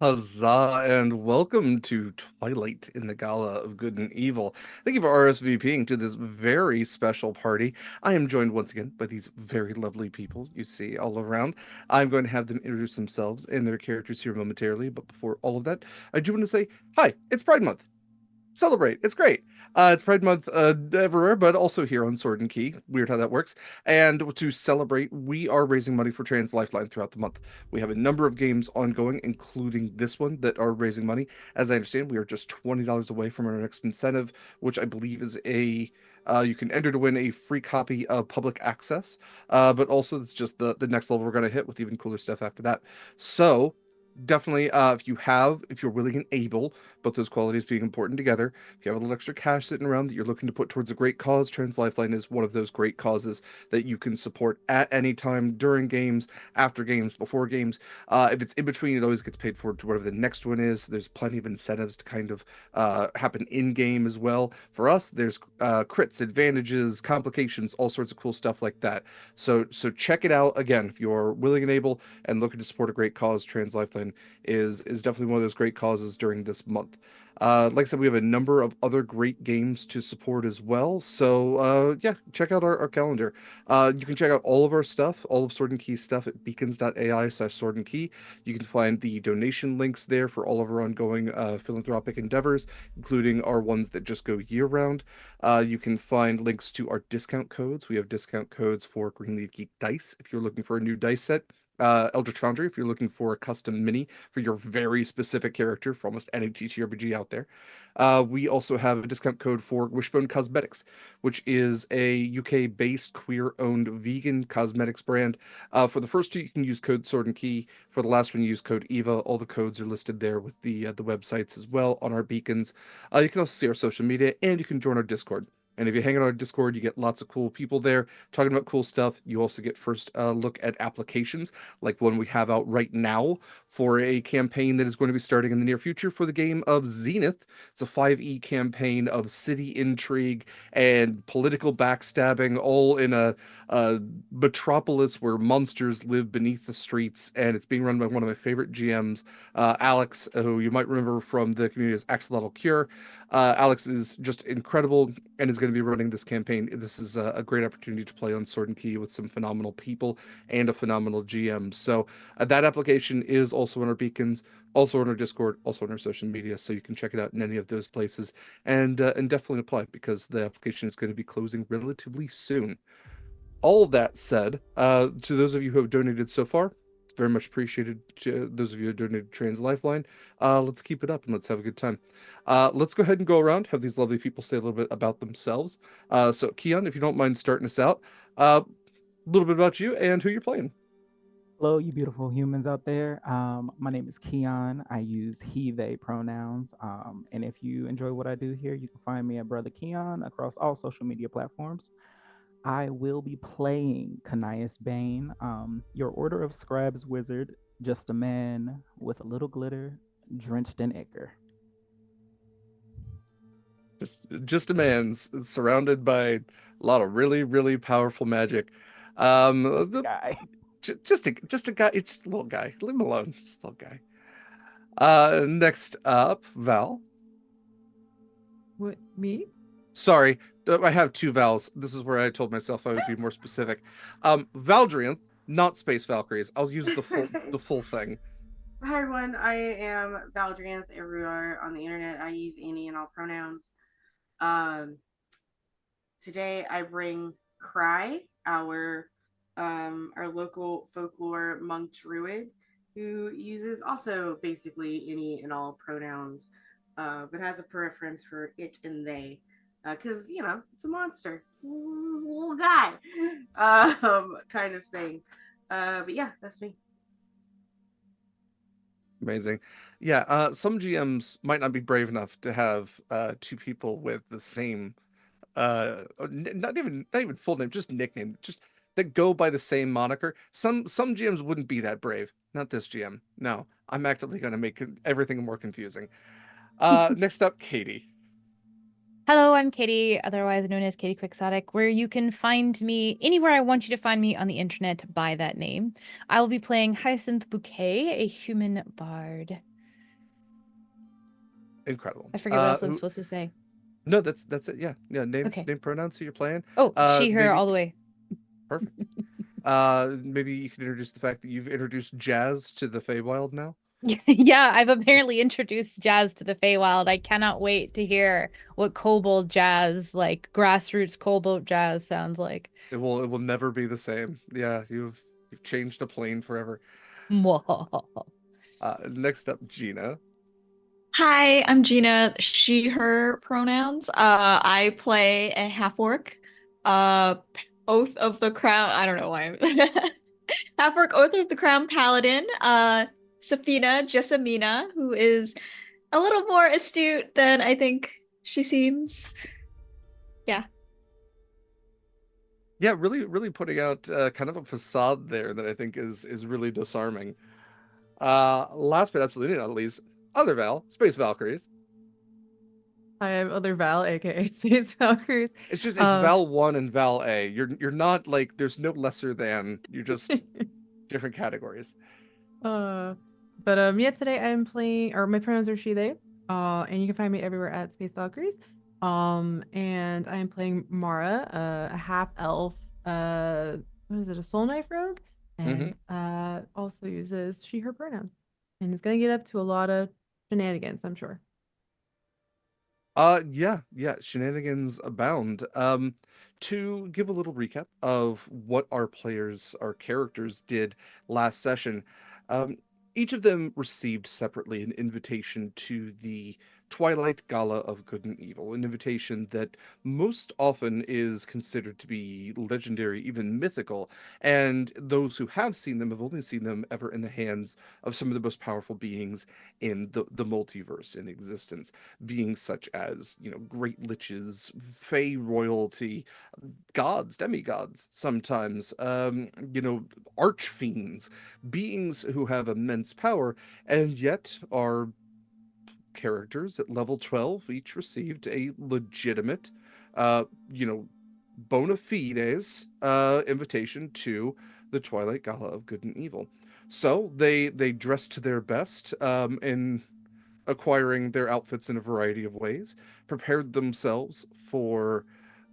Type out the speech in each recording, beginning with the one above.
Huzzah and welcome to Twilight in the Gala of Good and Evil. Thank you for RSVPing to this very special party. I am joined once again by these very lovely people you see all around. I'm going to have them introduce themselves and their characters here momentarily, but before all of that, I do want to say, hi, it's Pride Month. Celebrate. It's great. It's Pride Month everywhere, but also here on Sword and Key. Weird how that works. And to celebrate, we are raising money for Trans Lifeline throughout the month. We have a number of games ongoing, including this one, that are raising money. As I understand, we are just $20 away from our next incentive, which I believe is you can enter to win a free copy of Public Access, but also it's just the next level we're going to hit with even cooler stuff after that. So definitely, if you're willing and able, both those qualities being important together, if you have a little extra cash sitting around that you're looking to put towards a great cause, Trans Lifeline is one of those great causes that you can support at any time during games, after games, before games. If it's in between, it always gets paid forward to whatever the next one is. There's plenty of incentives to kind of happen in game as well. For us, there's crits, advantages, complications, all sorts of cool stuff like that. So check it out again if you're willing and able and looking to support a great cause. Trans Lifeline is definitely one of those great causes during this month. Like I said, we have a number of other great games to support as well. So yeah, check out our calendar. You can check out all of our stuff, all of Sword and Key stuff at beacons.ai/Sword and Key. You can find the donation links there for all of our ongoing philanthropic endeavors, including our ones that just go year round. You can find links to our discount codes. We have discount codes for Greenleaf Geek Dice if you're looking for a new dice set. Eldritch Foundry, if you're looking for a custom mini for your very specific character for almost any TTRPG out there. We also have a discount code for Wishbone Cosmetics, which is a UK-based queer-owned vegan cosmetics brand. For the first two, you can use code Sword and Key. For the last one, you use code EVA. All the codes are listed there with the websites as well on our beacons. You can also see our social media, and you can join our Discord. And if you hang out on our Discord, you get lots of cool people there talking about cool stuff. You also get first look at applications, like one we have out right now for a campaign that is going to be starting in the near future for the game of Zenith. It's a 5e campaign of city intrigue and political backstabbing, all in a metropolis where monsters live beneath the streets. And it's being run by one of my favorite GMs, Alex, who you might remember from the community as Axolotl Cure. Alex is just incredible and is going to be running this campaign. This is a great opportunity to play on Sword and Key with some phenomenal people and a phenomenal GM. So that application is also on our beacons, also on our Discord, also on our social media. So you can check it out in any of those places and definitely apply because the application is going to be closing relatively soon. All of that said, to those of you who have donated so far, it's very much appreciated. To those of you who donated Trans Lifeline, let's keep it up and let's have a good time. Let's go ahead and go around, have these lovely people say a little bit about themselves. So, Queon, if you don't mind starting us out, a little bit about you and who you're playing. Hello, you beautiful humans out there. My name is Queon. I use he, they pronouns. And if you enjoy what I do here, you can find me at Brother Queon across all social media platforms. I will be playing Canias Bane, your Order of Scribes wizard, just a man with a little glitter, drenched in ichor. Just a man surrounded by a lot of really, really powerful magic. The, Guy. just a guy, it's just a little guy. Leave him alone. Just a little guy. Next up, Val. What, me? Sorry, I have two Vals. This is where I told myself I would be more specific. Valdrianth, not Space Valkyries. I'll use the full thing. Hi everyone, I am Valdrianth everywhere on the internet. I use any and all pronouns. Um, Today I bring Cry, our local folklore monk druid, who uses also basically any and all pronouns, but has a preference for it and they. Because it's a monster, it's a little guy, kind of thing. But yeah, that's me. Amazing. Yeah, some GMs might not be brave enough to have two people with the same not even full name, just nickname, just that go by the same moniker. Some GMs wouldn't be that brave. Not this GM. No, I'm actively going to make everything more confusing. Next up, Katie. Hello, I'm Katie, otherwise known as Katie Quixotic, where you can find me anywhere I want you to find me on the internet by that name. I will be playing Hyacinth Bouquet, a human bard. Incredible. I forget what else I'm Who? supposed to say. No, that's it. Yeah, yeah. Name Okay. pronouns who you're playing. Oh, she, her, Maybe all the way. perfect. Maybe you can introduce the fact that you've introduced jazz to the Feywild now. Yeah, I've apparently introduced jazz to the Feywild. I cannot wait to hear what kobold jazz, like grassroots kobold jazz, sounds like. It will never be the same. Yeah, you've changed a plane forever. Mwah. Next up, Gina. Hi, I'm Gina. She, her pronouns. I play a half orc. Uh, Oath of the Crown. I don't know why. Half orc Oath of the Crown Paladin. Safina Jessamina, who is a little more astute than I think she seems. Yeah. Yeah, really, really putting out kind of a facade there that I think is really disarming. Last but absolutely not least, other Val, Space Valkyries. I am Other Val, aka Space Valkyries. It's Uh, Val 1 and Val A. You're not like there's no lesser than. You're just different categories. uh, yeah, today I'm playing, or my pronouns are she, they. And you can find me everywhere at Space Valkyries. And I am playing Mara, a half elf, what is it, a soul knife rogue? And also uses she, her pronouns. And it's gonna get up to a lot of shenanigans, I'm sure. Yeah, shenanigans abound. To give a little recap of what our characters did last session, um, each of them received separately an invitation to the Twilight Gala of Good and Evil, an invitation that most often is considered to be legendary, even mythical, and those who have seen them have only seen them ever in the hands of some of the most powerful beings in the multiverse in existence, beings such as, great liches, fey royalty, gods, demigods, sometimes, archfiends, beings who have immense power, and yet our characters at level 12 each received a legitimate, uh, you know, bona fides invitation to the Twilight Gala of Good and Evil. So they dressed to their best in acquiring their outfits in a variety of ways, prepared themselves for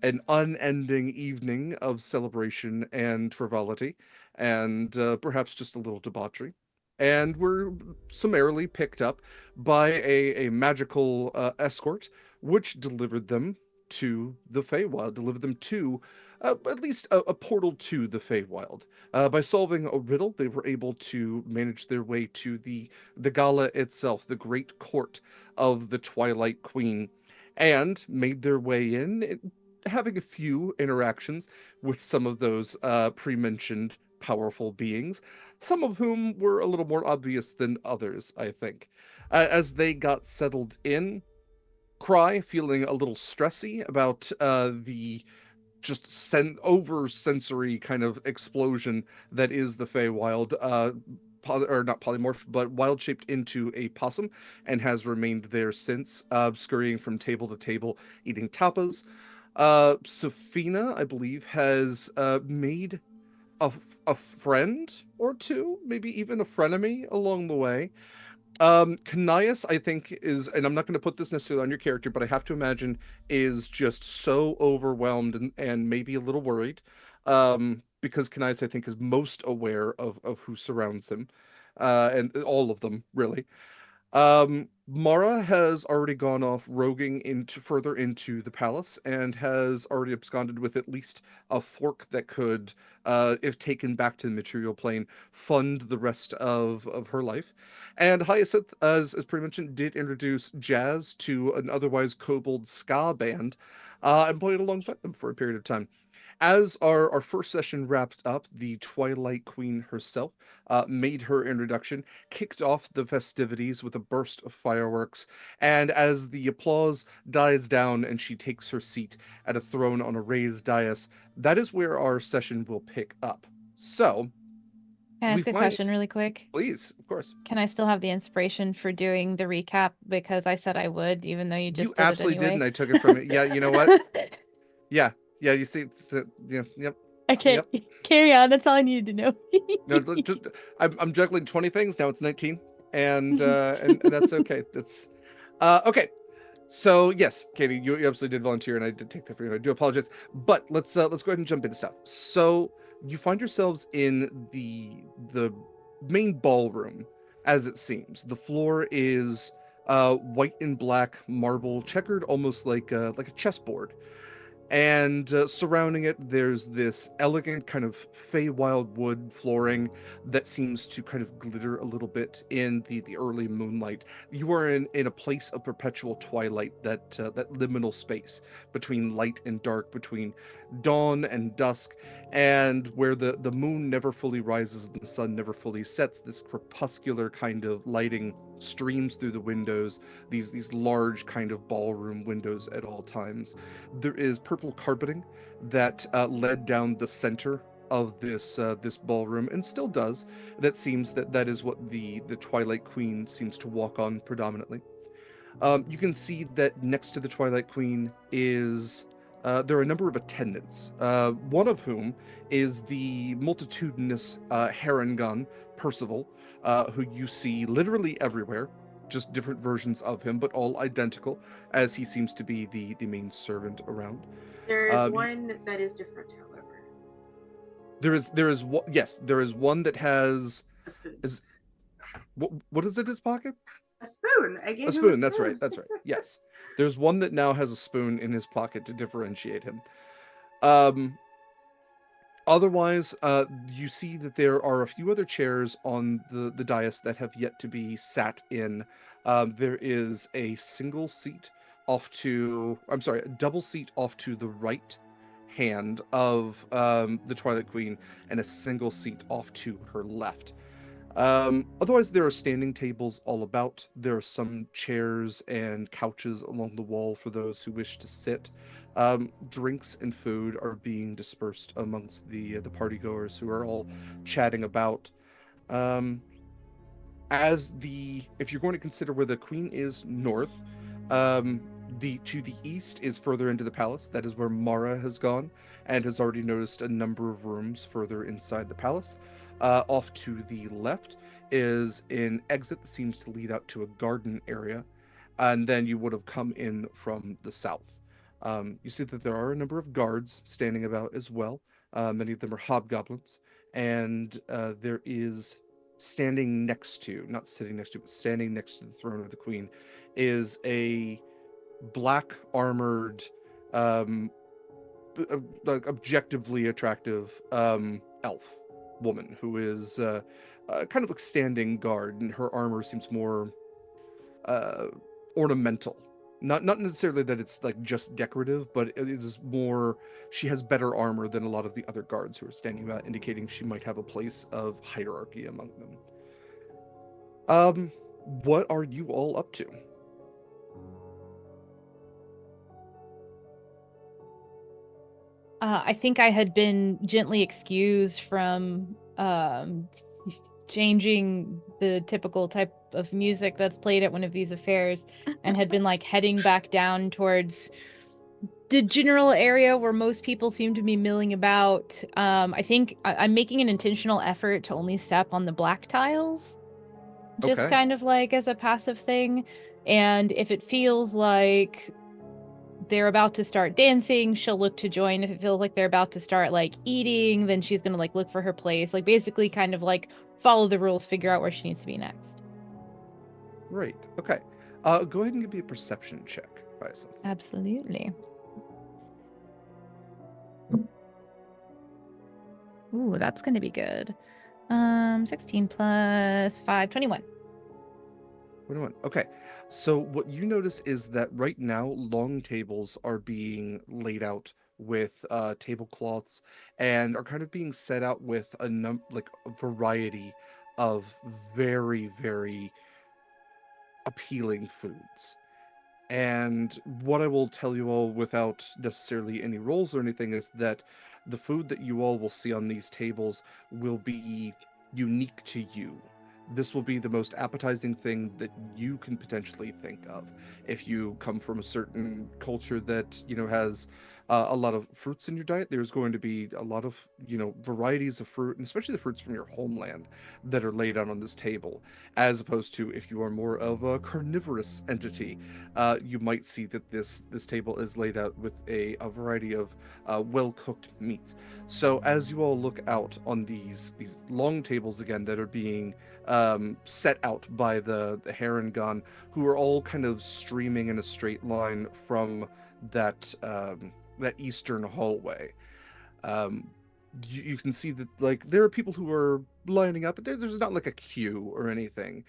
an unending evening of celebration and frivolity, and perhaps just a little debauchery. And were summarily picked up by a magical escort, which delivered them to the Feywild, delivered them to at least a portal to the Feywild. By solving a riddle, they were able to manage their way to the gala itself, the great court of the Twilight Queen, and made their way in, having a few interactions with some of those pre-mentioned powerful beings, some of whom were a little more obvious than others, I think. As they got settled in, Cry, feeling a little stressy about the just over sensory kind of explosion that is the Feywild, or not polymorphed, but wild shaped into a possum, and has remained there since, scurrying from table to table, eating tapas. Safina, I believe, has made a friend or two, maybe even a frenemy along the way. Canias, I think, is, and I'm not going to put this necessarily on your character, but I have to imagine is just so overwhelmed and maybe a little worried. Because Canias, I think, is most aware of who surrounds him. And all of them, really. Mara has already gone off roguing into further into the palace and has already absconded with at least a fork that could, if taken back to the material plane, fund the rest of her life. And Hyacinth, as pretty mentioned, did introduce jazz to an otherwise kobold ska band, and played alongside them for a period of time. As our first session wrapped up, the Twilight Queen herself made her introduction, kicked off the festivities with a burst of fireworks, and as the applause dies down and she takes her seat at a throne on a raised dais, that is where our session will pick up. So, Can I we ask a find, question really quick? please, of course. Can I still have the inspiration for doing the recap because I said I would, even though you You just did it absolutely did, anyway? and I took it from it. Yeah, you know what? Yeah, you see, yeah, yep. Okay, Yep. carry on. That's all I needed to know. No, I'm juggling 20 things now. It's 19, and that's okay. That's Okay. So yes, Katie, you absolutely did volunteer, and I did take that for you. I do apologize, but let's go ahead and jump into stuff. So you find yourselves in the main ballroom, as it seems. The floor is white and black marble, checkered, almost like a chessboard. And surrounding it, there's this elegant kind of Feywild wood flooring that seems to kind of glitter a little bit in the early moonlight. You are in a place of perpetual twilight, that liminal space between light and dark, between dawn and dusk, and where the moon never fully rises and the sun never fully sets. This crepuscular kind of lighting streams through the windows, these large kind of ballroom windows at all times. There is purple carpeting that led down the center of this ballroom, and still does. That seems that is what the Twilight Queen seems to walk on predominantly. You can see that next to the Twilight Queen is there are a number of attendants. One of whom is the multitudinous Harengon Percival, who you see literally everywhere, just different versions of him, but all identical, as he seems to be the main servant around. There is You, one that is different, however. yes, there is one that has A spoon. is what is it in his pocket? A spoon. I gave A him spoon, a that's spoon. right, that's right. Yes. There's one that now has a spoon in his pocket to differentiate him. Um, Otherwise, you see that there are a few other chairs on the dais that have yet to be sat in. There is a single seat a double seat off to the right hand of the Twilight Queen, and a single seat off to her left. Otherwise, there are standing tables all about. There are some chairs and couches along the wall for those who wish to sit. Drinks and food are being dispersed amongst the partygoers, who are all chatting about. Um, if you're going to consider where the queen is north, um, the to the east is further into the palace. That is where Mara has gone and has already noticed a number of rooms further inside the palace. Off to the left is an exit that seems to lead out to a garden area, and then you would have come in from the south. You see that there are a number of guards standing about as well. Many of them are hobgoblins, and there is standing next to, not sitting next to, but standing next to the throne of the queen, is a black armored, um, like objectively attractive elf woman who is kind of like standing guard, and her armor seems more uh, ornamental. Not necessarily that it's like just decorative, but it is more. She has better armor than a lot of the other guards who are standing about, indicating she might have a place of hierarchy among them. What are you all up to? I think I had been gently excused from changing the typical type of music that's played at one of these affairs, and had been like heading back down towards the general area where most people seem to be milling about. I think I'm making an intentional effort to only step on the black tiles, just Okay. kind of like as a passive thing. And if it feels like they're about to start dancing, she'll look to join. If it feels like they're about to start like eating, then she's gonna like look for her place. Like basically kind of like follow the rules, figure out where she needs to be next. Right. Okay. Go ahead and give me a perception check, Bison. Absolutely. Ooh, that's gonna be good. 16 plus 5, 21. 21. Okay. So what you notice is that right now long tables are being laid out with tablecloths, and are kind of being set out with like a variety of very, very appealing foods. And what I will tell you all, without necessarily any rolls or anything, is that the food that you all will see on these tables will be unique to you. this will be the most appetizing thing that you can potentially think of. If you come from a certain culture that, has a lot of fruits in your diet, there's going to be a lot of, varieties of fruit, and especially the fruits from your homeland that are laid out on this table. As opposed to if you are more of a carnivorous entity, you might see that this table is laid out with a variety of well-cooked meat. So as you all look out on these long tables again that are being set out by the Harengon, who are all kind of streaming in a straight line from that eastern hallway. Um, you can see that like there are people who are lining up. There's not like a queue or anything,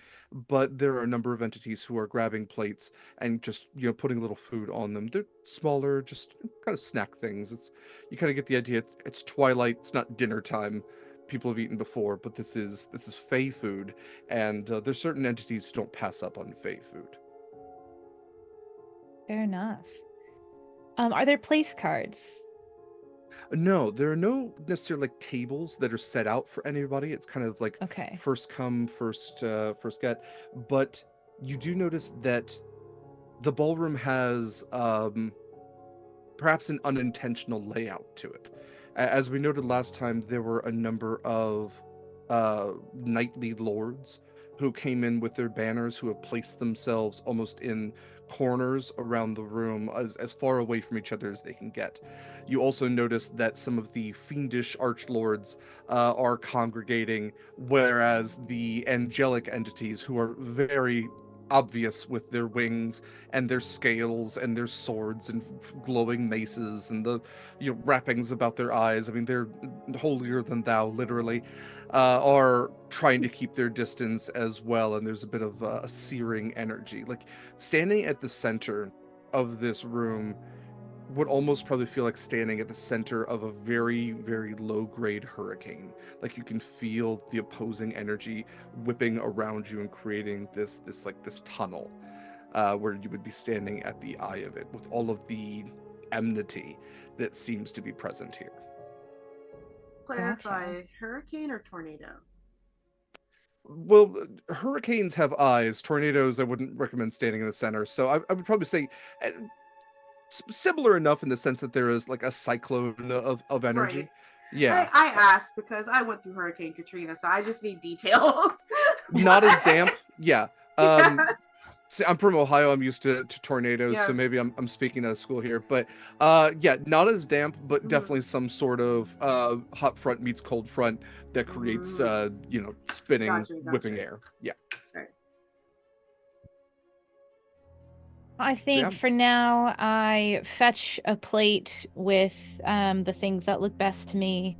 but there are a number of entities who are grabbing plates and just putting a little food on them. They're smaller, just kind of snack things. You kind of get the idea. It's twilight. It's not dinner time. People have eaten before, but this is Fey food, and there's certain entities who don't pass up on Fey food. Fair enough. Are there place cards? No, there are no necessarily like tables that are set out for anybody. It's kind of like Okay. first come, first get. But you do notice that the ballroom has perhaps an unintentional layout to it. As we noted last time, there were a number of knightly lords who came in with their banners, who have placed themselves almost in corners around the room, as far away from each other as they can get. You also notice that some of the fiendish archlords are congregating, whereas the angelic entities, who are very obvious with their wings and their scales and their swords and glowing maces and the wrappings about their eyes, I mean, they're holier than thou, literally, are trying to keep their distance as well. And there's a bit of a searing energy, like standing at the center of this room would almost probably feel like standing at the center of a very, very low grade hurricane. Like you can feel the opposing energy whipping around you and creating this tunnel, where you would be standing at the eye of it with all of the enmity that seems to be present here. Clarify, Gotcha. hurricane or tornado? Well, hurricanes have eyes. Tornadoes, I wouldn't recommend standing in the center. So I would probably say uh, similar enough in the sense that there is like a cyclone of energy. Right. Yeah. I asked because I went through Hurricane Katrina, so I just need details. Not as damp. Yeah. Yeah. See, I'm from Ohio. I'm used to tornadoes, so Yeah. maybe I'm speaking out of school here. But yeah, not as damp, but definitely some sort of hot front meets cold front that creates spinning, Gotcha. whipping air. Yeah. Sorry. I think yeah. for now, I fetch a plate with the things that look best to me,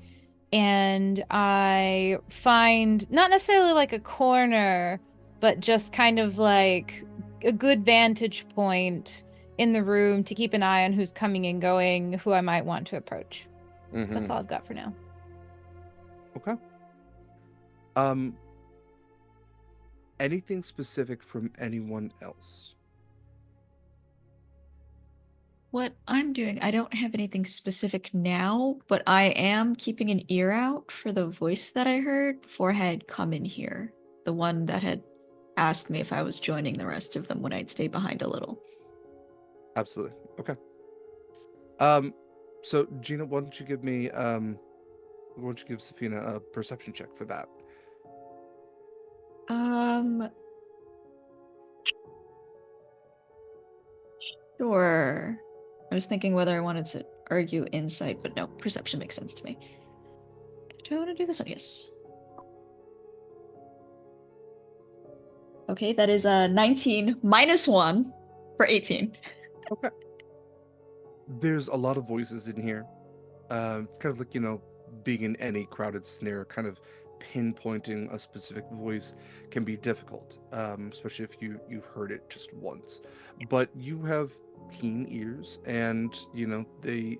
and I find not necessarily like a corner, but just kind of like a good vantage point in the room to keep an eye on who's coming and going, who I might want to approach. That's all I've got for now. Okay. Anything specific from anyone else? What I'm doing, I don't have anything specific now, but I am keeping an ear out for the voice that I heard before I had come in here. The one that had asked me if I was joining the rest of them when I'd stay behind a little. Absolutely. Okay. So Gena, why don't you give me why don't you give Safina a perception check for that? Sure. I was thinking whether I wanted to argue insight, but no, perception makes sense to me. Do I want to do this one? Yes. Okay, that is a 19 minus 1 for 18. Okay. There's a lot of voices in here. It's kind of like, being in any crowded snare, kind of pinpointing a specific voice can be difficult, especially if you've heard it just once. But you have keen ears, and they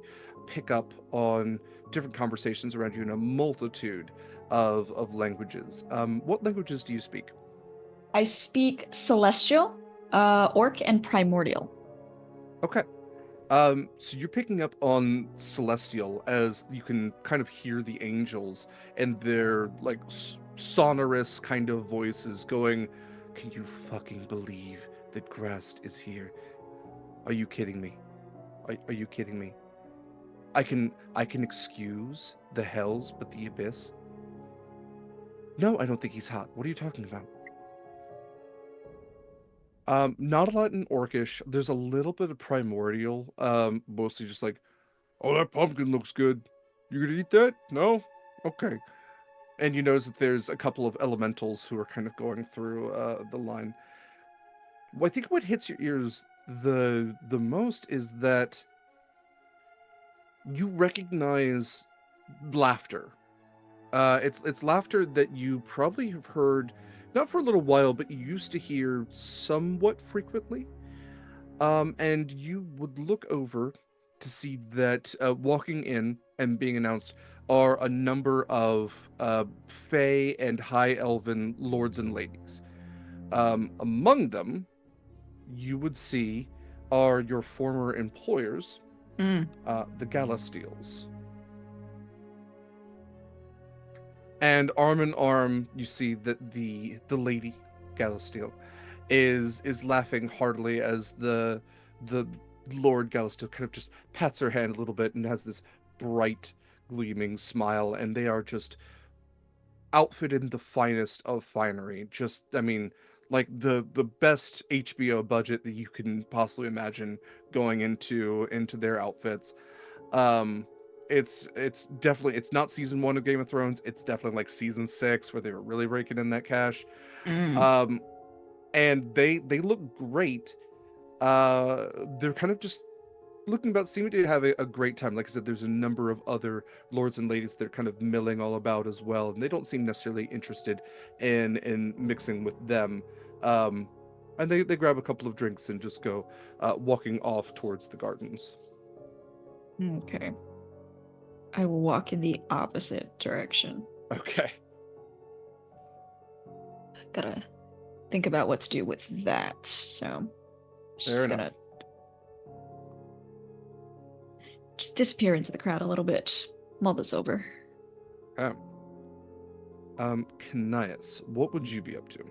pick up on different conversations around you in a multitude of languages. What languages do you speak? I speak Celestial, Orc, and Primordial. Okay. So you're picking up on Celestial, as you can kind of hear the angels and their like sonorous kind of voices going, "Can you fucking believe that Grast is here? Are you kidding me? Are you kidding me? I can excuse the hells, but the abyss? No, I don't think he's hot. What are you talking about?" Not a lot in Orcish. There's a little bit of Primordial. Mostly just like, "Oh, that pumpkin looks good. You gonna eat that? No? Okay." And you notice that there's a couple of elementals who are kind of going through the line. Well, I think what hits your ears the most is that you recognize laughter. It's laughter that you probably have heard not for a little while, but you used to hear somewhat frequently. And you would look over to see that walking in and being announced are a number of Fey and High Elven lords and ladies. Among them, you would see are your former employers, Mm. the Gala Steels. And arm in arm, you see that the lady Galasteel is laughing heartily as the Lord Galasteel kind of just pats her hand a little bit and has this bright, gleaming smile, and they are just outfitted in the finest of finery. Just, I mean, like the best HBO budget that you can possibly imagine going into their outfits. Um, it's definitely, it's not season 1 of Game of Thrones. It's definitely like season 6 where they were really raking in that cash. Mm. And they look great. They're kind of just looking about, seeming to have a great time. Like I said, there's a number of other lords and ladies that are kind of milling all about as well, and they don't seem necessarily interested in mixing with them. Um, and they grab a couple of drinks and just go walking off towards the gardens. Okay. I will walk in the opposite direction. Okay. Gotta think about what to do with that. So, Fair just enough. gonna just disappear into the crowd a little bit. Mull this over. Okay. Canias, what would you be up to?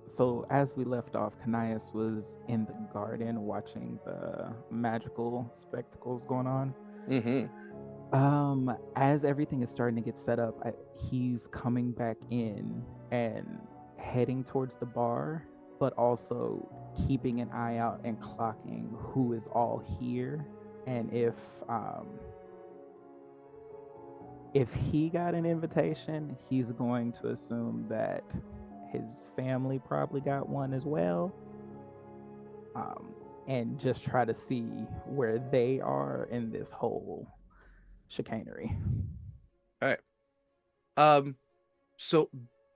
So as we left off, Kanias was in the garden watching the magical spectacles going on. Mm-hmm. As everything is starting to get set up, he's coming back in and heading towards the bar, but also keeping an eye out and clocking who is all here, and if he got an invitation, he's going to assume that his family probably got one as well, and just try to see where they are in this whole chicanery. All right. So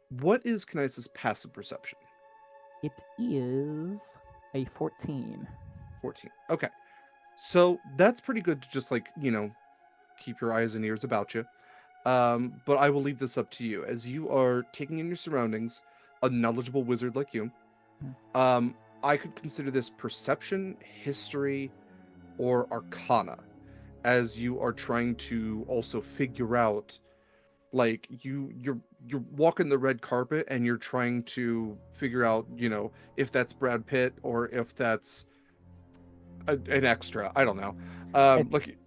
what is Canias's passive perception? It is a 14. 14. Okay. So that's pretty good to just like, keep your eyes and ears about you. But I will leave this up to you. As you are taking in your surroundings, a knowledgeable wizard like you, I could consider this perception, history, or arcana, as you are trying to also figure out, like you're walking the red carpet and you're trying to figure out, if that's Brad Pitt or if that's an extra. I don't know. Like,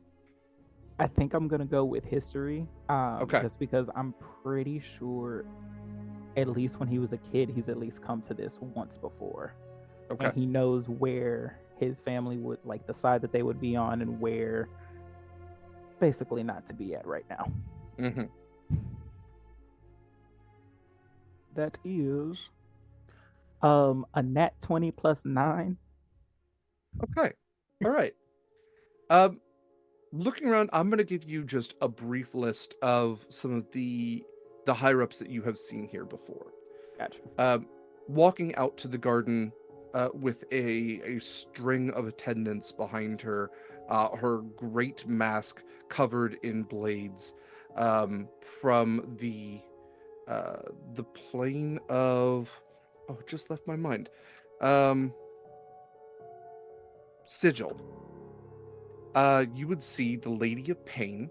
I think I'm gonna go with history, okay. just because I'm pretty sure, at least when he was a kid, he's at least come to this once before, Okay. and he knows where his family would, like, the side that they would be on, and where basically not to be at right now. Mm-hmm. That is a nat 20 plus 9. Okay. All right. Looking around, I'm going to give you just a brief list of some of the higher ups that you have seen here before. Gotcha. Walking out to the garden with a string of attendants behind her, her great mask covered in blades, from the plane of, oh, it just left my mind. Sigil. You would see the Lady of Pain,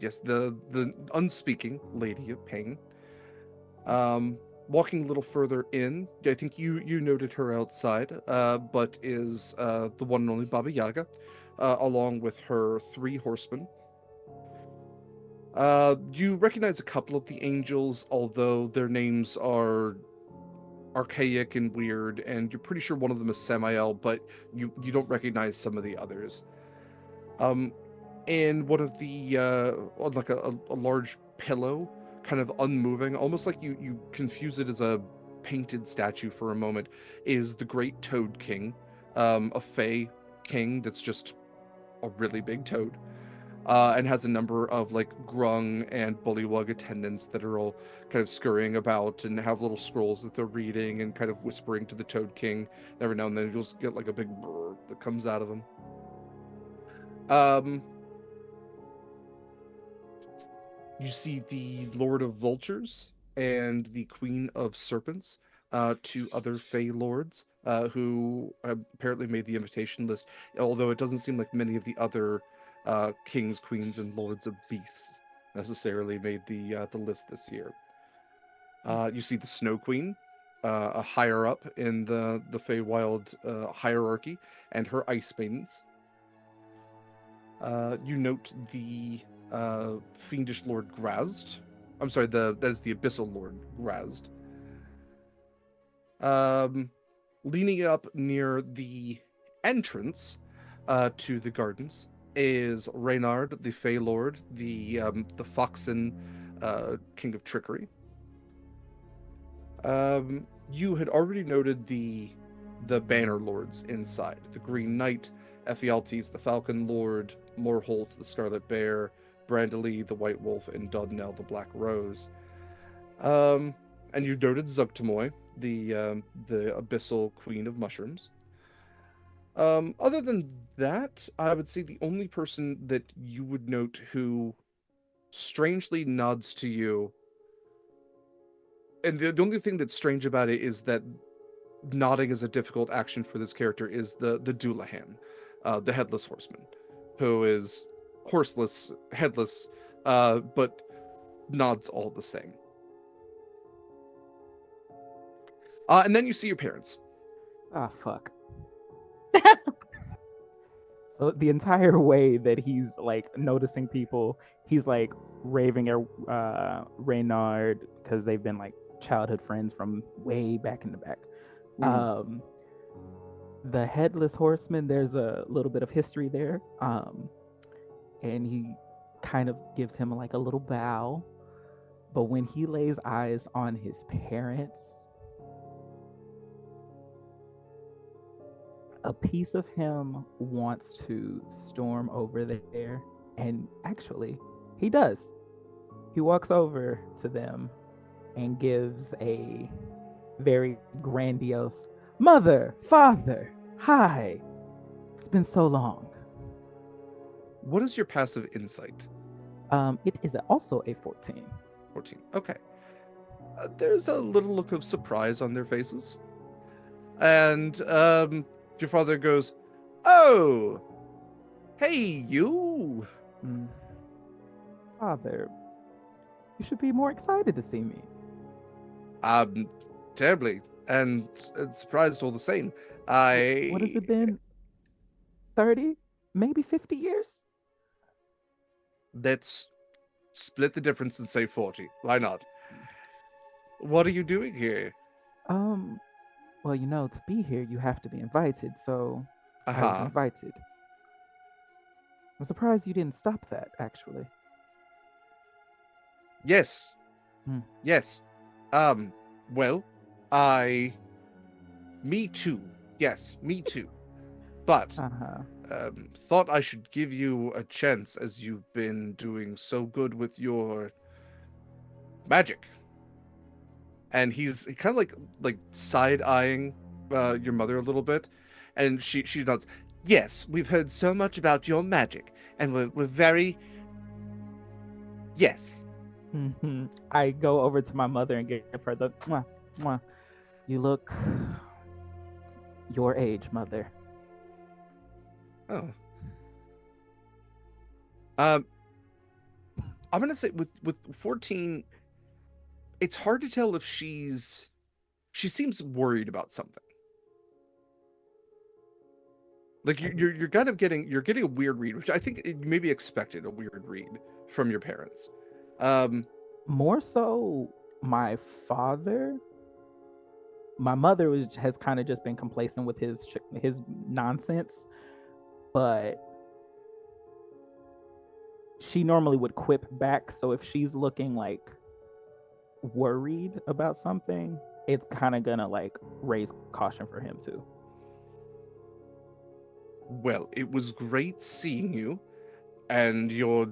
Yes, the unspeaking Lady of Pain. Um, Walking a little further in, I think you noted her outside, but is the one and only Baba Yaga, along with her 3 horsemen. You recognize a couple of the angels, although their names are archaic and weird, and you're pretty sure one of them is Samael, but you don't recognize some of the others. Um, and one of the on like a large pillow, kind of unmoving, almost like you confuse it as a painted statue for a moment, is the Great Toad King, a Fey king that's just a really big toad. And has a number of like grung and bullywug attendants that are all kind of scurrying about and have little scrolls that they're reading and kind of whispering to the Toad King. Every now and then you'll just get like a big brr that comes out of them. Um, you see the Lord of Vultures and the Queen of Serpents, 2 other Fey lords, who apparently made the invitation list, although it doesn't seem like many of the other kings, queens, and lords of beasts necessarily made the list this year. You see the Snow Queen, a higher up in the Feywild hierarchy, and her Ice Maidens. You note the fiendish Lord Grazd. I'm sorry, that is the Abyssal Lord Grazd. Leaning up near the entrance to the gardens is Reynard, the Fey Lord, the Foxen King of Trickery. You had already noted the Banner Lords inside: the Green Knight, Ephialtes, the Falcon Lord, Morholt, the Scarlet Bear, Brandely, the White Wolf, and Dodnell, the Black Rose. And you noted Zugtamoy, the Abyssal Queen of Mushrooms. Other than that, I would say the only person that you would note who strangely nods to you, and the only thing that's strange about it is that nodding is a difficult action for this character, is the Doulahan, the Headless Horseman, who is horseless, headless, but nods all the same. And then you see your parents. Ah, fuck. So the entire way that he's like noticing people, he's like raving at Reynard because they've been like childhood friends from way back in the back. Mm. The Headless Horseman, there's a little bit of history there. And he kind of gives him like a little bow. But when he lays eyes on his parents, a piece of him wants to storm over there. And actually, he does. He walks over to them and gives a very grandiose, "Mother, father, hi. It's been so long." What is your passive insight? It is also a 14. 14. Okay. There's a little look of surprise on their faces. And your father goes, "Oh, hey, you." Father, you should be more excited to see me. Terribly. And surprised all the same. What has it been? 30? Maybe 50 years? Let's split the difference and say 40. Why not? What are you doing here? Well, you know, to be here, you have to be invited, so I was Uh-huh. invited. I'm surprised you didn't stop that, actually. Yes. Hmm. Yes. Well, me too. Yes, me too. But thought I should give you a chance, as you've been doing so good with your magic. And he's kind of like side eyeing your mother a little bit, and she nods. "Yes, we've heard so much about your magic, and we're very yes." I go over to my mother and give her the mwah, mwah. You look your age, mother. Oh. Um. I'm gonna say with 14, it's hard to tell if she seems worried about something. Like you're kind of getting a weird read, which I think maybe expected a weird read from your parents. Um, More so, my father. My mother has kind of just been complacent with his nonsense, but she normally would quip back. So if she's looking like worried about something, it's kind of gonna like raise caution for him too. well, it was great seeing you and your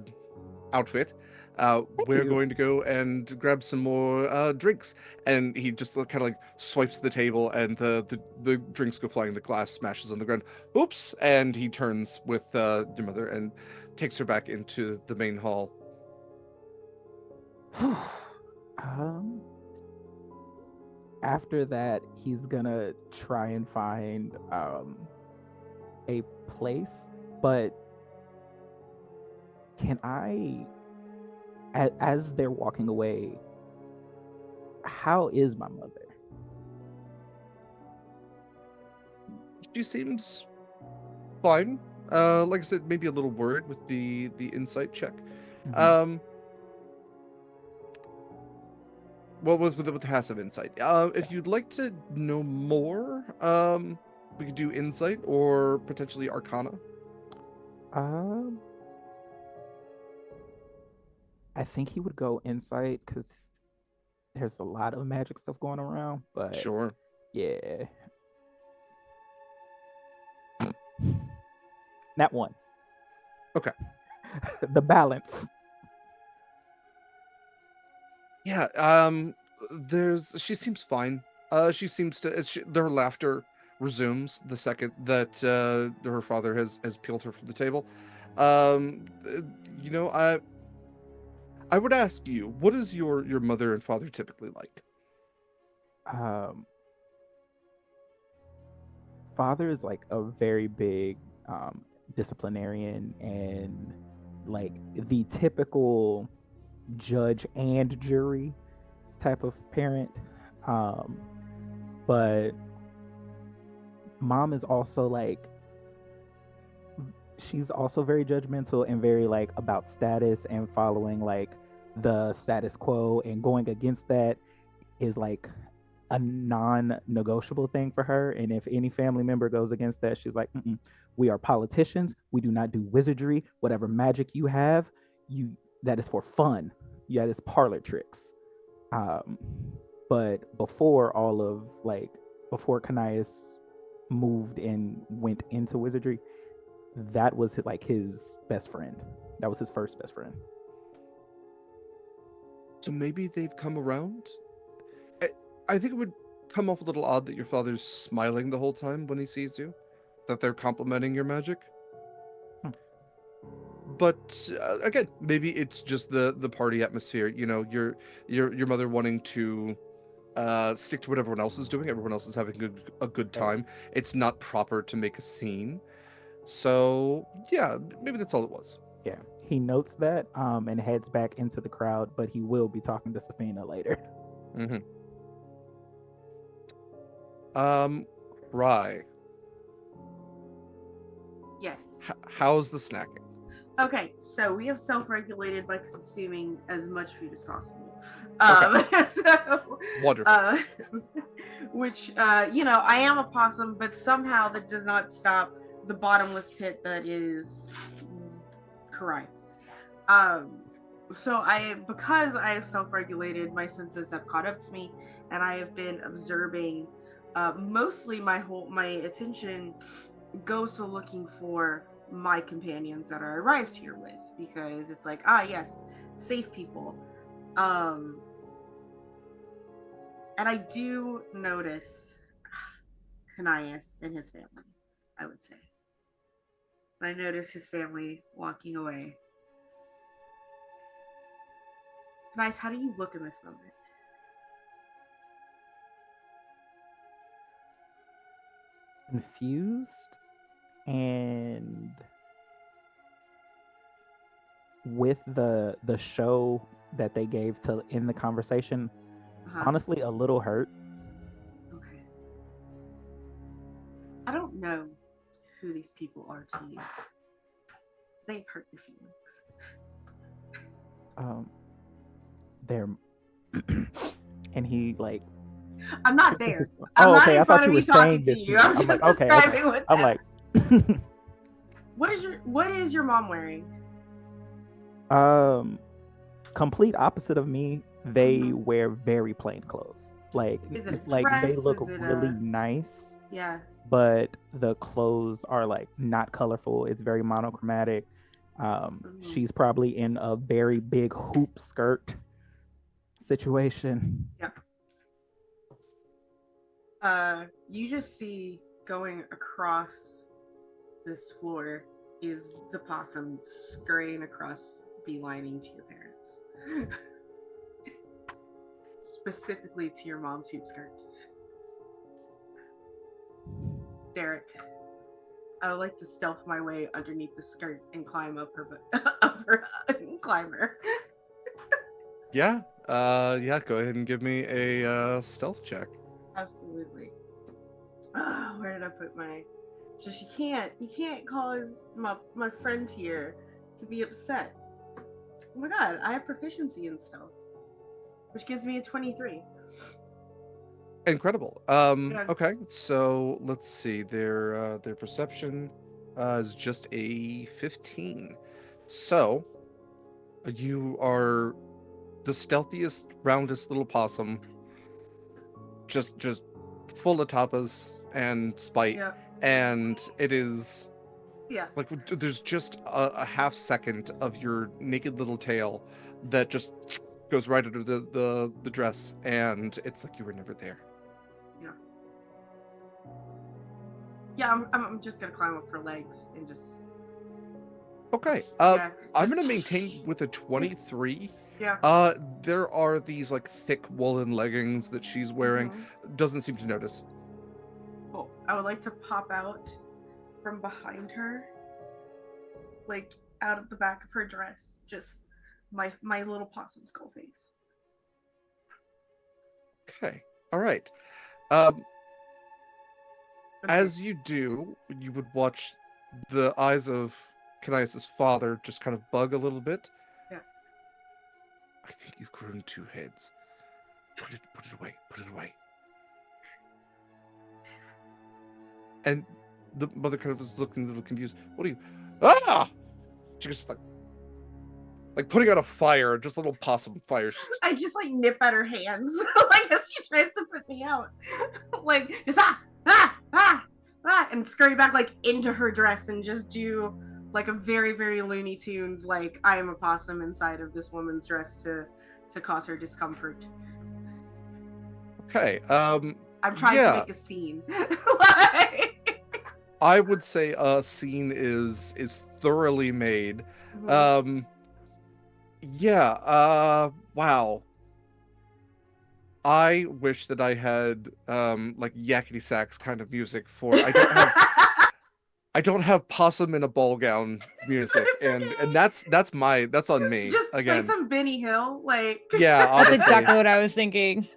outfit. Thank We're you. going to go and grab some more drinks. And he just kind of like swipes the table, and the drinks go flying. The glass smashes on the ground. Oops! And he turns with your mother and takes her back into the main hall. um, After that, he's gonna try and find a place, but can I, as they're walking away, how is my mother? She seems fine. Like I said, maybe a little worried with the insight check. Mhm. Well, with the passive insight. If you'd like to know more, we could do insight or potentially arcana. Um, I think he would go insight because there's a lot of magic stuff going around. But Sure. yeah, that one. Okay. The balance. Yeah. She seems fine. She seems to. Their laughter resumes the second that her father has peeled her from the table. Um, uh, you know, I would ask you, what is your mother and father typically like? Um, Father is like a very big disciplinarian and like the typical judge and jury type of parent. Um, but mom is also like she's also very judgmental and very like about status and following like the status quo, and going against that is like a non-negotiable thing for her. And if any family member goes against that, she's like, mm-mm, we are politicians, we do not do wizardry. Whatever magic you have, you that is for fun. Yeah, that is parlor tricks. um but before Canias moved and went into wizardry, that was like his best friend. That was his first best friend. So maybe they've come around. I, I think it would come off a little odd that your father's smiling the whole time when he sees you, that they're complimenting your magic. Hmm. But again, maybe it's just the party atmosphere. You know, your mother wanting to stick to what everyone else is doing. Everyone else is having a good Fair. time. It's not proper to make a scene. So yeah, maybe that's all it was. Yeah, he notes that and heads back into the crowd, but he will be talking to Safina later. Mm-hmm. Rye, Yes. how's the snacking? Okay, so we have self-regulated by consuming as much food as possible. Okay. So, Wonderful. which I am a possum, but somehow that does not stop the bottomless pit that is Karai. Um, because I have self-regulated, my senses have caught up to me, and I have been observing. Mostly, my attention goes to looking for my companions that I arrived here with, because it's like, yes, safe people. Um, and I do notice Canias and his family, I would say. I notice his family walking away. Canias, how do you look in this moment? Confused and with the show that they gave to end the conversation, honestly a little hurt. Okay. I don't know who these people are to you. They've hurt your feelings. They're and he like I'm not there. oh, I'm not okay. in I thought front you of were you talking saying to this. you. I'm I'm just like, okay, describing okay. what's I'm happening. like, What is your mom wearing? complete opposite of me. They wear very plain clothes. Like, Is it a it's like they dress? look Is it really a nice, yeah? but the clothes are like not colorful. It's very monochromatic. She's probably in a very big hoop skirt situation. Yeah. You just see going across this floor is the possum scurrying across, beelining to your parents. Specifically to your mom's hoop skirt. Derek, I would like to stealth my way underneath the skirt and climb up her, climb her. Yeah. Yeah. Go ahead and give me a stealth check. Absolutely. Where did I put my? So you can't cause my friend here to be upset. Oh my god, I have proficiency in stealth, which gives me a 23. Incredible. Yeah. Okay, so let's see. Their perception is just a 15. So you are the stealthiest, roundest little possum. Just full of tapas and spite. Yeah. And it is Yeah. like there's just a half second of your naked little tail that just goes right under the dress, and it's like you were never there. Yeah, I'm just gonna climb up her legs and just. Okay. Yeah, I'm just- gonna maintain with a 23. Yeah. There are these like thick woolen leggings that she's wearing. Doesn't seem to notice. Cool. I would like to pop out from behind her, like out of the back of her dress, just my little possum skull face. Okay. All right. As you do, you would watch the eyes of Kanias' father just kind of bug a little bit. Yeah. I think you've grown 2 heads. Put it away. Put it away. And the mother kind of is looking a little confused. What are you? Ah! She just like putting out a fire, just a little possum fire. I just like nip at her hands, like as she tries to put me out, like just and scurry back like into her dress and just do like a very very Looney Tunes, like I am a possum inside of this woman's dress to cause her discomfort. Okay. I'm trying to make a scene. I would say a scene is thoroughly made. Yeah, wow. I wish that I had like yakety sax kind of music for I don't have possum in a ball gown music, and that's on me. Just again. play some Benny Hill, like Yeah, That's honestly. exactly what I was thinking.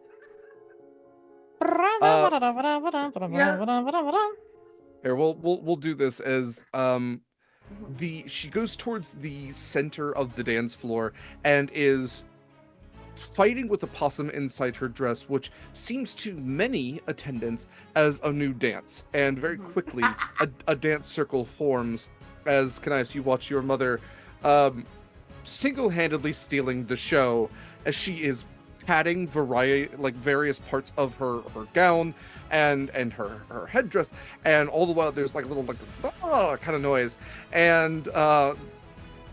Here, we'll do this as she goes towards the center of the dance floor and is fighting with the possum inside her dress, which seems to many attendants as a new dance. And very quickly, a dance circle forms as Kanias, you watch your mother single-handedly stealing the show as she is patting various parts of her gown and her headdress, and all the while there's like a little kind of noise, and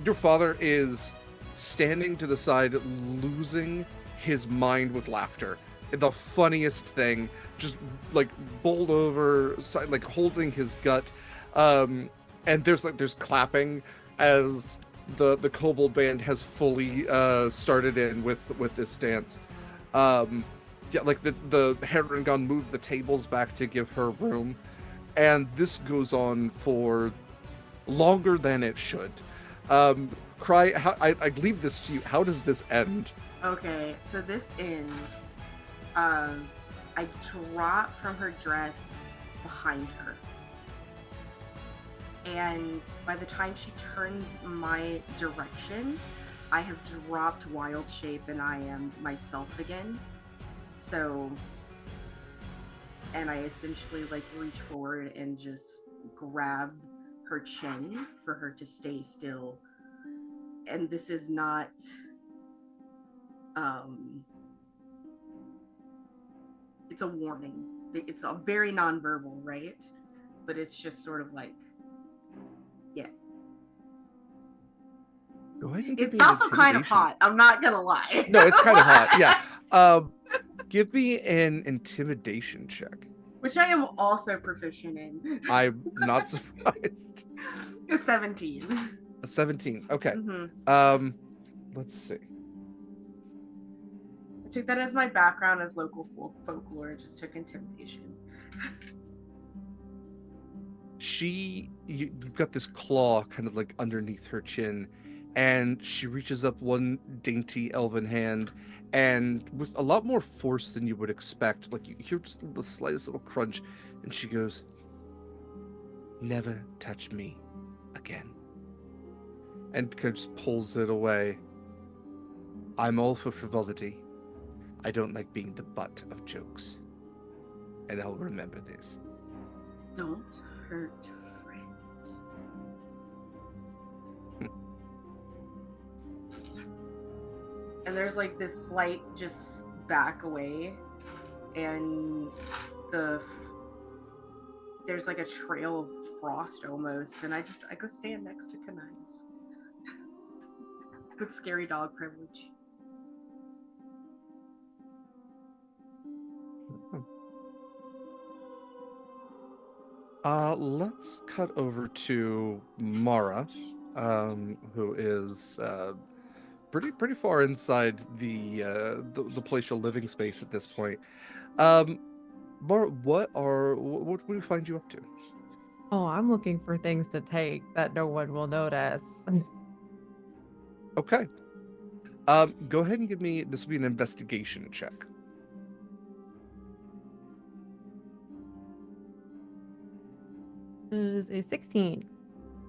your father is standing to the side, losing his mind with laughter. The funniest thing, just like bowled over, like holding his gut, and there's clapping as the Kobold band has fully started in with this dance. Yeah, like the Heron Gun moved the tables back to give her room, and this goes on for longer than it should. Cry, I leave this to you. How does this end? Okay, so this ends. I drop from her dress behind her. And by the time she turns my direction, I have dropped wild shape and I am myself again. So, and I essentially like reach forward and just grab her chin for her to stay still. And this is not, it's a warning. It's a very nonverbal, right? But it's just sort of like, yeah. Go ahead and give It's me an also kind of intimidation. hot. I'm not gonna lie. No, it's kind of hot. Yeah. Give me an intimidation check. Which I am also proficient in. I'm not surprised. A 17. A 17. Okay. Mm-hmm. Let's see. I took that as my background as local folklore. Just took intimidation. You've got this claw kind of like underneath her chin, and she reaches up one dainty elven hand, and with a lot more force than you would expect, like you hear just the slightest little crunch, and she goes, "Never touch me again," and kind of just pulls it away. I'm all for frivolity. I don't like being the butt of jokes, and I'll remember this. Don't hurt friend. And there's like this slight just back away, and there's like a trail of frost almost, and I go stand next to Kanai's. With scary dog privilege. Let's cut over to Mara, who is pretty far inside the palatial living space at this point. Mara, what do we find you up to? Oh, I'm looking for things to take that no one will notice. Okay. Go ahead and give me, this will be an investigation check. It is a 16.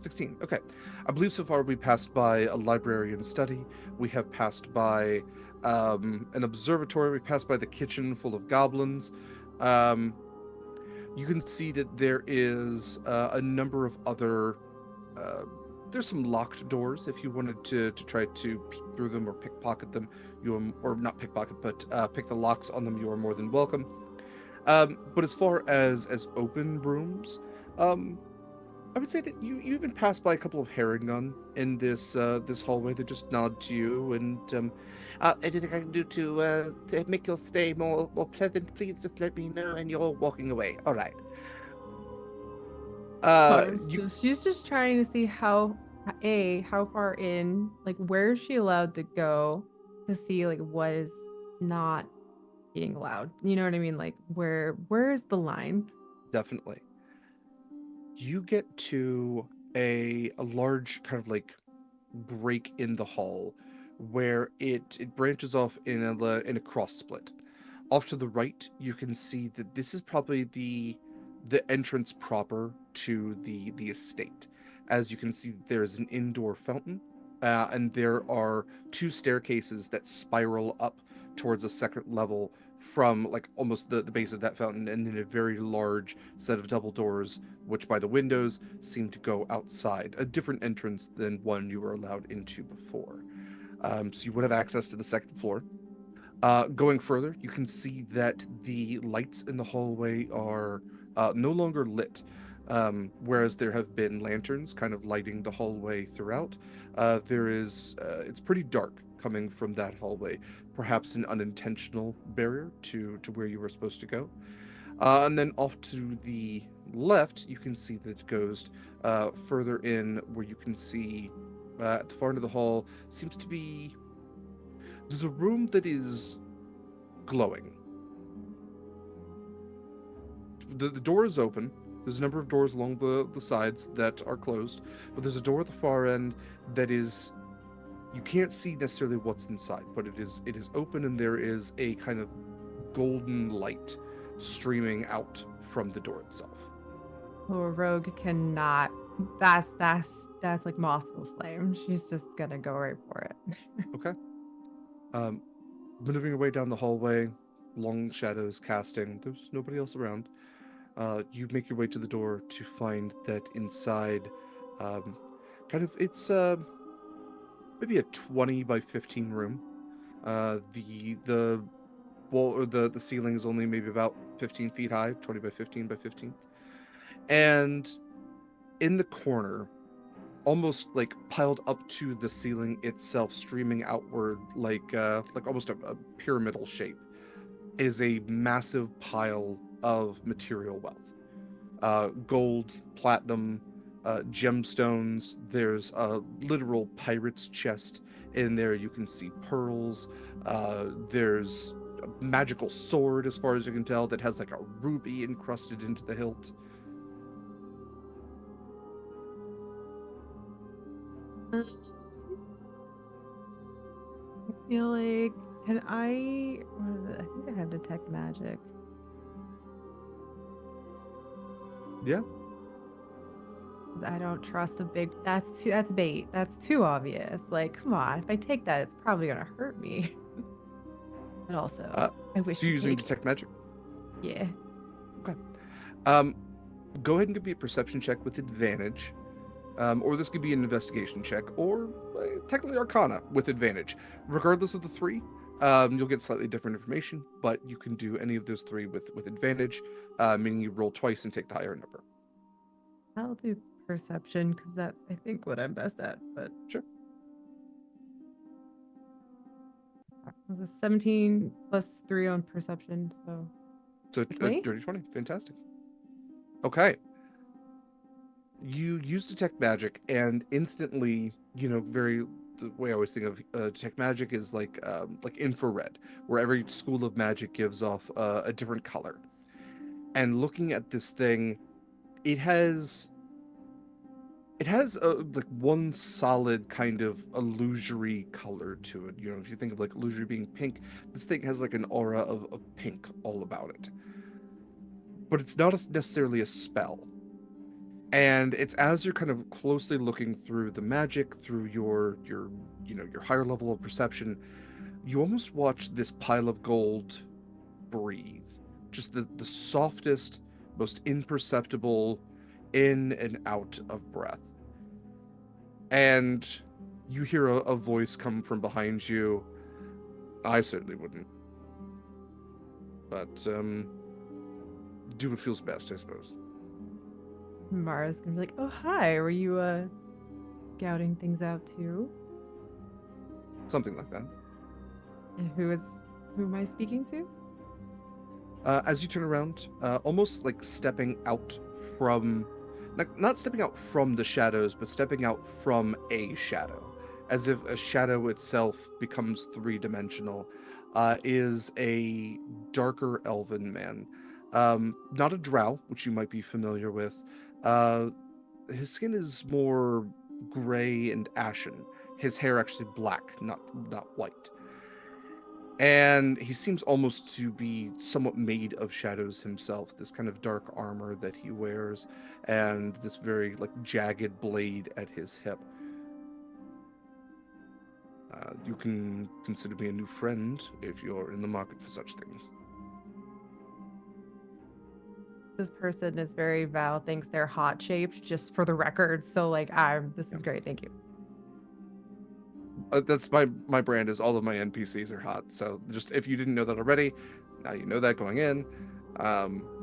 16. Okay. I believe so far we passed by a library and study. We have passed by an observatory. We passed by the kitchen full of goblins. You can see that there is a number of other. There's some locked doors. If you wanted to try to peek through them or pickpocket them, or not pickpocket, but pick the locks on them, you are more than welcome. But as far as open rooms, I would say that you even passed by a couple of herringun in this hallway that just nod to you and anything I can do to make your stay more pleasant, please just let me know, and you're walking away. All right. She's just trying to see how far in, like, where is she allowed to go to see like what is not being allowed. You know what I mean? Like where is the line? Definitely. You get to a large kind of like break in the hall where it branches off in a cross split. Off to the right, you can see that this is probably the entrance proper to the estate. As you can see, there is an indoor fountain, and there are two staircases that spiral up towards a second level from like almost the base of that fountain, and then a very large set of double doors, which by the windows seem to go outside, a different entrance than one you were allowed into before. So you would have access to the second floor. Going further, you can see that the lights in the hallway are no longer lit, whereas there have been lanterns kind of lighting the hallway throughout. It's pretty dark coming from that hallway, perhaps an unintentional barrier to where you were supposed to go. And then off to the left, you can see that it goes further in, where you can see at the far end of the hall seems to be. There's a room that is glowing. The door is open. There's a number of doors along the sides that are closed, but there's a door at the far end that is You can't see necessarily what's inside, but it is open, and there is a kind of golden light streaming out from the door itself. Oh, a rogue cannot. That's like moth to a flame. She's just gonna go right for it. Okay. Maneuvering your way down the hallway, long shadows casting. There's nobody else around. You make your way to the door to find that inside, it's maybe a 20 by 15 room. The wall or the ceiling is only maybe about 15 feet high, 20 by 15 by 15. And in the corner, almost like piled up to the ceiling itself, streaming outward like almost a pyramidal shape, is a massive pile of material wealth. Gold, platinum, gemstones. There's a literal pirate's chest in there. You can see pearls. There's a magical sword, as far as you can tell, that has like a ruby encrusted into the hilt. I feel like, can I? What is it? I think I have detect magic. Yeah. I don't trust a big. That's bait. That's too obvious. Like, come on. If I take that, it's probably gonna hurt me. But also, I wish So you're to using take. detect magic? Yeah. Okay. Go ahead and give me a perception check with advantage. Or this could be an investigation check, or technically Arcana with advantage. Regardless of the three, you'll get slightly different information, but you can do any of those three with advantage, meaning you roll twice and take the higher number. I'll do perception because that's, I think, what I'm best at. But Sure. it was a 17 plus 3 on perception, so So 20. dirty 20, fantastic. Okay. You use detect magic, and instantly, the way I always think of detect magic is like infrared, where every school of magic gives off a different color. And looking at this thing, it has like one solid kind of illusory color to it. If you think of like illusory being pink, this thing has like an aura of pink all about it. But it's not necessarily a spell. And it's as you're kind of closely looking through the magic, through your higher level of perception, you almost watch this pile of gold breathe. Just the softest, most imperceptible in and out of breath. And you hear a voice come from behind you. I certainly wouldn't. But do what feels best, I suppose. Mara's gonna be like, "Oh hi, were you scouting things out too?" Something like that. And who am I speaking to? As you turn around, almost like stepping out from, not stepping out from the shadows, but stepping out from a shadow, as if a shadow itself becomes three-dimensional, is a darker elven man. Not a drow, which you might be familiar with. His skin is more gray and ashen. His hair actually black, not white. And he seems almost to be somewhat made of shadows himself, this kind of dark armor that he wears, and this very like jagged blade at his hip. You can consider me a new friend if you're in the market for such things. This person is very Val thinks they're hot shaped, just for the record. So like, this is great. Thank you. That's my brand, is all of my NPCs are hot. So just if you didn't know that already, now you know that going in.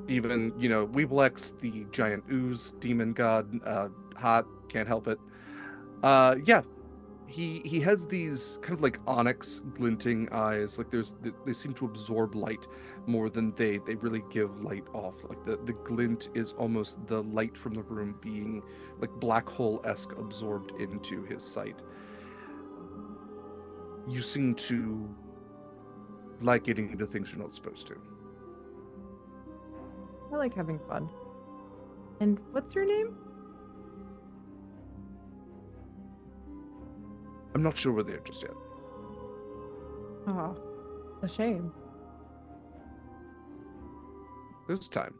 Even Weeblex, the giant ooze demon god, hot, can't help it. Yeah, he has these kind of like onyx glinting eyes. Like they seem to absorb light more than they really give light off. Like the glint is almost the light from the room being like black hole-esque absorbed into his sight. You seem to like getting into things you're not supposed to. I like having fun. And what's your name? I'm not sure we're there just yet. Oh, a shame. There's time.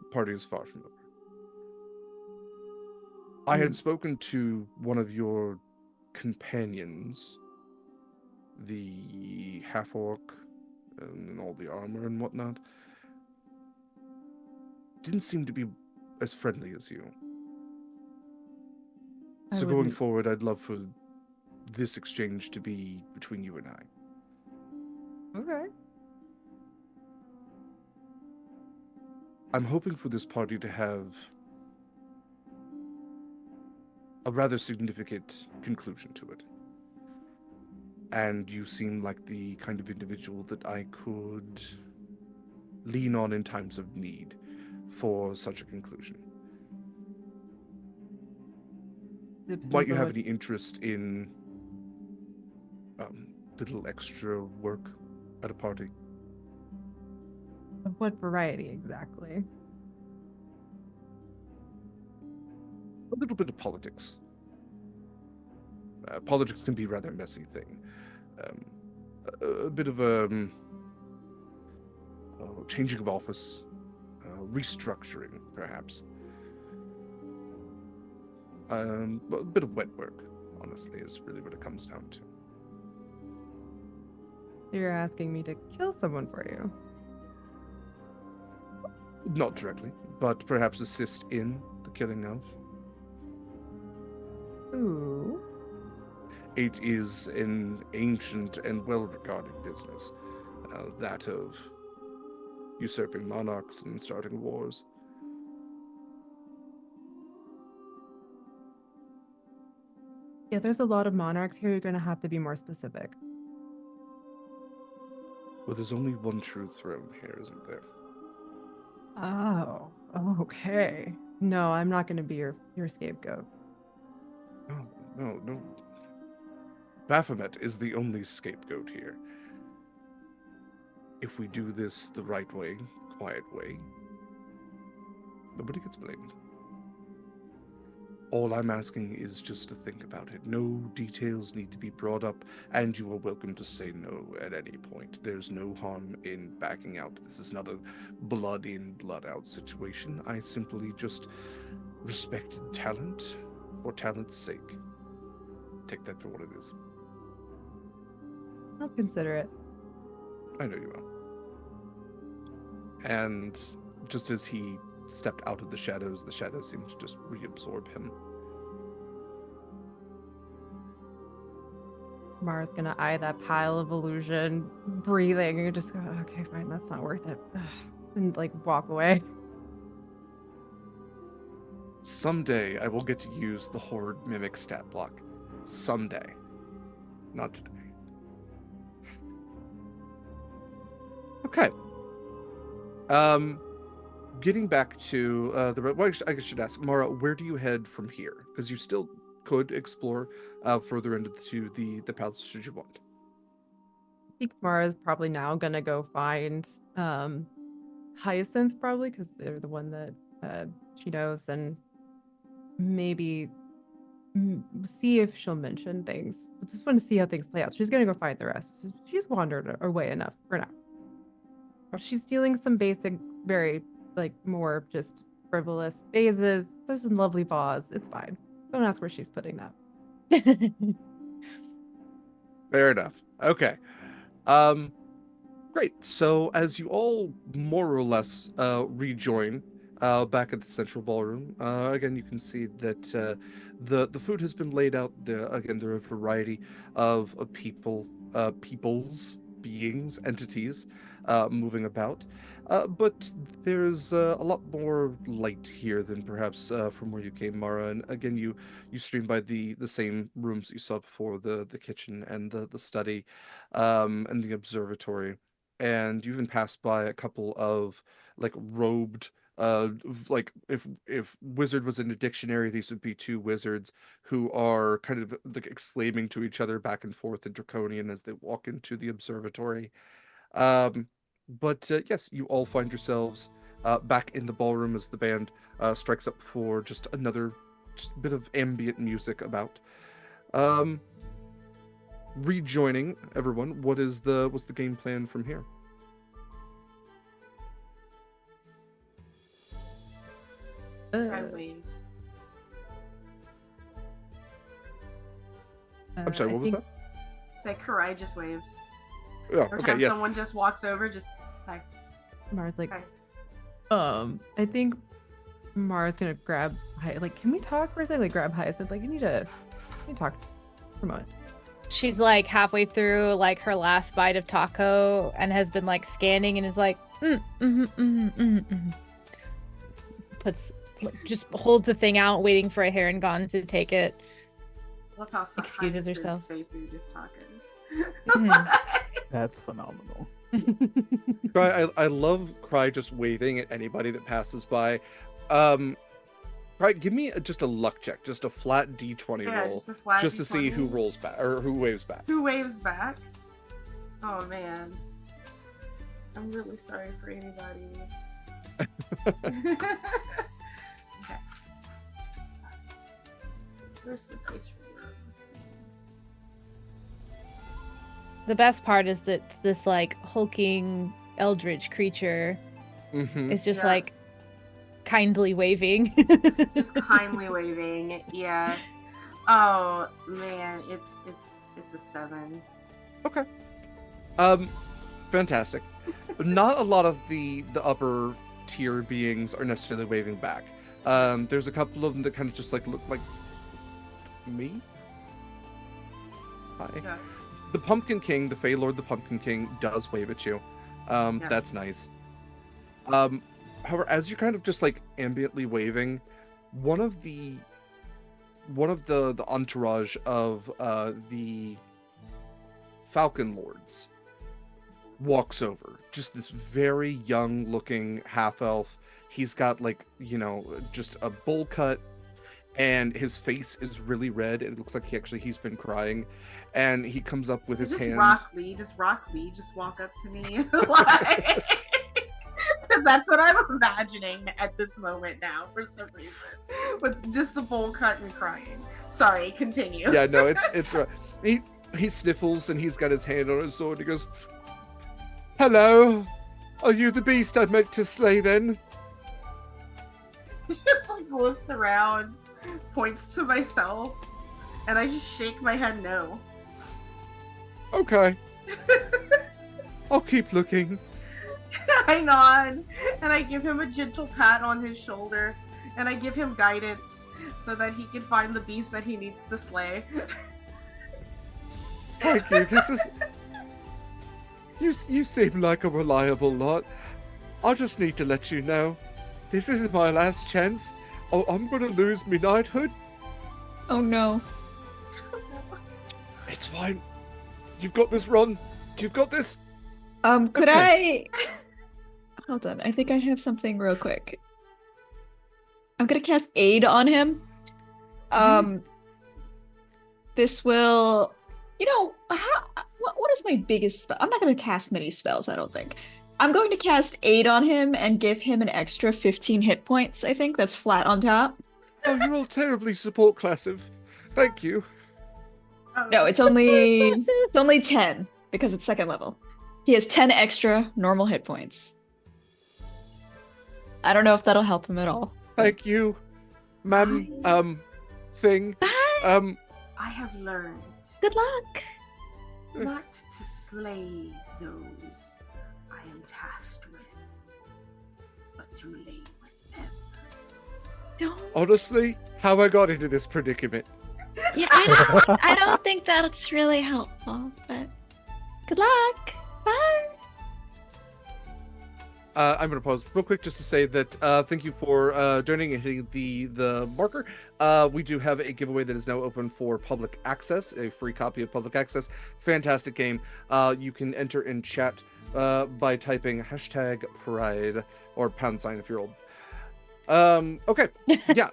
The party is far from over. I had spoken to one of your companions, the half-orc, and all the armor and whatnot. Didn't seem to be as friendly as you. I So going wouldn't- forward, I'd love for this exchange to be between you and I. Okay. I'm hoping for this party to have a rather significant conclusion to it. And you seem like the kind of individual that I could lean on in times of need for such a conclusion. Might you have any interest in little extra work at a party? Of what variety exactly? A little bit of politics. Politics can be a rather messy thing. A bit of a changing of office, restructuring, perhaps. A bit of wet work, honestly, is really what it comes down to. You're asking me to kill someone for you. Not directly, but perhaps assist in the killing of. Ooh. It is an ancient and well-regarded business, that of usurping monarchs and starting wars. Yeah, there's a lot of monarchs here. You're going to have to be more specific. Well, there's only one true throne here, isn't there? Oh, okay. No, I'm not going to be your scapegoat. No. Baphomet is the only scapegoat here. If we do this the right way, quiet way, nobody gets blamed. All I'm asking is just to think about it. No details need to be brought up, and you are welcome to say no at any point. There's no harm in backing out. This is not a blood in, blood out situation. I simply just respected talent for talent's sake. Take that for what it is. I'll consider it. I know you will. And just as he stepped out of the shadows seemed to just reabsorb him. Mara's gonna eye that pile of illusion, breathing, and just go, okay, fine, that's not worth it. And like walk away. Someday I will get to use the Horde Mimic stat block. Someday. Not today. Okay. Getting back to well, I should ask Mara, where do you head from here? Because you still could explore further into the palace should you want. I think Mara's probably now gonna go find Hyacinth, probably, because they're the one that she knows, and maybe see if she'll mention things. I just want to see how things play out. She's gonna go find the rest. She's wandered away enough for now. She's stealing some basic, very like more just frivolous vases. There's some lovely vase. It's fine. Don't ask where she's putting that. Fair enough. Okay. Great. So as you all more or less rejoin back at the central ballroom, again you can see that the food has been laid out. There are a variety of peoples, beings, entities moving about, but there's a lot more light here than perhaps from where you came, Mara. And again, you stream by the same rooms that you saw before, the kitchen and the study, and the observatory. And you even passed by a couple of like robed like if wizard was in a dictionary, these would be two wizards who are kind of like exclaiming to each other back and forth in Draconian as they walk into the observatory. But yes, you all find yourselves back in the ballroom as the band strikes up for just another bit of ambient music about. rejoining everyone, what's the game plan from here? Cry waves. I'm sorry, I what was think- that? It's like Karai just waves. Oh, Every okay, time yes. someone just walks over, just hi. Mara's like, Hi. I think Mara's gonna grab like, can we talk for a second? Like, grab Hyacinth. Like, you need to talk for a moment. She's like halfway through like her last bite of taco and has been like scanning and is like, just holds the thing out, waiting for a Heron to take it. Love how Excuses herself. fake food is tacos. That's phenomenal. I love Cry just waving at anybody that passes by. Cry, give me just a luck check, just a flat D20 Yeah, roll, just a flat just to see who D20. rolls back or who waves back. Who waves back? Oh man. I'm really sorry for anybody. Okay. Where's the place for words? The best part is that this like hulking eldritch creature Mm-hmm. is just Yeah. like kindly waving. Just kindly waving. Yeah. Oh man, it's a 7. Okay. Fantastic. Not a lot of the upper tier beings are necessarily waving back. There's a couple of them that kind of just like look like me. Hi. Yeah. The Pumpkin King, the Fey Lord, the Pumpkin King does wave at you. Yeah. That's nice. However, as you're kind of just like ambiently waving, one of the entourage of the Falcon Lords walks over. Just this very young looking half elf. He's got like, just a bowl cut, and his face is really red. It looks like he's been crying, and he comes up with Is his this hand. Rock Lee? Does Rock Lee just walk up to me? Like, because that's what I'm imagining at this moment now, for some reason, with just the bowl cut and crying. Sorry, continue. Yeah, no, it's he sniffles and he's got his hand on his sword. He goes, "Hello, are you the beast I meant to slay then?" He just like looks around, points to myself, and I just shake my head no. Okay, I'll keep looking. I nod, and I give him a gentle pat on his shoulder, and I give him guidance so that he can find the beast that he needs to slay. Thank you. This is you seem like a reliable lot. I just need to let you know, this is my last chance. Oh, I'm gonna lose me knighthood. Oh no. It's fine. You've got this, Ron. You've got this. Could Okay. I... Hold on, I think I have something real quick. I'm gonna cast Aid on him. This will... what is my biggest spell? I'm not gonna cast many spells, I don't think. I'm going to cast Aid on him and give him an extra 15 hit points, I think. That's flat on top. Oh, you're all terribly support classive. Thank you. No, it's only 10 because it's second level. He has 10 extra normal hit points. I don't know if that'll help him at all. Thank you, ma'am. Thing. I have learned Good luck. not to slay those I am tasked with, but to lay with them. Don't. Honestly, how I got into this predicament. Yeah, I don't think that's really helpful, but good luck. Bye. I'm going to pause real quick just to say that thank you for joining and hitting the marker. We do have a giveaway that is now open for public access, a free copy of public access. Fantastic game. You can enter in chat by typing #pride or # if you're old. Okay, yeah.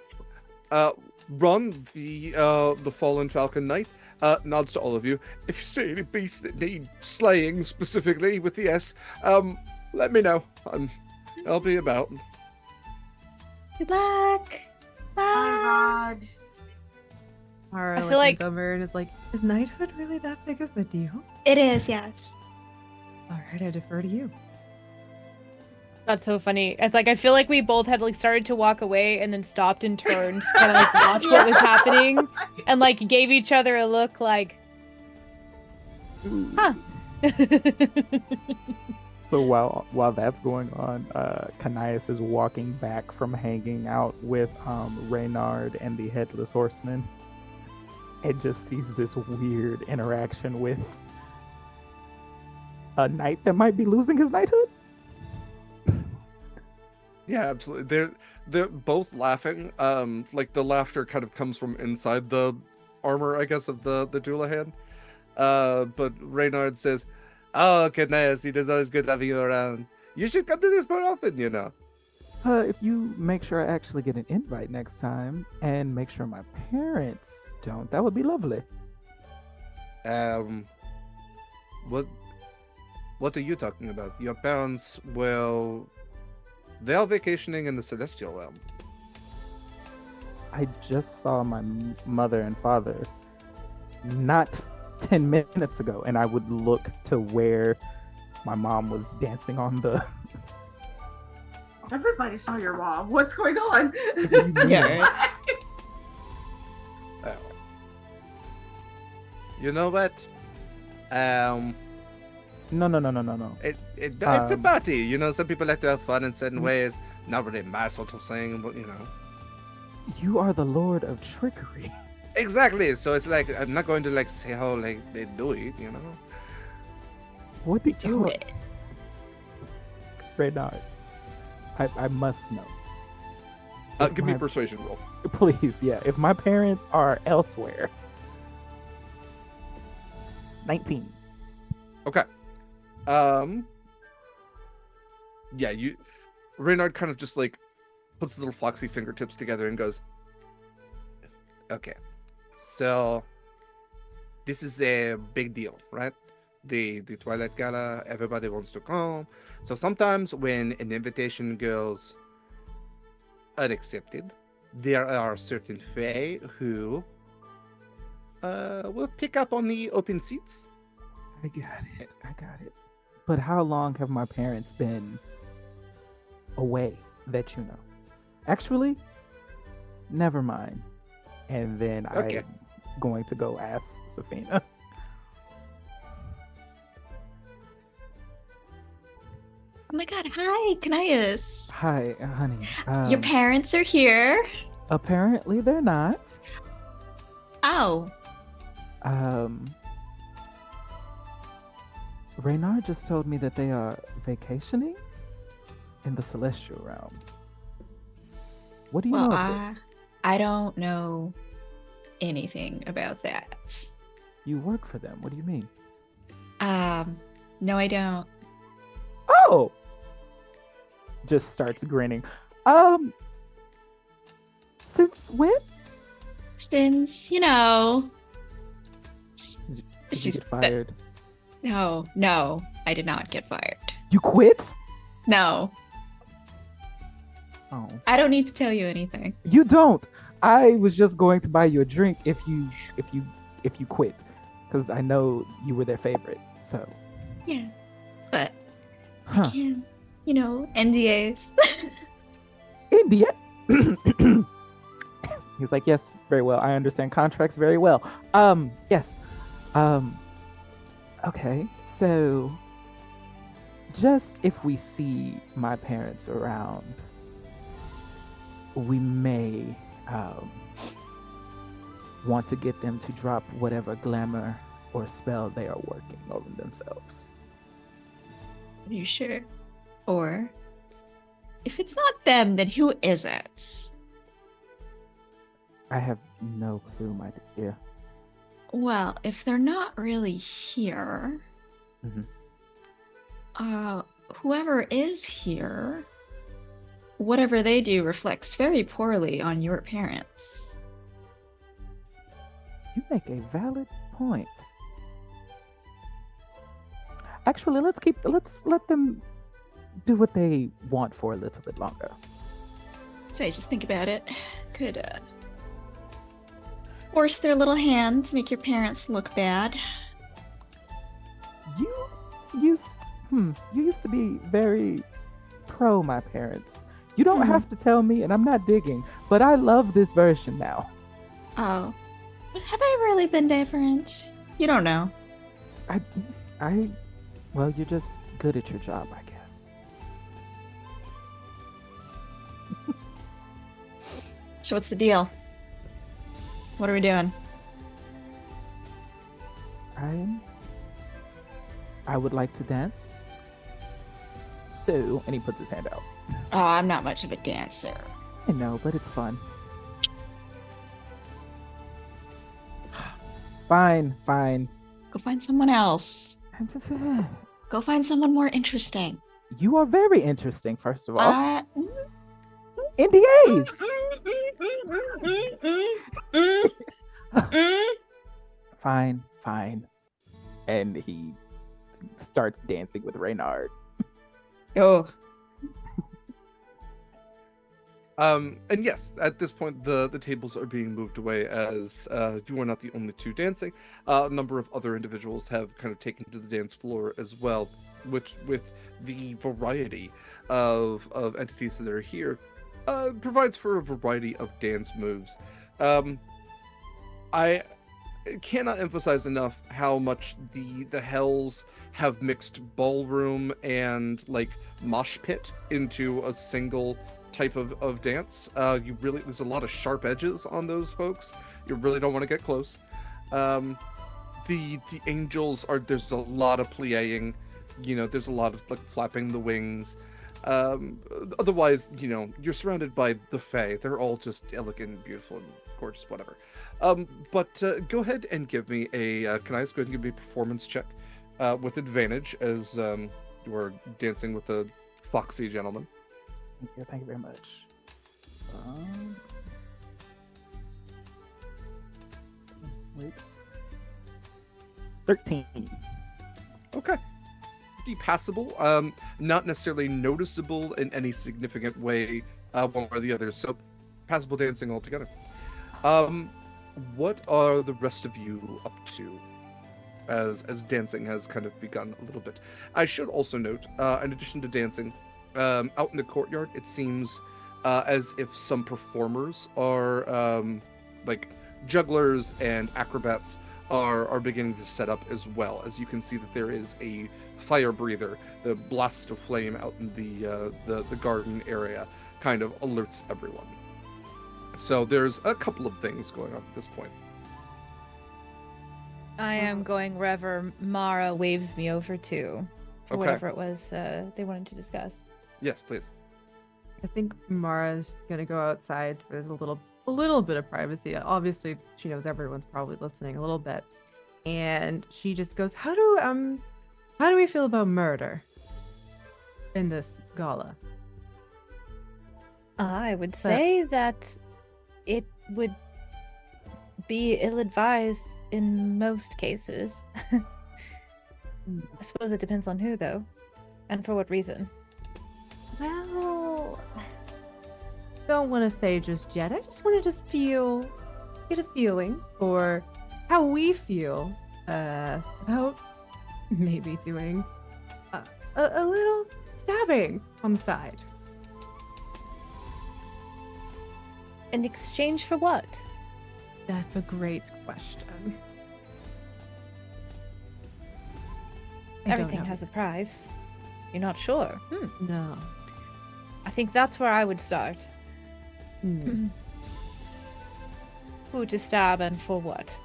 Ron, the fallen Falcon Knight, nods to all of you. If you see any beasts that need slaying specifically with the S, let me know. I'll be about. Good luck. Bye, Bye. Rod. Mara I like feel leans like- over and is like, "Is knighthood really that big of a deal?" It is, yes. All right, I defer to you. That's so funny. It's like I feel like we both had like started to walk away and then stopped and turned to kind of like watch what was happening and like gave each other a look like, huh. So while that's going on, Canias is walking back from hanging out with Reynard and the Headless Horseman, and just sees this weird interaction with a knight that might be losing his knighthood. Yeah, absolutely. They're both laughing. Like the laughter kind of comes from inside the armor, I guess, of the Doulahan. But Reynard says, "Oh, goodness, it is always good having you around. You should come to this more often, you know." If you make sure I actually get an invite next time, and make sure my parents don't, that would be lovely. What are you talking about? Your parents, well, they are vacationing in the Celestial Realm. I just saw my mother and father not 10 minutes ago, and I would look to where my mom was dancing on the. Everybody saw your mom. What's going on? Yeah. You know what? No. It's a Um, party. You know, some people like to have fun in certain ways. Not really my sort of thing, but you know. You are the Lord of Trickery. Exactly. So it's like I'm not going to like say how like they do it, you know. What did Do it. Reynard, I must know. Give me a My- persuasion roll. Please, yeah. If my parents are elsewhere. 19. Okay. Yeah, Reynard kind of just like puts his little foxy fingertips together and goes, "Okay, so this is a big deal, right? The Twilight Gala, everybody wants to come. So sometimes when an invitation goes unaccepted, there are certain fae who will pick up on the open seats." I got it. But how long have my parents been away that you know? Actually, never mind. And then Okay. I'm going to go ask Safina. Oh my god, hi, Canias. Hi, honey. Your parents are here. Apparently they're not. Oh, Reynard just told me that they are vacationing in the Celestial Realm. What do you well, know of this? I don't know anything about that. You work for them. What do you mean? No, I don't. Oh! Just starts grinning. Since when? Since, you know. Did you She's get fired? No, I did not get fired. You quit? No, Oh. I don't need to tell you anything. You don't. I was just going to buy you a drink if you quit, because I know you were their favorite. So, Yeah, but huh? can't, you know, NDAs. India. He was like, "Yes, very well. I understand contracts very well." Yes. Okay. So, just if we see my parents around, we may want to get them to drop whatever glamour or spell they are working over themselves. Are you sure? Or if it's not them, then who is it? I have no clue, my dear. Well, if they're not really here, Mhm. whoever is here, whatever they do reflects very poorly on your parents. You make a valid point. Actually, let's let them do what they want for a little bit longer. So just think about it. Could force their little hand to make your parents look bad. You used, you used to be very pro my parents. You don't have to tell me, and I'm not digging, but I love this version now. Oh. But have I really been different? You don't know. Well, you're just good at your job, I guess. So what's the deal? What are we doing? I would like to dance. So, and he puts his hand out. Oh, I'm not much of a dancer. I know, but it's fun. Fine. Go find someone else. Go find someone more interesting. You are very interesting, first of all. Mm, NDAs! Fine. And he starts dancing with Reynard. Oh. And yes, at this point, the tables are being moved away as you are not the only two dancing. A number of other individuals have kind of taken to the dance floor as well, which with the variety of entities that are here, provides for a variety of dance moves. I cannot emphasize enough how much the Hells have mixed ballroom and like mosh pit into a single type of dance. There's a lot of sharp edges on those folks. You really don't want to get close. The angels there's a lot of plie-ing, there's a lot of like flapping the wings. Otherwise, you're surrounded by the Fae. They're all just elegant, beautiful, and gorgeous, whatever. But go ahead and give me can I just go ahead and give me a performance check with advantage as you are dancing with a foxy gentleman. Thank you very much. 13. Okay. Pretty passable. Not necessarily noticeable in any significant way, one or the other. So, passable dancing altogether. What are the rest of you up to? As dancing has kind of begun a little bit. I should also note, in addition to dancing, out in the courtyard, it seems as if some performers are like jugglers and acrobats are beginning to set up as well. As you can see that there is a fire breather, the blast of flame out in the garden area kind of alerts everyone. So there's a couple of things going on at this point. I am going wherever Mara waves me over to, for whatever it was they wanted to discuss. Yes, please. I think Mara's gonna go outside. There's a little bit of privacy. Obviously, she knows everyone's probably listening a little bit, and she just goes, "How do we feel about murder in this gala?" I would say that it would be ill-advised in most cases. I suppose it depends on who, though, and for what reason. Well, don't want to say just yet. I just want to get a feeling for how we feel about maybe doing a little stabbing on the side. In exchange for what? That's a great question. Everything has a price. You're not sure? No. I think that's where I would start. Hmm. Who to stab and for what?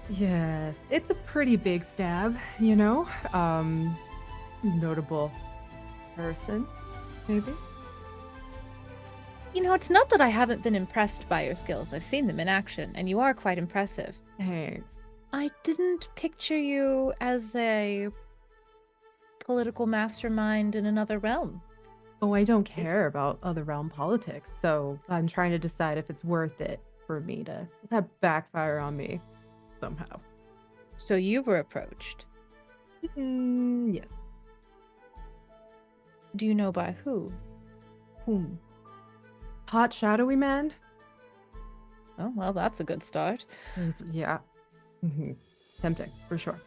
Yes, it's a pretty big stab, notable person, maybe. It's not that I haven't been impressed by your skills. I've seen them in action, and you are quite impressive. Thanks. I didn't picture you as a political mastermind in another realm. Oh, I don't care about other realm politics, so I'm trying to decide if it's worth it for me to have backfire on me somehow. So you were approached. Yes. Do you know by who? Hot shadowy man? Oh, well, that's a good start. Yeah. Tempting, for sure.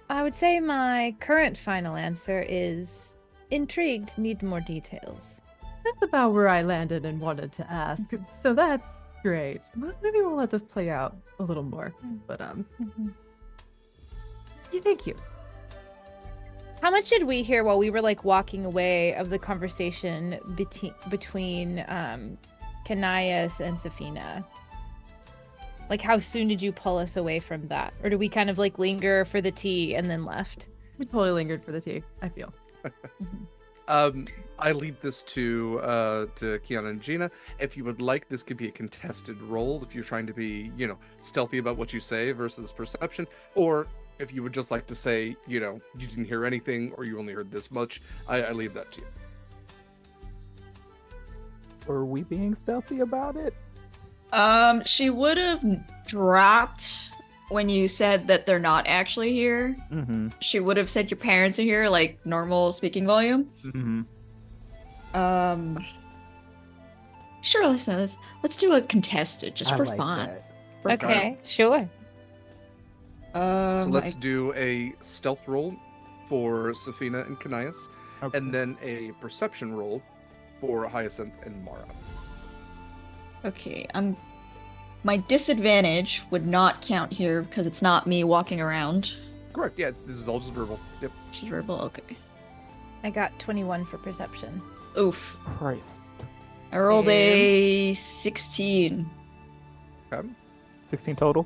I would say my current final answer is intrigued, need more details. That's about where I landed and wanted to ask. So that's great. Maybe we'll let this play out a little more. But yeah, thank you. How much did we hear while we were like walking away of the conversation between Kanayas and Safina? Like, how soon did you pull us away from that? Or do we kind of like linger for the tea and then left? We totally lingered for the tea, I feel. I leave this to Queon and Gena. If you would like, this could be a contested role if you're trying to be, stealthy about what you say versus perception, or if you would just like to say, you didn't hear anything or you only heard this much. I leave that to you. Were we being stealthy about it? She would have dropped when you said that they're not actually here. Mm-hmm. She would have said your parents are here, like normal speaking volume. Mm-hmm. Sure, let's do a contested just for like fun. that. For Okay, sure. So let's do a stealth roll for Safina and Kanayas, Okay. and then a perception roll for Hyacinth and Mara. Okay, my disadvantage would not count here because it's not me walking around. Correct. Yeah, this is all just verbal. Yep. Just verbal, okay. I got 21 for perception. Oof. Christ. I rolled a 16. Okay. 16 total?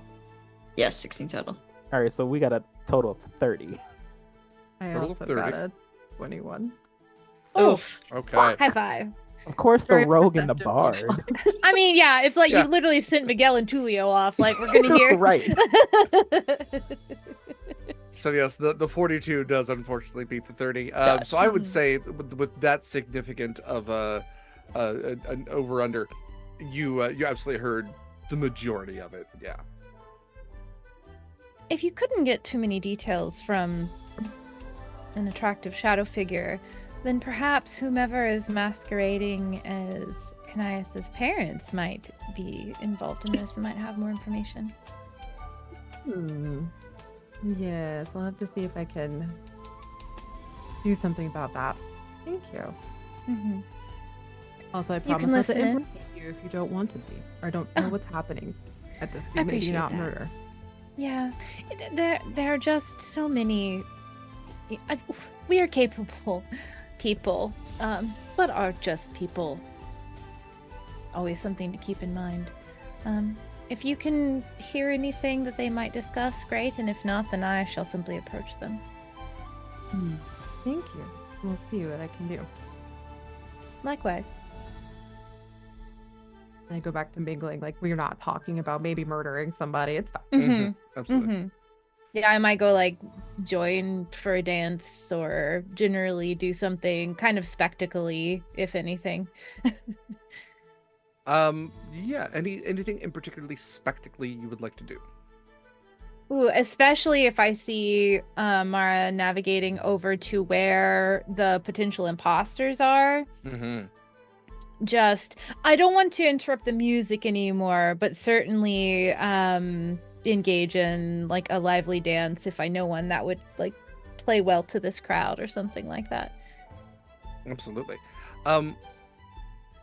Yes, 16 total. All right, so we got a total of 30. I Total of also 30. got a 21. Oof. Okay. High five. Of course, the Very rogue and the perceptive bard. I mean, yeah, it's like Yeah. you literally sent Miguel and Tulio off. Like, we're gonna hear. Right. So yes, the 42 does unfortunately beat the 30. So I would say with that significant of an over under, you absolutely heard the majority of it. Yeah. If you couldn't get too many details from an attractive shadow figure, then perhaps whomever is masquerading as Kanayas' parents might be involved in this and might have more information. Yes, I'll have to see if I can do something about that. Thank you. Mm-hmm. Also, I You promise can not to listen in. implicate you if you don't want to be, or don't know what's happening at this I maybe appreciate not that. murder. Yeah, there are just so many. We are capable people, but are just people. Always something to keep in mind. If you can hear anything that they might discuss, great, and if not, then I shall simply approach them. Thank you. We'll see what I can do. Likewise. And I go back to mingling, like we're not talking about maybe murdering somebody. It's fine. Mm-hmm. Absolutely. Mm-hmm. Yeah, I might go like join for a dance or generally do something kind of spectacle-y, if anything. Yeah. Anything in particularly spectacly you would like to do? Ooh, especially if I see Mara navigating over to where the potential imposters are. Mm-hmm. I don't want to interrupt the music anymore, but certainly engage in like a lively dance if I know one that would like play well to this crowd or something like that. Absolutely.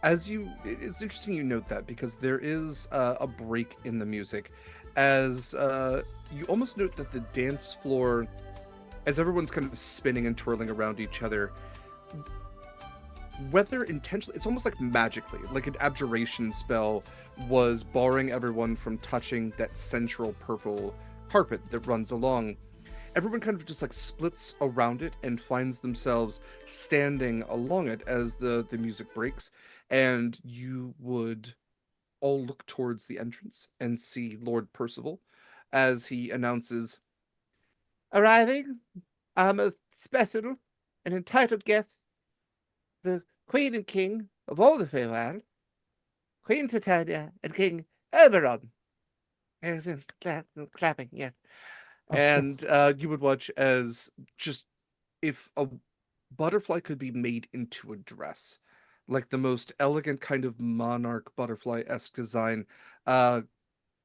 It's interesting you note that because there is a break in the music as you almost note that the dance floor, as everyone's kind of spinning and twirling around each other, whether intentionally, it's almost like magically, like an abjuration spell was barring everyone from touching that central purple carpet that runs along. Everyone kind of just like splits around it and finds themselves standing along it as the music breaks, and you would all look towards the entrance and see Lord Percival as he announces, "Arriving, our most special and entitled guest, the Queen and King of all the Feywild, Queen Titania and King Oberon." Clapping, yes. And you would watch as just if a butterfly could be made into a dress, like the most elegant kind of monarch butterfly-esque design uh,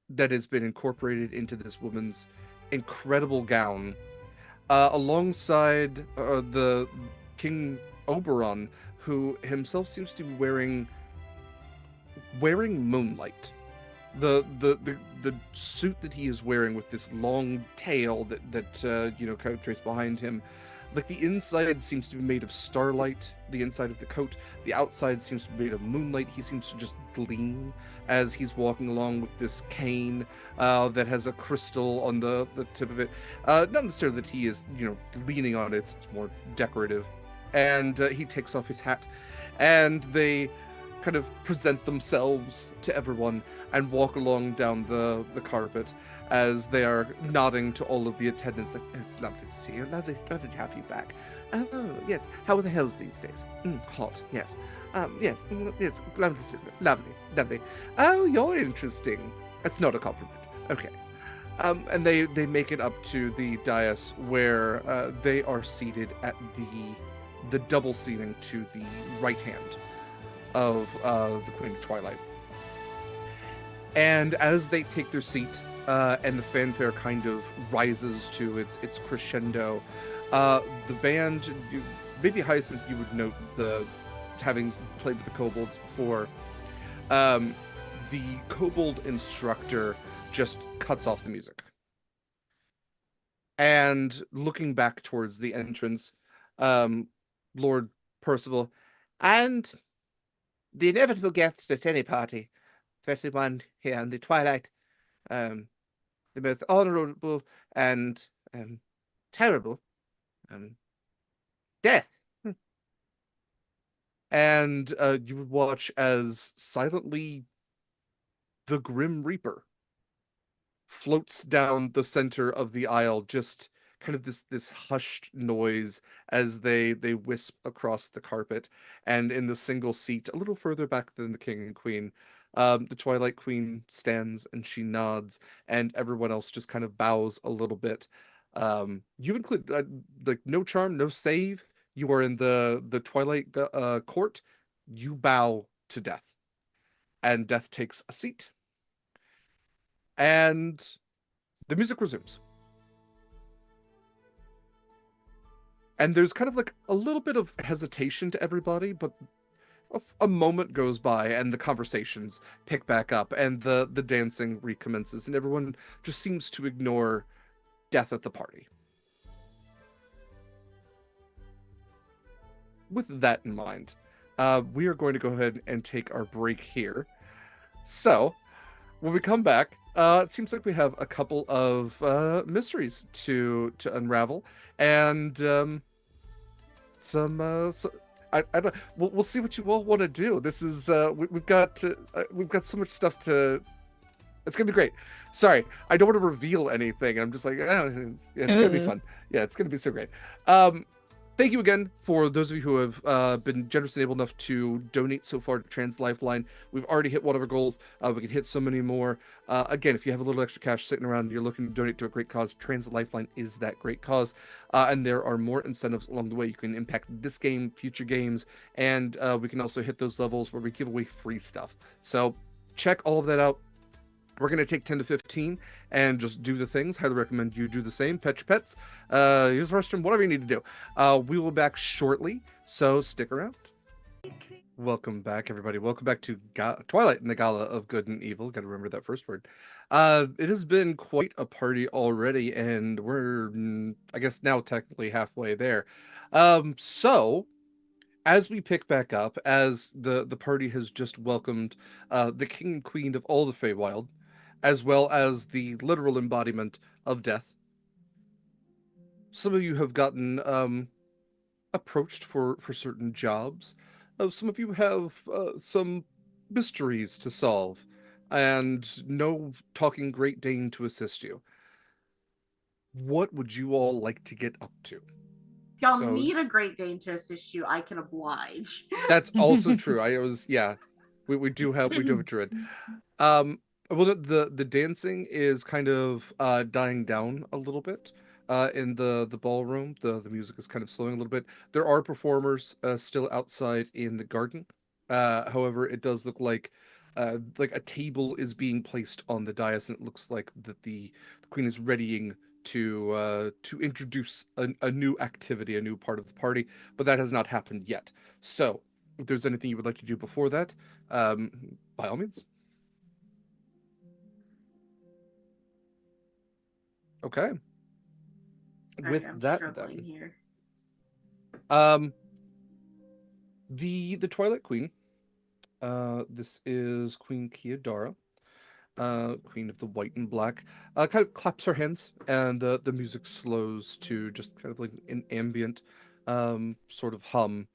that has been incorporated into this woman's incredible gown, alongside the King Oberon, who himself seems to be wearing moonlight. The suit that he is wearing with this long tail that kind of drapes behind him, like the inside seems to be made of starlight, the inside of the coat. The outside seems to be made of moonlight. He seems to just gleam as he's walking along with this cane that has a crystal on the tip of it. Not necessarily that he is, leaning on it. It's more decorative. And he takes off his hat, and they kind of present themselves to everyone and walk along down the carpet as they are nodding to all of the attendants. Like, it's lovely to see you. Lovely to have you back. Oh, yes. How are the hills these days? Hot, yes. Yes, yes. Lovely. Oh, you're interesting. That's not a compliment. Okay. And they make it up to the dais where they are seated at the double seating to the right hand of the Queen of Twilight. And as they take their seat, and the fanfare kind of rises to its crescendo, the band, maybe Hyacinth, you would note having played with the kobolds before, the kobold instructor just cuts off the music. And looking back towards the entrance, Lord Percival, and the inevitable guest at any party, especially one here in the Twilight, the most honorable and terrible death. And you would watch as silently the Grim Reaper floats down the center of the aisle, just kind of this hushed noise as they wisp across the carpet. And in the single seat, a little further back than the king and queen, the Twilight Queen stands and she nods, and everyone else just kind of bows a little bit. You include like no charm, no save. You are in the Twilight court. You bow to Death, and Death takes a seat, and the music resumes. And there's kind of like a little bit of hesitation to everybody, but a moment goes by and the conversations pick back up and the dancing recommences, and everyone just seems to ignore Death at the party. With that in mind, we are going to go ahead and take our break here. So, when we come back, it seems like we have a couple of mysteries to unravel, and I don't. We'll see what you all want to do. This is we've got so much stuff to. It's gonna be great. Sorry, I don't want to reveal anything. I'm just like, it's gonna be fun. Yeah, it's gonna be so great. Thank you again for those of you who have been generous and able enough to donate so far to Trans Lifeline. We've already hit one of our goals. We can hit so many more. Again, if you have a little extra cash sitting around and you're looking to donate to a great cause, Trans Lifeline is that great cause. And there are more incentives along the way. You can impact this game, future games, and we can also hit those levels where we give away free stuff. So check all of that out. We're going to take 10 to 15 and just do the things. Highly recommend you do the same. Pet your pets. Use the restroom, whatever you need to do. We will be back shortly, so stick around. Welcome back, everybody. Welcome back to Twilight and the Gala of Good and Evil. Got to remember that first word. It has been quite a party already, and we're, I guess, now technically halfway there. So as we pick back up, as the party has just welcomed the king and queen of all the Feywild, as well as the literal embodiment of death. Some of you have gotten approached for certain jobs. Some of you have some mysteries to solve, and no talking Great Dane to assist you. What would you all like to get up to? If y'all need a Great Dane to assist you, I can oblige. That's also true. We do have a druid. Well, the dancing is kind of dying down a little bit in the ballroom. The music is kind of slowing a little bit. There are performers still outside in the garden, However, it does look like a table is being placed on the dais, and it looks like that the queen is readying to introduce a new activity, a new part of the party, but that has not happened yet. So, if there's anything you would like to do before that, um, by all means. Okay. Sorry, With I'm that, struggling then, here. um, the Twilight Queen. This is Queen Kiadara, Queen of the White and Black. Kind of claps her hands, and the music slows to just kind of like an ambient, sort of hum,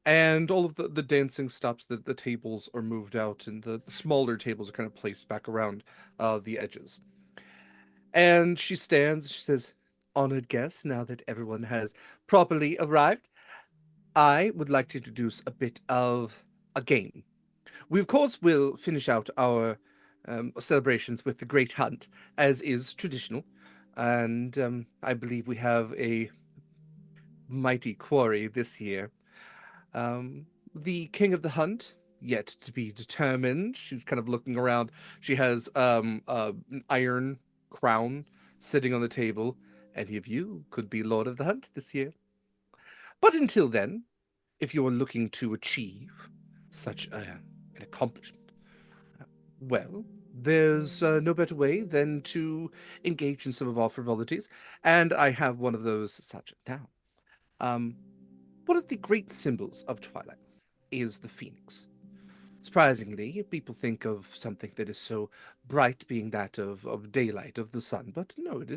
and all of the dancing stops. The tables are moved out, and the smaller tables are kind of placed back around the edges. And she stands. She says, "Honored guests, now that everyone has properly arrived, I would like to introduce a bit of a game. We, of course, will finish out our celebrations with the Great Hunt, as is traditional. And I believe we have a mighty quarry this year. The King of the Hunt, yet to be determined." She's kind of looking around. She has an iron crown sitting on the table. "Any of you could be Lord of the Hunt this year. But until then, if you are looking to achieve such an accomplishment, well, there's no better way than to engage in some of our frivolities, and I have one of those such now. Um, one of the great symbols of Twilight is the phoenix. Surprisingly, people think of something that is so bright being that of daylight, of the sun, but no, it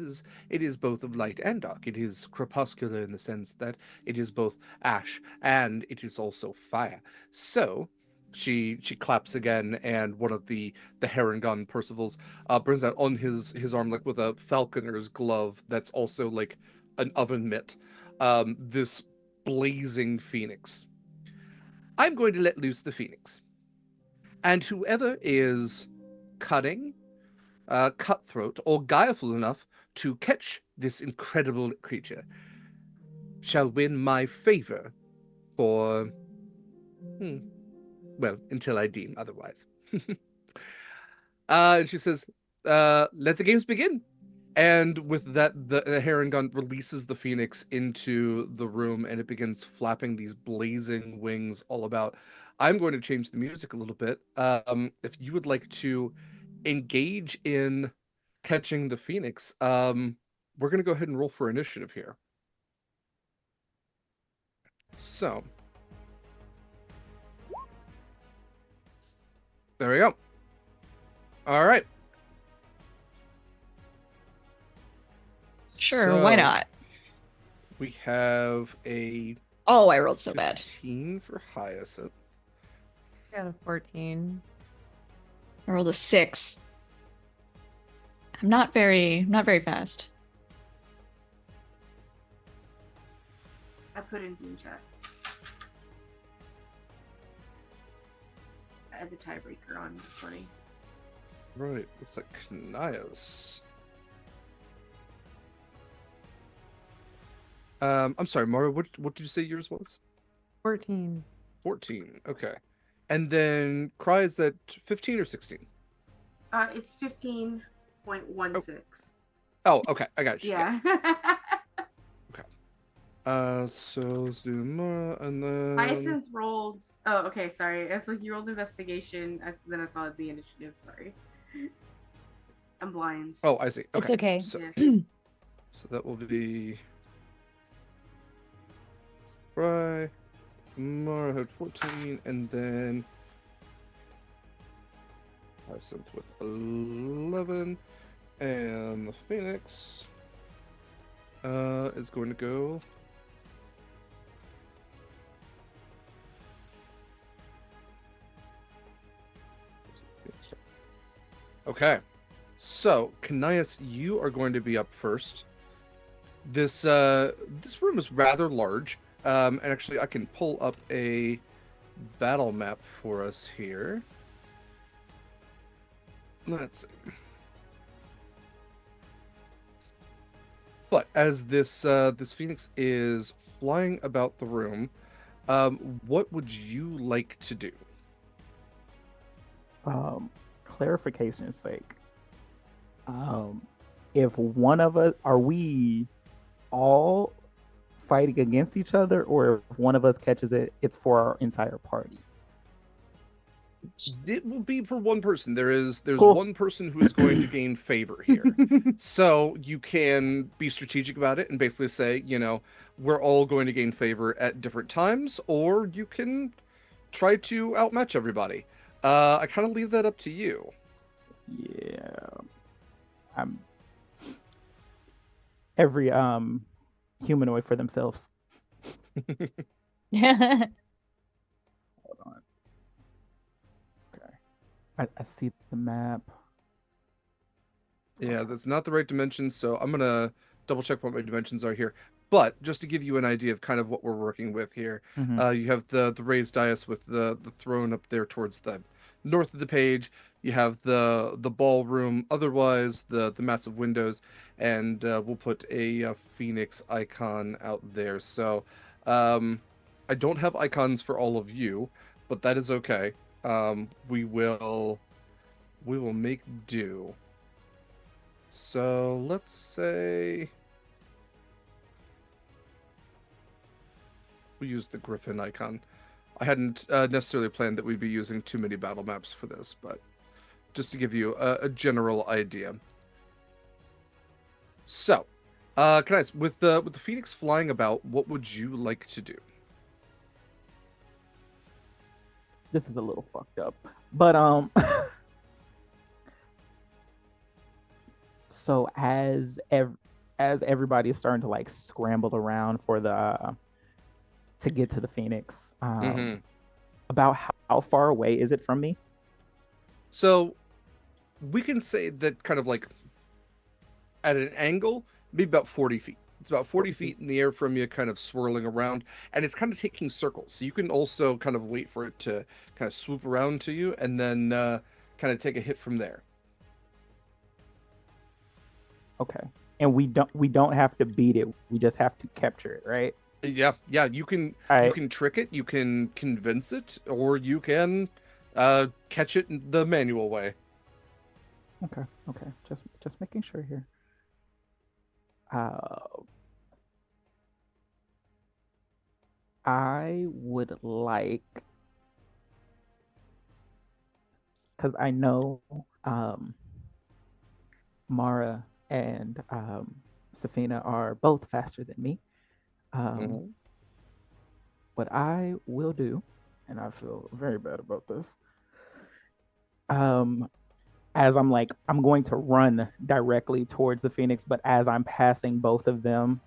is both of light and dark. It is crepuscular in the sense that it is both ash and it is also fire. So she claps again, and one of the Heron Percival's brings out on his arm, like with a falconer's glove that's also like an oven mitt, this blazing phoenix. I'm going to let loose the phoenix, and whoever is cunning, cutthroat, or guileful enough to catch this incredible creature shall win my favor for, hmm, well, until I deem otherwise. And she says, "Let the games begin." And with that, the heron gun releases the phoenix into the room, and it begins flapping these blazing wings all about. I'm going to change the music a little bit. If you would like to engage in catching the phoenix, we're going to go ahead and roll for initiative here. So, there we go. All right. Sure, why So, not? We have a Oh, I rolled so bad. 15 for Hyacinth. I got a 14. I rolled a 6. I'm not very fast. I put in Zoom chat. I had the tiebreaker on. Funny. Right, looks like Knias. I'm sorry, Mario, what did you say yours was? 14. 14, okay. And then Cry, is that 15 or 16? It's 15.16. Oh, okay, I got you. Yeah. So let's do Mara, and then... Hyacinth rolled. Oh, okay. Sorry. It's like you rolled investigation. Then I saw the initiative. Sorry. I'm blind. Oh, I see. Okay. It's okay. So, Yeah. so that will be... Cry, Mara had 14, and then... Hyacinth with 11, and the Phoenix is going to go... Okay, so Kanias, you are going to be up first. This room is rather large, and actually I can pull up a battle map for us here. Let's see. But as this phoenix is flying about the room, what would you like to do? clarification's sake, um, if one of us are we all fighting against each other, or if one of us catches it, it's for our entire party? It will be for one person. There's Cool. one person who is going to gain favor here. So you can be strategic about it and basically say, we're all going to gain favor at different times, or you can try to outmatch everybody. I kind of leave that up to you. Yeah, I'm every humanoid for themselves. Hold on. Okay, I see the map. Yeah, that's not the right dimensions, so I'm gonna double check what my dimensions are here. But just to give you an idea of kind of what we're working with here, Mhm. you have the raised dais with the throne up there towards the north of the page. You have the ballroom, otherwise the massive windows, and we'll put a phoenix icon out there. So I don't have icons for all of you, but that is okay. We will make do. So let's say we use the Griffin icon. I hadn't necessarily planned that we'd be using too many battle maps for this, but just to give you a general idea. So, can I ask, with the Phoenix flying about, what would you like to do? This is a little fucked up, but so as everybody's starting to like scramble around for the to get to the Phoenix, Mhm. about how far away is it from me? So we can say that kind of like at an angle, maybe about 40 feet. It's about 40 feet in the air from you, kind of swirling around, and it's kind of taking circles. So you can also kind of wait for it to kind of swoop around to you, and then kind of take a hit from there. Okay, and we don't have to beat it. We just have to capture it, right? Yeah, you can All you right. can trick it, you can convince it, or you can catch it in the manual way. Okay. Okay. Just making sure here. Uh, I would like, because I know Mara and Safina are both faster than me. Mhm. What I will do, and I feel very bad about this, um, as I'm going to run directly towards the Phoenix, but as I'm passing both of them,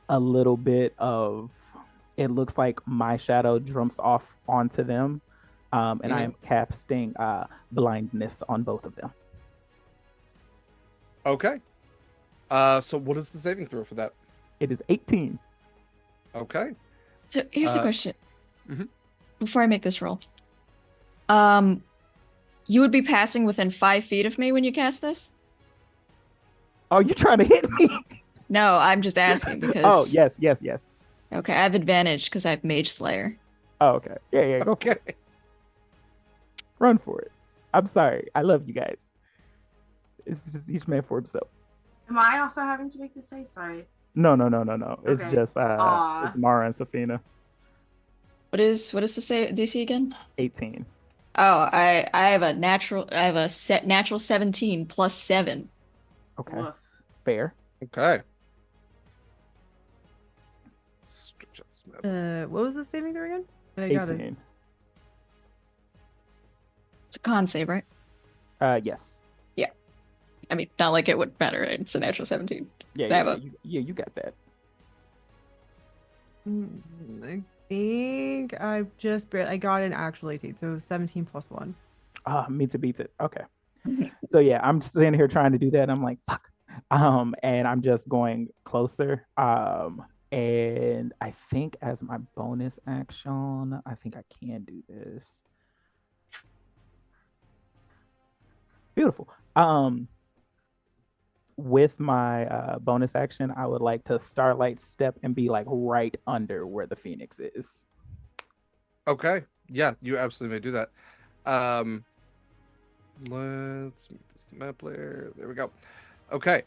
a little bit of it looks like my shadow jumps off onto them, and I Mhm. am casting blindness on both of them. Okay. So what is the saving throw for that? It is 18. Okay. So here's a Uh, question. Mhm. Before I make this roll. Um, you would be passing within 5 feet of me when you cast this? Oh, you trying to hit me? No, I'm just asking Oh, because yes, yes, yes. okay, I have advantage because I have Mage Slayer. Oh, okay. Yeah, go for it. Okay. Run for it. I'm sorry. I love you guys. It's just each man for himself. Am I also having to make the save? Sorry. No. It's Okay. just Aw. it's Mara and Safina. What is the say DC again? 18. Oh, I have a natural 17 plus 7. Okay. Woof. Fair. Okay. Stretch out this map. What was the saving throw again? I got it. 18. It's a con save, right? Yes. I mean, not like it would matter. Right? It's a natural 17. Yeah, you got that. I think I got an actual 18, so 17 plus 1. Meets it beats it. Okay. So yeah, I'm sitting here trying to do that. I'm like, fuck. And I'm just going closer. And I think as my bonus action, I think I can do this. Beautiful. With my bonus action, I would like to starlight step and be like right under where the Phoenix is. Okay. Yeah, you absolutely may do that. Let's make this the map layer. There we go. Okay.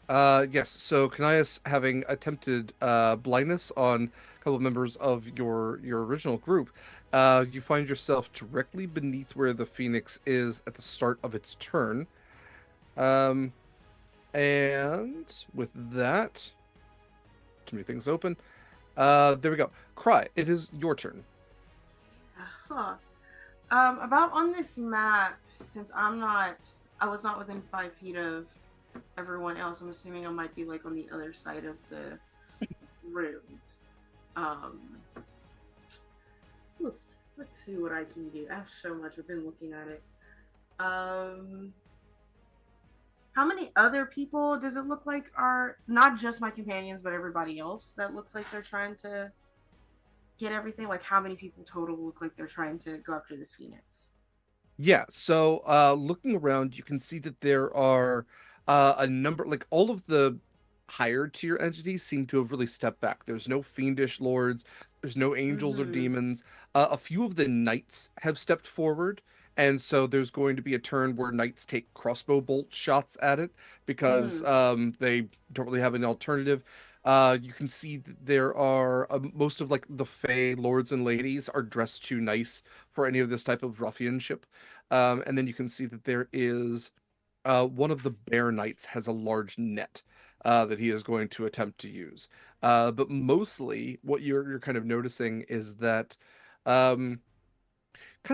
Yes. So Kanias, having attempted blindness on a couple of members of your original group, you find yourself directly beneath where the phoenix is at the start of its turn. And with that, too many things open. There we go. Cry. It is your turn. Huh. About on this map, since I was not within 5 feet of everyone else. I'm assuming I might be like on the other side of the room. Let's see what I can do. I have so much. I've been looking at it. How many other people does it look like are not just my companions, but everybody else that looks like they're trying to get everything? Like, how many people total look like they're trying to go after this phoenix? Yeah, so looking around, you can see that there are a number, like all of the higher tier entities seem to have really stepped back. There's no fiendish lords, there's no angels or Mhm. demons. A few of the knights have stepped forward, and so there's going to be a turn where knights take crossbow bolt shots at it because they don't really have an alternative. You can see that there are most of like the Fey lords and ladies are dressed too nice for any of this type of ruffianship. And then you can see that there is one of the bear knights has a large net that he is going to attempt to use. But mostly, what you're kind of noticing is that, kind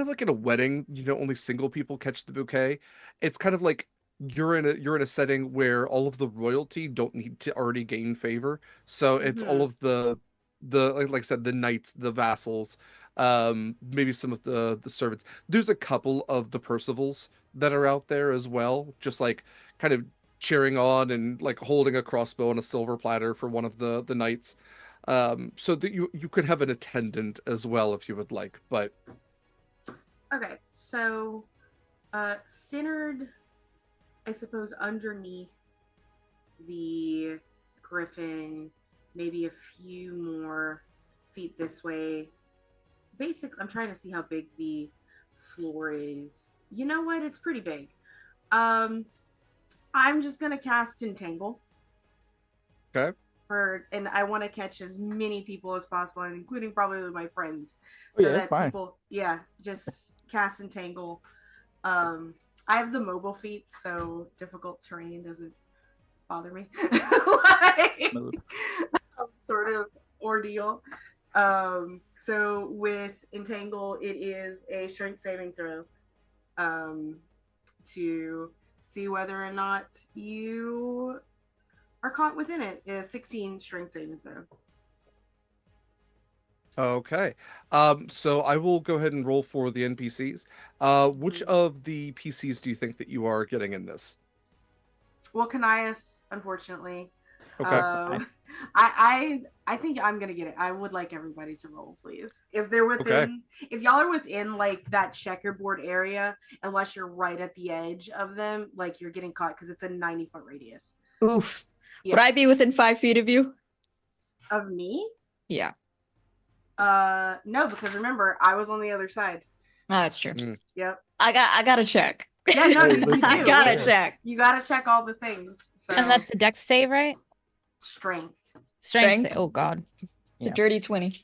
of like at a wedding, only single people catch the bouquet. It's kind of like you're in a setting where all of the royalty don't need to already gain favor. So it's all of the like I said, the knights, the vassals, maybe some of the servants. There's a couple of the Percivals that are out there as well, just like kind of cheering on and like holding a crossbow on a silver platter for one of the knights. So that you could have an attendant as well if you would like, but Okay, so centered, I suppose, underneath the griffin, maybe a few more feet this way. Basically, I'm trying to see how big the floor is. You know what? It's pretty big. I'm just gonna cast Entangle. okay. And I want to catch as many people as possible, including probably my friends, Oh, so yeah, that's that fine. people, yeah, just cast Entangle. I have the mobile feat, so difficult terrain doesn't bother me. Like, Smooth. sort of ordeal. So with Entangle, it is a strength saving throw to see whether or not you are caught within it. A 16 strength saving throw. Okay. So I will go ahead and roll for the NPCs. Which of the PCs do you think that you are getting in this? Well, Kanias, unfortunately. Okay. I think I'm gonna get it. I would like everybody to roll, please. If they're within, if y'all are within like that checkerboard area, unless you're right at the edge of them, like you're getting caught because it's a 90-foot radius. Oof. Yeah. Would I be within 5 feet of you? Of me? Yeah. No, because remember, I was on the other side. Oh, that's true. Yep. I gotta check. Yeah, no, you do. I gotta Listen, check. You gotta check all the things. So And that's a dex save, right? strength. Strength. Oh god. It's Yeah. a dirty 20.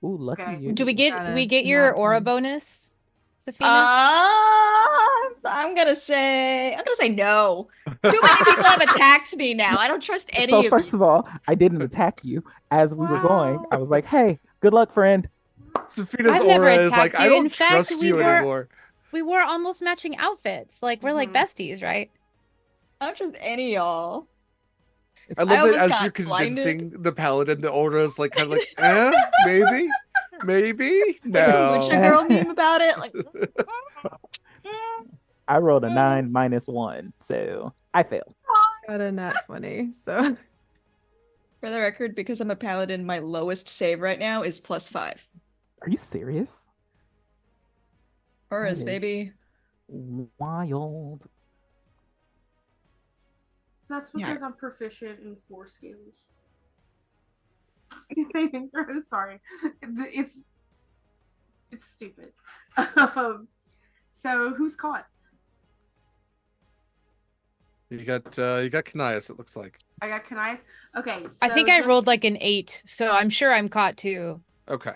Ooh, lucky Okay. you. Do we Got get a your nat aura 20. bonus, Safina? I'm gonna say no. Too many people have attacked me now. I don't trust any So of first you. of all, I didn't attack you as we were going. I was like, "Hey, good luck, friend." Safina's I've never aura is like, attacked I you. don't In fact, trust you anymore. we wore almost matching outfits. Like we're like besties, right? I don't trust any of y'all. I love that almost as got you're convincing the paladin, the aura is like kind of like, maybe, The kombucha no. girl meme about it. Like, I rolled a 9 minus 1, so I failed. Got a nat 20. So for the record, because I'm a paladin, my lowest save right now is +5. Are you serious? Auras, is- baby. Wild. That's Yeah. because I'm proficient in 4 skills. Saving throws, sorry. It's stupid. So who's caught? You got Kanias, it looks like. I got Kanais. Okay, so I think I rolled just- like an 8, so I'm sure I'm caught too. Okay.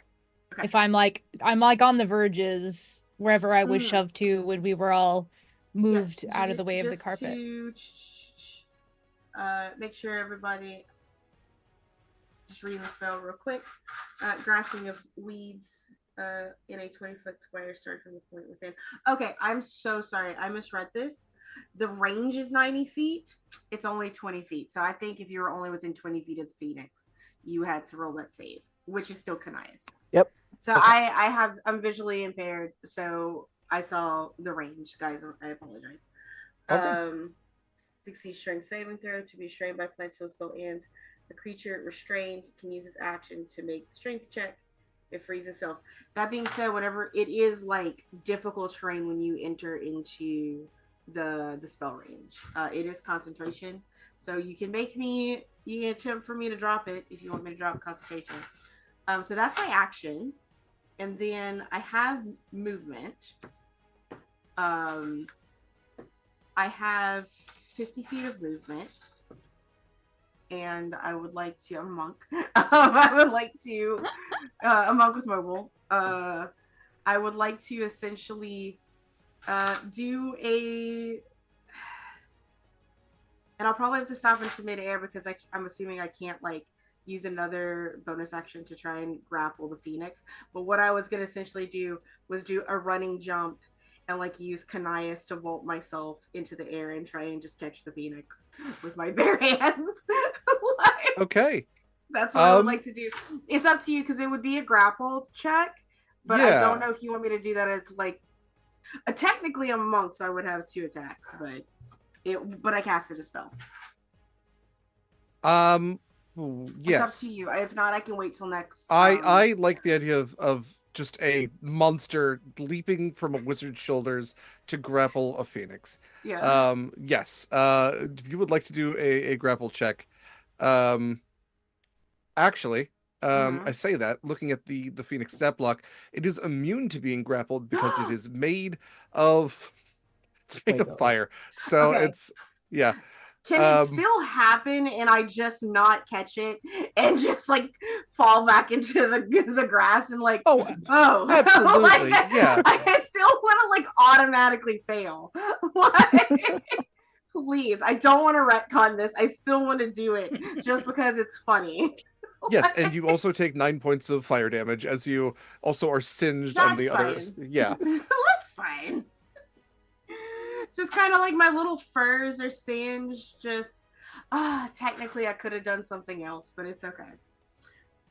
Okay. If I'm like on the verges wherever I was Mm. shoved to when we were all moved Yeah, out of the way of the just carpet. To make sure everybody just reading the spell real quick. Grasping of weeds in a 20-foot square starting from the point within. Okay, I'm so sorry. I misread this. The range is 90 feet. It's only 20 feet. So I think if you were only within 20 feet of the Phoenix, you had to roll that save, which is still Canias. Yep. So Okay. I'm visually impaired, so I saw the range, guys. I apologize. Okay. Succeed strength saving throw. To be restrained by plants till spell ends. The creature restrained can use its action to make the strength check. It frees itself. That being said, whenever it is like difficult terrain when you enter into the spell range, it is concentration. So you can attempt for me to drop it if you want me to drop concentration. So that's my action, and then I have movement. I have 50 feet of movement, and I would like to. I'm a monk. I would like to. A monk with mobile. I would like to essentially do a. And I'll probably have to stop into midair because I'm assuming I can't like use another bonus action to try and grapple the Phoenix. But what I was gonna essentially do was do a running jump and like use Canias to vault myself into the air and try and just catch the Phoenix with my bare hands. Like, Okay. that's what I would like to do. It's up to you because it would be a grapple check, but I don't know if you want me to do that. It's like technically I'm a monk, so I would have 2 attacks, but I casted a spell. Yes. It's up to you. If not, I can wait till next. I like the idea of just a monster leaping from a wizard's shoulders to grapple a phoenix. Yeah. Yes. If you would like to do a grapple check, actually, I say that looking at the phoenix stat block, it is immune to being grappled because it is made of Fuego. fire. So Okay. it's yeah. Can it still happen and I just not catch it and just like fall back into the grass and like absolutely. like, Yeah. I still want to like automatically fail. Like, please, I don't want to retcon this. I still want to do it just because it's funny. Yes, and you also take 9 points of fire damage as you also are singed on the other. Yeah. That's fine. Just kind of like my little furs are singed. Just technically I could have done something else, but it's okay.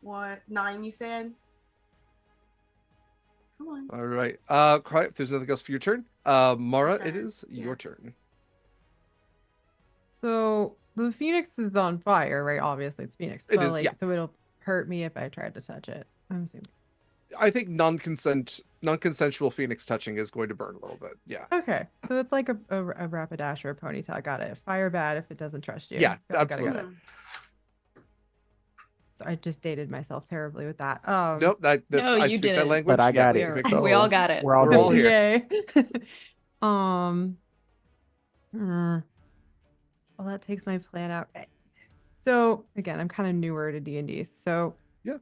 What 9 you said? Come on. All right. Cry, if there's nothing else for your turn. Mara, it is your turn. So the Phoenix is on fire, right? Obviously, it's Phoenix. It But is, like, yeah. so it'll hurt me if I tried to touch it. I'm assuming. I think non-consensual Phoenix touching is going to burn a little bit. Yeah. Okay, so it's like a Rapidash or a Ponyta. Got it. Fire bad if it doesn't trust you. Yeah, Got absolutely. it. So I just dated myself terribly with that. Nope, No, I you speak that didn't. language. But I got yeah, it. We all got it. We're all We're all good. here. Yay. Well, that takes my plan out. So again, I'm kind of newer to D&D. So yeah,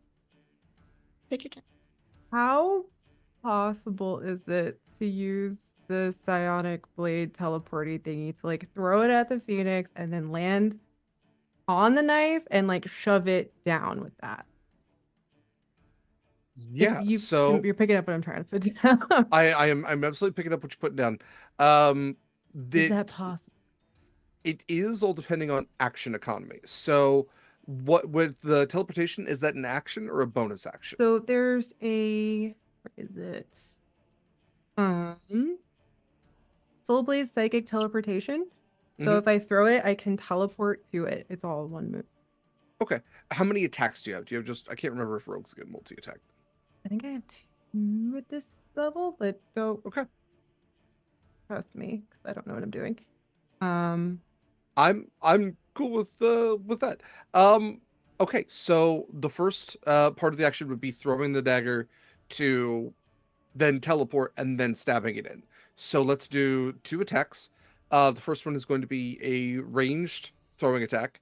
take your time. How possible is it to use the psionic blade teleporty thingy to like throw it at the Phoenix and then land on the knife and like shove it down with that? Yeah. So you're picking up what I'm trying to put down. I'm absolutely picking up what you're putting down. Is that possible? It is all depending on action economy. So what with the teleportation, is that an action or a bonus action? So there's where is it? Soul Blade Psychic Teleportation. So if I throw it, I can teleport to it. It's all one move. Okay. How many attacks do you have? Do you have just, I can't remember if rogues get multi-attack. I think I have 2 at this level, but go. Okay. Trust me, because I don't know what I'm doing. I'm cool with that. Okay, so the first part of the action would be throwing the dagger to then teleport, and then stabbing it in. So let's do 2 attacks. The first one is going to be a ranged throwing attack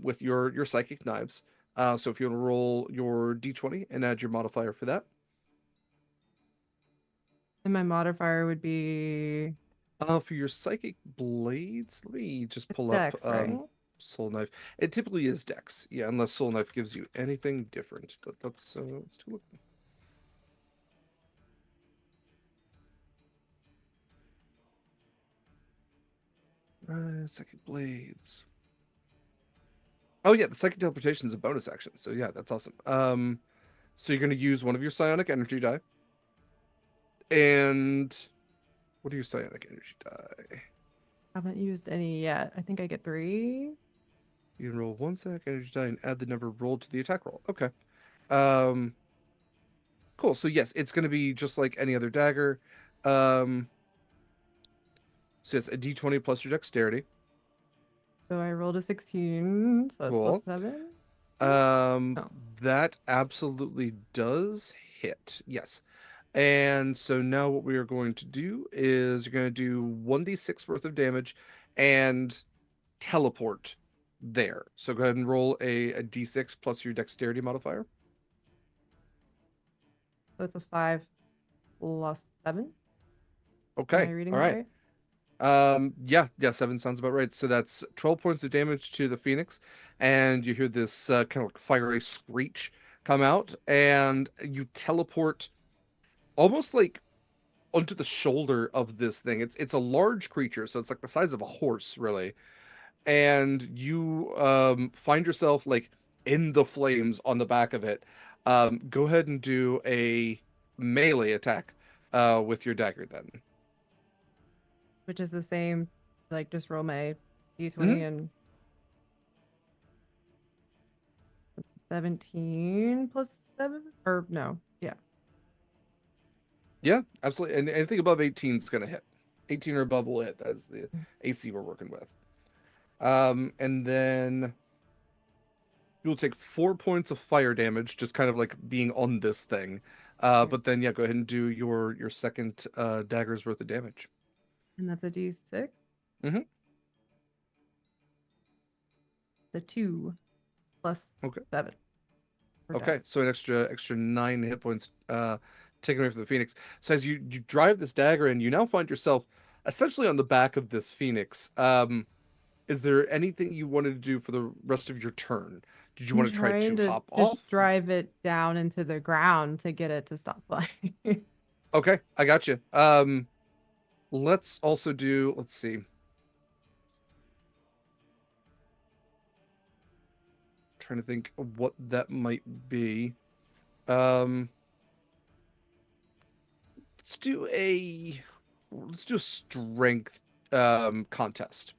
with your psychic knives. So if you want to roll your d20 and add your modifier for that. And my modifier would be For your psychic blades, let me just it's pull up Dex, right? Soul Knife. It typically is Dex, yeah, unless Soul Knife gives you anything different. But let's take a look. Psychic blades. Oh yeah, the psychic teleportation is a bonus action. So yeah, that's awesome. So you're gonna use one of your psionic energy die. And what are your psionic energy die? Haven't used any yet. I think I get 3. You can roll 1 psionic energy die and add the number rolled to the attack roll. Okay. Um, cool. So yes, it's gonna be just like any other dagger. So it's a d20 plus your dexterity. So I rolled a 16, so that's Cool. +7. Um, Oh. that absolutely does hit. Yes. And so now what we are going to do is you're going to do 1d6 worth of damage and teleport there. So go ahead and roll a d6 plus your dexterity modifier. So it's a 5 plus 7. Am I Okay. reading All that right. right? Yeah, 7 sounds about right. So that's 12 points of damage to the Phoenix, and you hear this kind of like fiery screech come out, and you teleport almost like onto the shoulder of this thing. It's a large creature, so it's like the size of a horse, really. And you find yourself like in the flames on the back of it. Go ahead and do a melee attack with your dagger then. Which is the same, like just roll my d20 Mhm. and it's 17 plus 7? Or no, yeah. Yeah, absolutely. And anything above 18 is going to hit. 18 or above will hit. That's the AC we're working with. And then you'll take 4 points of fire damage, just kind of like being on this thing. Okay. But then yeah, go ahead and do your second dagger's worth of damage. And that's a d6? Mhm. The 2 plus Okay. 7. for Okay, dex. so an extra 9 hit points taken away from the Phoenix. So as you drive this dagger in, you now find yourself essentially on the back of this Phoenix. Is there anything you wanted to do for the rest of your turn? Did you I'm want to try trying to to hop just off? drive it down into the ground to get it to stop flying. Okay, I got you. Let's also do, let's see. Trying to think of what that might be. Um, let's do a strength contest.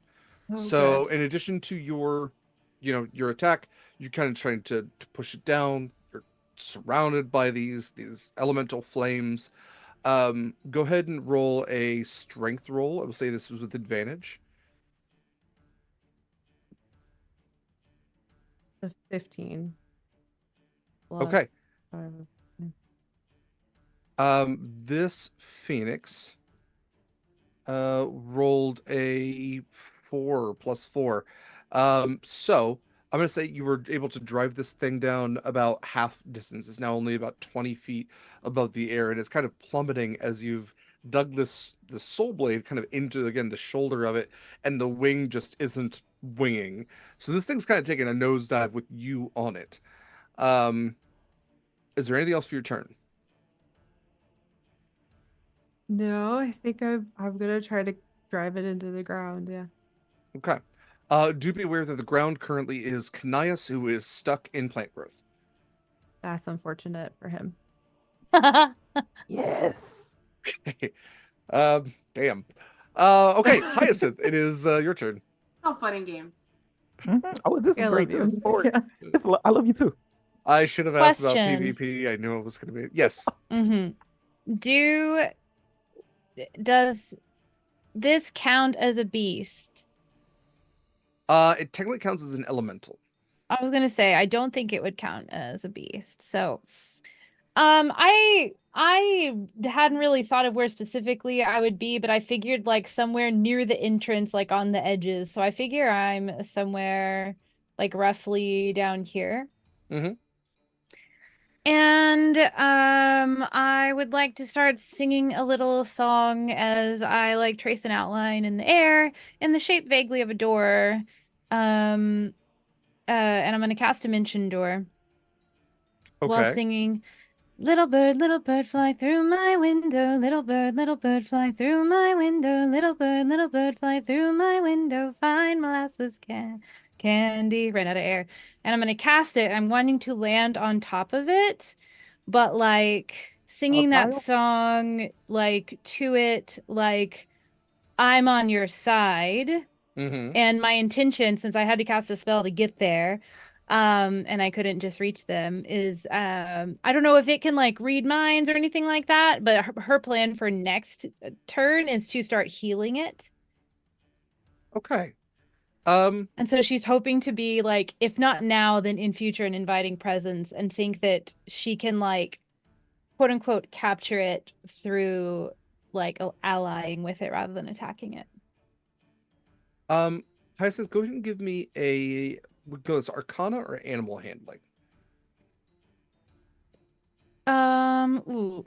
Oh, So good. in addition to your attack, you're kind of trying to push it down. You're surrounded by these elemental flames. Go ahead and roll a strength roll. I would say this was with advantage. The 15 plus Okay. 5. This Phoenix rolled a 4 plus 4. So I'm gonna say you were able to drive this thing down about half distance. It's now only about 20 feet above the air, and it's kind of plummeting as you've dug this soul blade kind of into again the shoulder of it, and the wing just isn't winging. So this thing's kind of taking a nosedive with you on it. Um, is there anything else for your turn? No, I think I'm gonna try to drive it into the ground. Yeah. Okay. Do be aware that the ground currently is Canias, who is stuck in plant growth. That's unfortunate for him. Yes. Damn. Okay, Hyacinth, it is your turn. It's all fun and games. Oh, this is I great. love This is you. sport. Yeah. I love you too. I should have asked about Question. PvP. I knew it was going to be. Yes. Does this count as a beast? It technically counts as an elemental. I was gonna say I don't think it would count as a beast. So I hadn't really thought of where specifically I would be, but I figured like somewhere near the entrance, like on the edges. So I figure I'm somewhere like roughly down here. Mm-hmm. And I would like to start singing a little song as I like trace an outline in the air in the shape vaguely of a door. Um and I'm gonna cast Dimension Door while Okay. singing little bird, fly through my window. Little bird, fly through my window. Little bird, fly through my window. Find molasses candy. Ran out of air. And I'm gonna cast it. I'm wanting to land on top of it, but like singing that Kyle? song like to it, like I'm on your side. Mm-hmm. And my intention, since I had to cast a spell to get there, and I couldn't just reach them, is I don't know if it can like read minds or anything like that, but her plan for next turn is to start healing it. Okay. Um, And so she's hoping to be like, if not now, then in future, an inviting presence, and think that she can like quote unquote capture it through like allying with it rather than attacking it. um, Tyson, go ahead and give me a goes Arcana or Animal Handling. Ooh,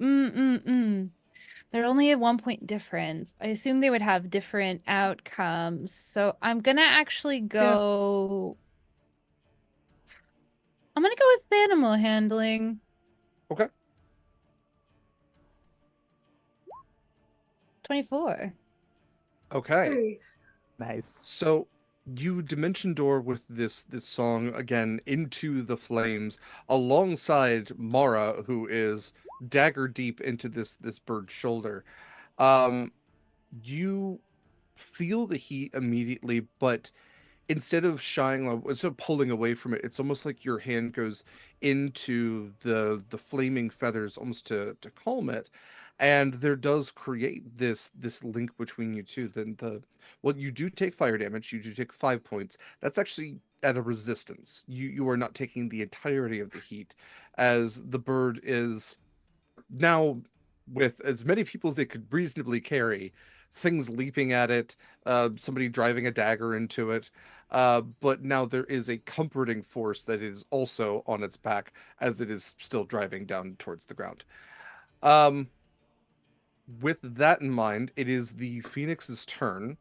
They're only a 1 point difference. I assume they would have different outcomes. So Yeah. I'm gonna go with animal handling. Okay. 24. Okay. Nice. So you dimension door with this song again into the flames alongside Mara, who is dagger deep into this bird's shoulder. Um, you feel the heat immediately, but instead of pulling away from it, it's almost like your hand goes into the flaming feathers almost to calm it, and there does create this link between you two. Then the well, you do take fire damage, you do take 5 points. That's actually at a resistance. You are not taking the entirety of the heat, as the bird is now with as many people as they could reasonably carry, things leaping at it, somebody driving a dagger into it. But now there is a comforting force that is also on its back as it is still driving down towards the ground. Um, with that in mind, it is the Phoenix's turn.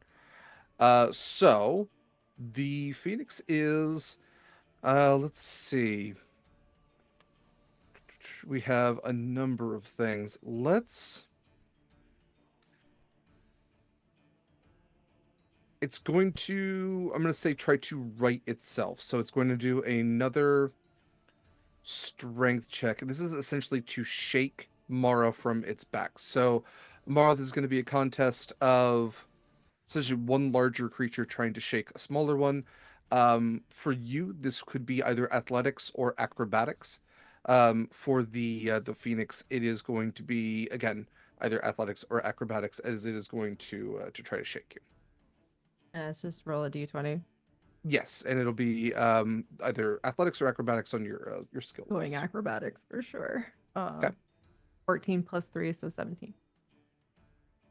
So the Phoenix is, let's see. We have a number of things. It's going to, I'm going to say, try to right itself. So it's going to do another strength check. This is essentially to shake Mara from its back. So Mara, this is going to be a contest of essentially one larger creature trying to shake a smaller one. For you, this could be either athletics or acrobatics. For the Phoenix, it is going to be again either athletics or acrobatics, as it is going to try to shake you. Let's just roll a d20. Yes, and it'll be either athletics or acrobatics on your skill Going list. acrobatics for sure. Okay. 14 plus 3, so 17.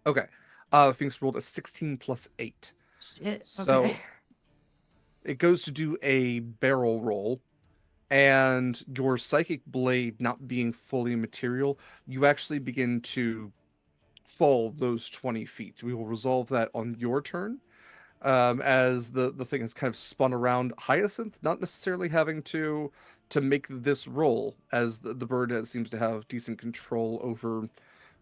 Okay. Phoenix rolled a 16 plus 8. Shit. So Okay. it goes to do a barrel roll, and your psychic blade not being fully material, you actually begin to fall those 20 feet. We will resolve that on your turn. As the thing has kind of spun around Hyacinth, not necessarily having to make this roll, as the bird seems to have decent control over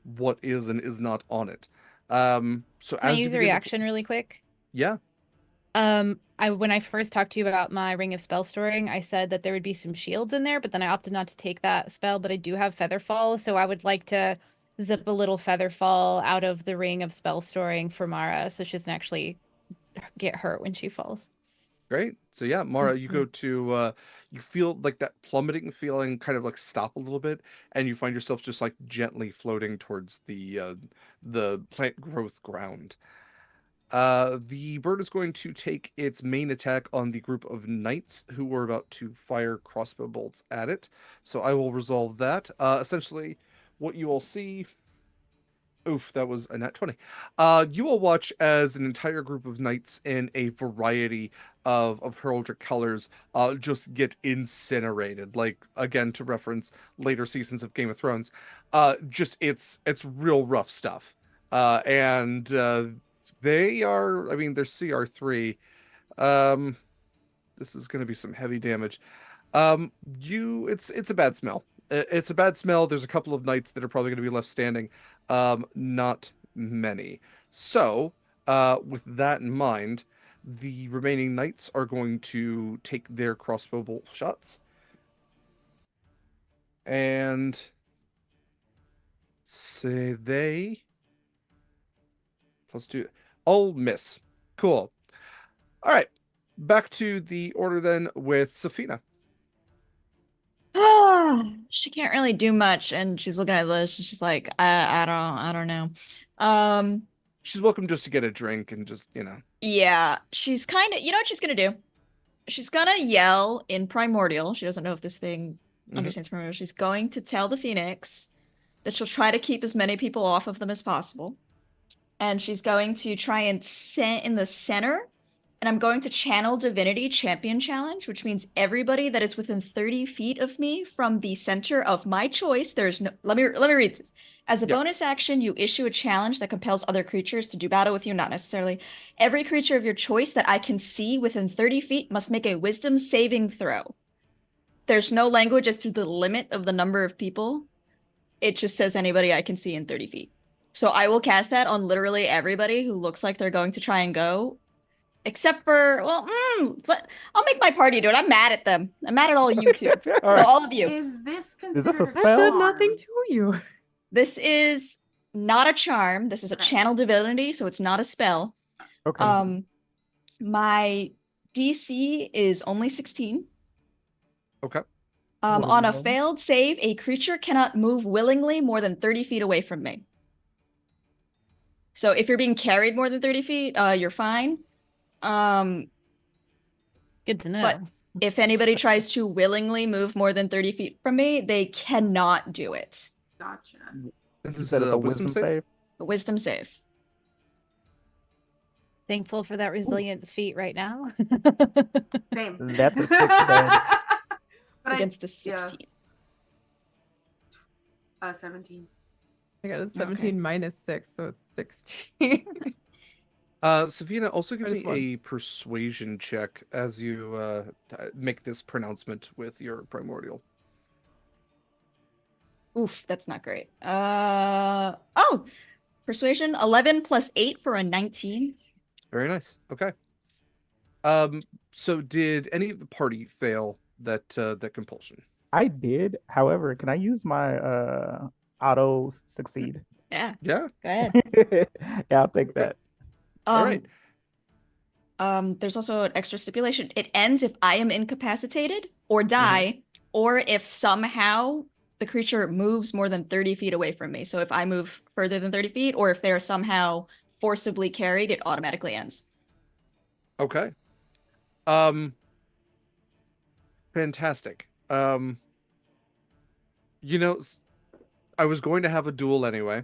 what is and is not on it. So Can I as you use a begin to, reaction really quick? yeah, I when I first talked to you about my ring of spell storing, I said that there would be some shields in there, but then I opted not to take that spell, but I do have Featherfall, so I would like to zip a little Featherfall out of the ring of spell storing for Mara so she doesn't actually get hurt when she falls. great. So yeah, Mara, you go to you feel like that plummeting feeling kind of like stop a little bit, and you find yourself just like gently floating towards the plant growth ground. The bird is going to take its main attack on the group of knights who were about to fire crossbow bolts at it. So I will resolve that. Essentially, what you will see. Oof, that was a nat 20. You will watch as an entire group of knights in a variety of heraldic colors just get incinerated. Like, again, to reference later seasons of Game of Thrones, just it's real rough stuff. And they are, I mean, they're CR3. Um, this is going to be some heavy damage. It's a bad smell. It's a bad smell. There's a couple of knights that are probably going to be left standing. Not many. So, with that in mind, the remaining knights are going to take their crossbow bolt shots. And say they plus two. All miss. Cool. All right. Back to the order then with Safina. She can't really do much, and she's looking at this, and she's like, I don't know. She's welcome just to get a drink and just, Yeah, she's kind of, you know what she's gonna do? She's gonna yell in Primordial. She doesn't know if this thing understands Primordial. She's going to tell the Phoenix that she'll try to keep as many people off of them as possible. And she's going to try and sit in the center. And I'm going to channel Divinity Champion Challenge, which means everybody that is within 30 feet of me from the center of my choice. There's no. Let me read this. As a bonus action, you issue a challenge that compels other creatures to do battle with you, not necessarily. Every creature of your choice that I can see within 30 feet must make a wisdom saving throw. There's no language as to the limit of the number of people. It just says anybody I can see in 30 feet. So I will cast that on literally everybody who looks like they're going to try and go. Except for, well, I'll make my party do it. I'm mad at them. I'm mad at all you two. All of you. Is this Is this a considered spell? I've done charm? nothing to you. This is not a charm. This is a channel divinity, so it's not a spell. Okay. My DC is only 16. Okay. On a failed save, a creature cannot move willingly more than 30 feet away from me. So if you're being carried more than 30 feet, you're fine. Good to know. But if anybody tries to willingly move more than 30 feet from me, they cannot do it. Gotcha. And You said it's a wisdom save? A wisdom save. Thankful for that resilience feat right now. Same. That's a 6 dice. But Against a 16. 17. I got a 17 minus 6, so it's 16. Safina, also give Minus me one. a persuasion check as you make this pronouncement with your primordial. Oof, that's not great. Persuasion 11 plus 8 for a 19. Very nice. Okay. So did any of the party fail that compulsion? I did. However, can I use my auto succeed? Yeah, Yeah. go ahead. Yeah, I'll take that. All right. There's also an extra stipulation. It ends if I am incapacitated or die, or if somehow the creature moves more than 30 feet away from me. So if I move further than 30 feet, or if they're somehow forcibly carried, it automatically ends. Okay. Fantastic. I was going to have a duel anyway.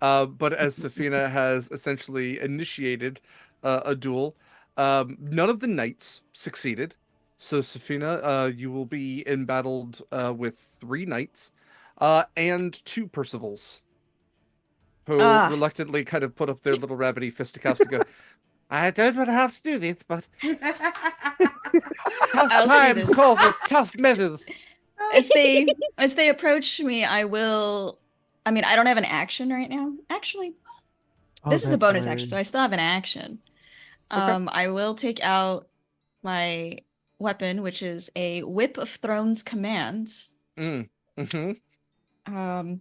But as Safina has essentially initiated a duel, none of the knights succeeded. So Safina, you will be embattled with 3 knights and 2 Percivals, who reluctantly kind of put up their little rabbity fisticuffs to go, I don't want to have to do this, but tough times call for tough measures. As they approach me, I mean, I don't have an action right now. Actually, this is a bonus action, so I still have an action. Okay. I will take out my weapon, which is a Whip of Thrones command. Mm-hmm. I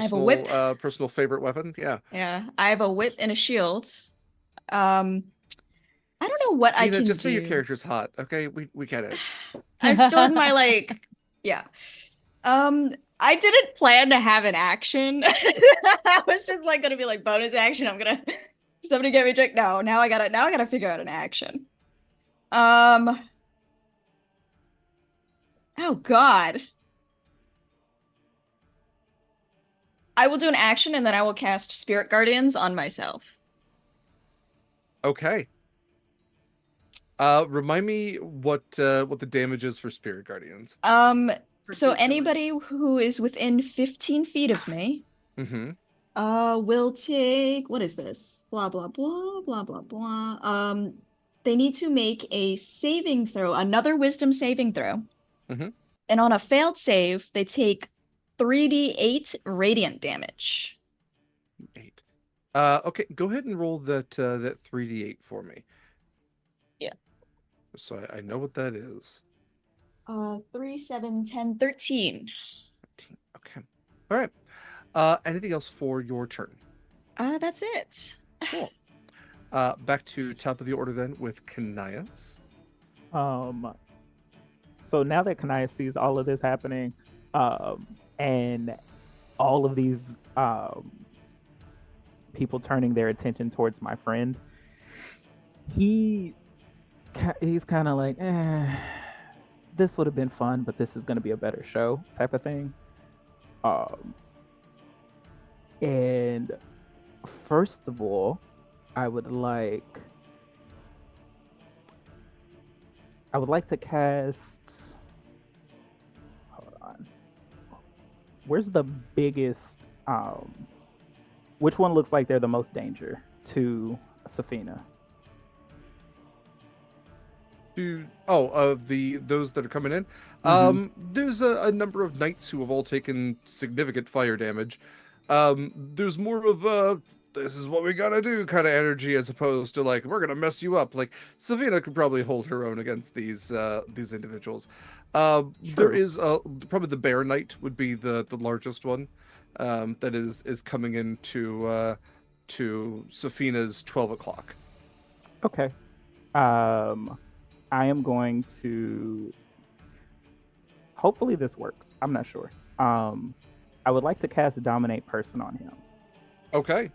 have a whip. Personal favorite weapon. Yeah. Yeah, I have a whip and a shield. I don't know what I can just do. say your character's hot, okay? We get it. I'm still in my yeah. I didn't plan to have an action. I was just gonna be bonus action. I'm gonna Somebody get me drink. No, now I gotta figure out an action. Oh God. I will do an action and then I will cast Spirit Guardians on myself. Okay. Remind me what the damage is for Spirit Guardians. So anybody who is within 15 feet of me, Mm-hmm. will take, what is this? Blah, blah, blah, blah, blah, blah. They need to make a saving throw, another wisdom saving throw. Mm-hmm. And on a failed save, they take 3d8 radiant damage. 8. Okay, go ahead and roll that 3d8 for me. Yeah. So I know what that is. 3, 7, 10, 13. 13. Okay. All right. Anything else for your turn? That's it. Cool. Back to top of the order then with Kanias. So now that Kanaya sees all of this happening, and all of these people turning their attention towards my friend, he's kind of like, this would have been fun, but this is going to be a better show type of thing. And first of all, I would like to cast. Hold on. Where's the biggest? Which one looks like they're the most danger to Safina? Those that are coming in. There's a number of knights who have all taken significant fire damage. There's more of this is what we gotta do kind of energy as opposed to like we're gonna mess you up. Like Savina could probably hold her own against these individuals. There is probably the Bear Knight would be the largest one that is coming into to Safina's 12 o'clock. Okay. I am going to. Hopefully this works. I'm not sure. I would like to cast a Dominate Person on him. Okay.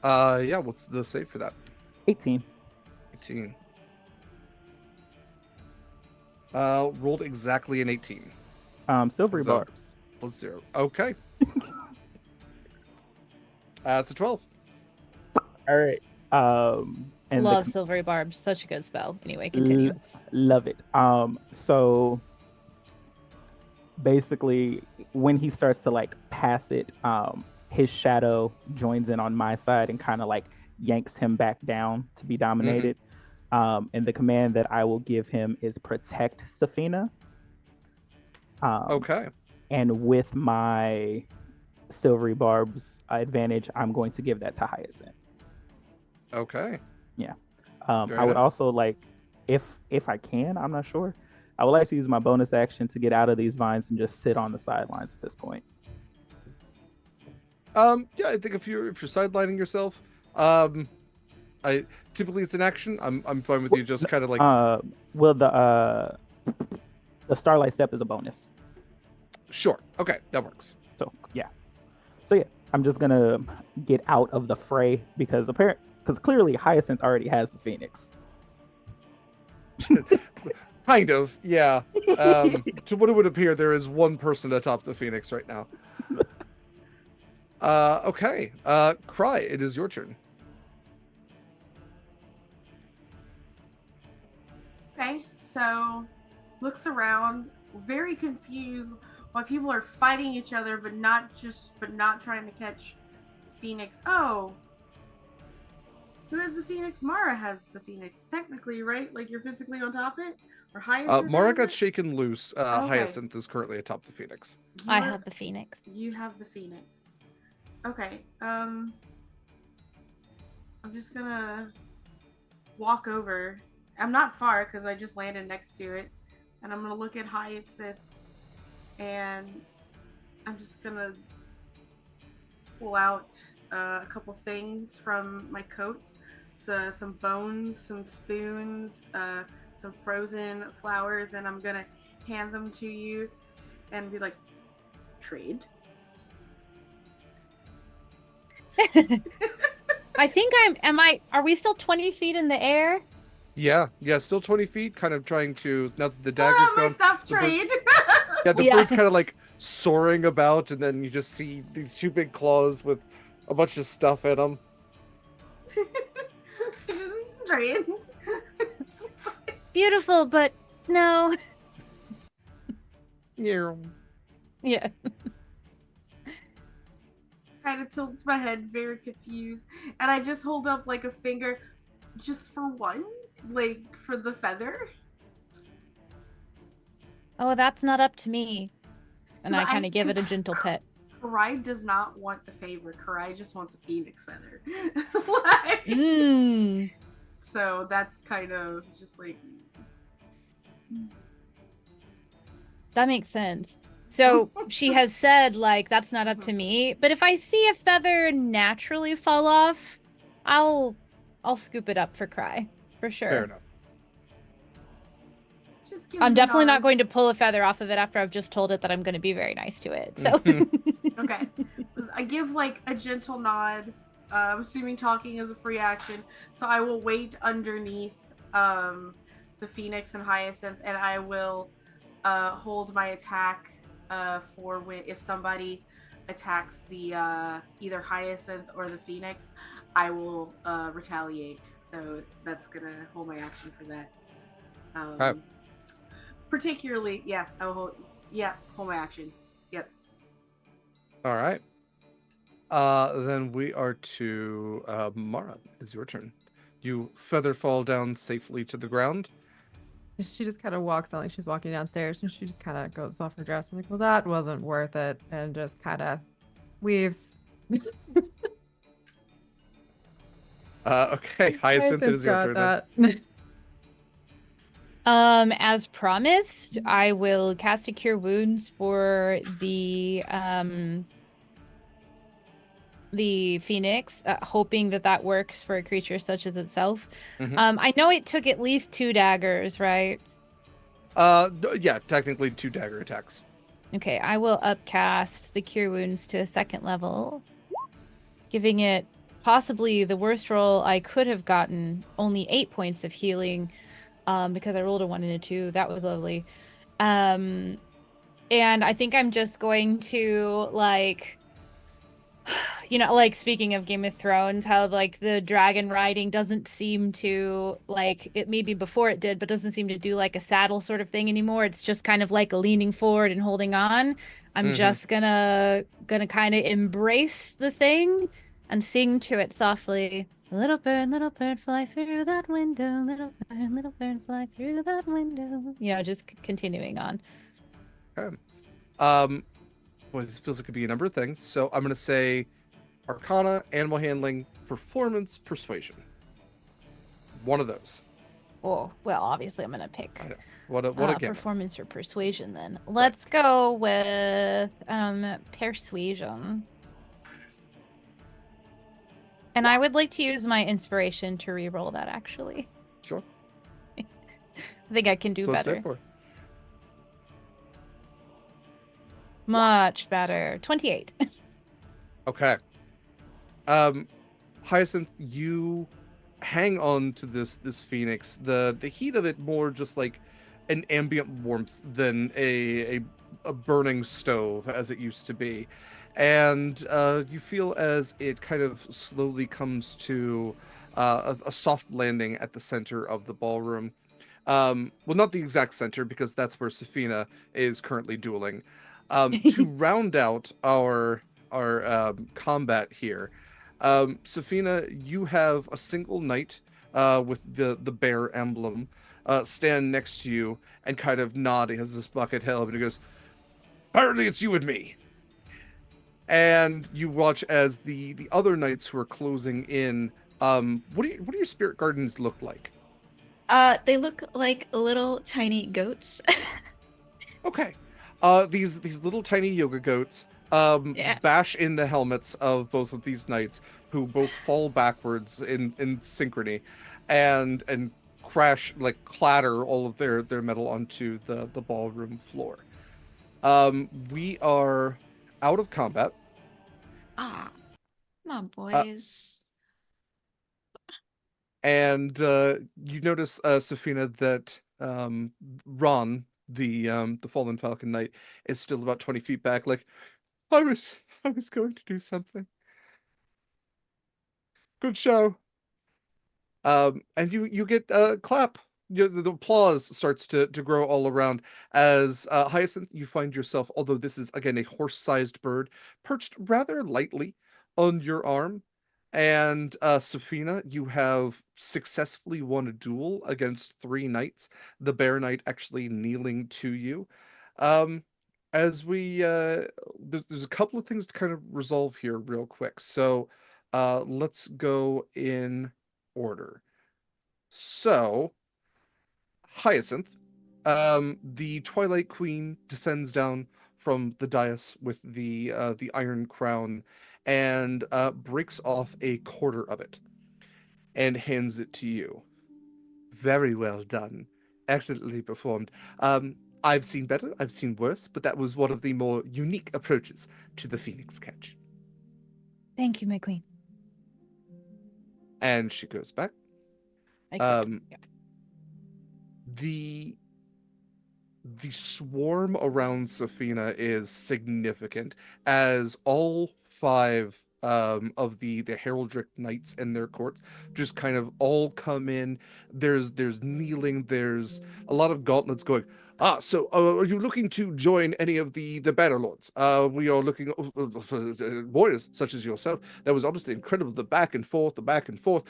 Yeah, what's the save for that? 18. 18. Rolled exactly an 18. Silvery So, barbs. +0. Okay. It's a 12. All right. And Love Silvery Barbs. Such a good spell. Anyway, continue. Love it. So basically, when he starts to like pass it, his shadow joins in on my side and kind of like yanks him back down to be dominated. And the command that I will give him is protect Safina. Okay. And with my Silvery Barbs advantage, I'm going to give that to Hyacinth. Okay. Yeah. Very I would nice. also like, if I can, I'm not sure. I would like to use my bonus action to get out of these vines and just sit on the sidelines at this point. Yeah, I think if you're sidelining yourself, I typically it's an action. I'm fine with you just kind of like. Well, the Starlight Step is a bonus. Sure. Okay, that works. So yeah, I'm just gonna get out of the fray because clearly Hyacinth already has the Phoenix. Kind of, yeah. To what it would appear, there is one person atop the Phoenix right now. Okay. Cry, it is your turn. Okay, so looks around, very confused why people are fighting each other, but not trying to catch Phoenix. Oh, who has the Phoenix? Mara has the Phoenix, technically, right? Like you're physically on top of it, or Hyacinth. Mara has got it? shaken loose. Okay. Hyacinth is currently atop the Phoenix. I have the Phoenix. You have the Phoenix. Okay. I'm just gonna walk over. I'm not far because I just landed next to it, and I'm gonna look at Hyacinth, and I'm just gonna pull out a couple things from my coats. So some bones, some spoons, some frozen flowers, and I'm gonna hand them to you and be like, trade. I think are we still 20 feet in the air? Yeah, still 20 feet, kind of trying to, now that the Pull dagger's out my gone, stuff the bird, trade. yeah, the Yeah. bird's kind of like soaring about, and then you just see these two big claws with a bunch of stuff in them. Just trade. Beautiful, but no. Yeah. Yeah. Kind of tilts my head, very confused, and I just hold up like a finger, just for one, like for the feather. Oh, that's not up to me. And I 'Cause kind of give it a 'cause gentle pet. Karai does not want the favor. Karai just wants a phoenix feather. Like, Mmm. so that's kind of just like. That makes sense. So she has said, like, that's not up to me. But if I see a feather naturally fall off, I'll scoop it up for Cry. For sure. Fair enough. Just gives I'm a definitely nod. not going to pull a feather off of it after I've just told it that I'm going to be very nice to it. So Okay. I give like a gentle nod. I'm assuming talking is a free action, so I will wait underneath the Phoenix and Hyacinth, and I will hold my attack for when if somebody attacks the either Hyacinth or the Phoenix, I will retaliate. So that's gonna hold my action for that. Okay. Particularly, yeah, I will hold my action. Yep. All right. Then we are to Mara. It's your turn. You feather fall down safely to the ground. She just kind of walks on like she's walking downstairs, and she just kind of goes off her dress and like, well, that wasn't worth it, and just kind of leaves. Okay, Hyacinth, it is your turn then. as promised, I will cast a Cure Wounds for the Phoenix, hoping that works for a creature such as itself. Mhm. I know it took at least 2 daggers, right? Yeah, technically 2 dagger attacks. Okay, I will upcast the Cure Wounds to a 2nd level, giving it possibly the worst roll I could have gotten, only 8 points of healing, because I rolled a 1 and a 2. That was lovely. And I think I'm just going to, like, like, speaking of Game of Thrones, how, like, the dragon riding doesn't seem to, like, it maybe before it did, but doesn't seem to do, like, a saddle sort of thing anymore. It's just kind of like a leaning forward and holding on. I'm just gonna kind of embrace the thing and sing to it softly. Little bird, fly through that window. Little bird, fly through that window. Just continuing on. Okay. Boy, this feels like it could be a number of things. So I'm gonna say Arcana, Animal Handling, Performance, Persuasion. One of those. Oh, well, obviously I'm gonna pick I know. What a gamut. performance or persuasion then. Let's go with persuasion. And I would like to use my inspiration to re-roll that, actually. Sure. I think I can do What's better. that for? Much better. 28. Okay. Hyacinth, you hang on to this phoenix. The heat of it more just like an ambient warmth than a burning stove as it used to be, and you feel as it kind of slowly comes to a soft landing at the center of the ballroom. Well, not the exact center, because that's where Safina is currently dueling. To round out our combat here, Safina, you have a single knight with the bear emblem stand next to you and kind of nod. He has this bucket held, and he goes, "Apparently, it's you and me." And you watch as the other knights who are closing in. What do your spirit gardens look like? They look like little tiny goats. Okay. These little tiny yoga goats Yeah. bash in the helmets of both of these knights, who both fall backwards in synchrony, and crash, like clatter all of their metal onto the ballroom floor. We are out of combat. Ah, come on, Uh, boys. And you notice, Safina, that Ron, the fallen Falcon Knight, is still about 20 feet back. Like, I was going to do something. Good show. And you get a clap. The applause starts to grow all around as Hyacinth, you find yourself, although this is again a horse-sized bird, perched rather lightly on your arm. And Safina, you have successfully won a duel against three knights, the Bear Knight actually kneeling to you. Um, as we there's a couple of things to kind of resolve here real quick. So let's go in order. So, Hyacinth, the Twilight Queen descends down from the dais with the iron crown and breaks off a quarter of it and hands it to you. Very well done. Excellently performed. I've seen better, I've seen worse, but that was one of the more unique approaches to the Phoenix catch. Thank you, my queen. And she goes back. Accept. Yeah. The the swarm around Safina is significant as all five of the heraldric knights and their courts just kind of all come in. There's kneeling, there's a lot of gauntlets going. Ah, so are you looking to join any of the banner lords? We are looking for warriors such as yourself. That was honestly incredible. The back and forth, the back and forth.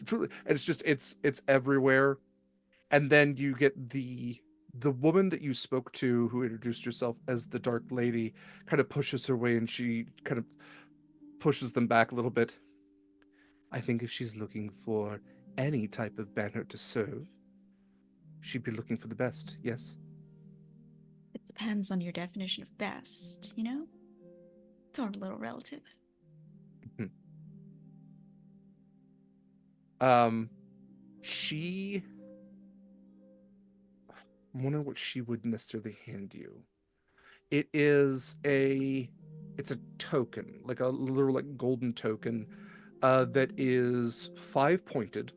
Truly, and it's just it's everywhere. And then you get the woman that you spoke to who introduced herself as the Dark Lady kind of pushes her way and she kind of pushes them back a little bit. I think if she's looking for any type of banner to serve, she'd be looking for the best, yes? It depends on your definition of best, you know? It's all a little relative. She I wonder what she would necessarily hand you. It is it's a token, like a little like golden token, that is 5 pointed,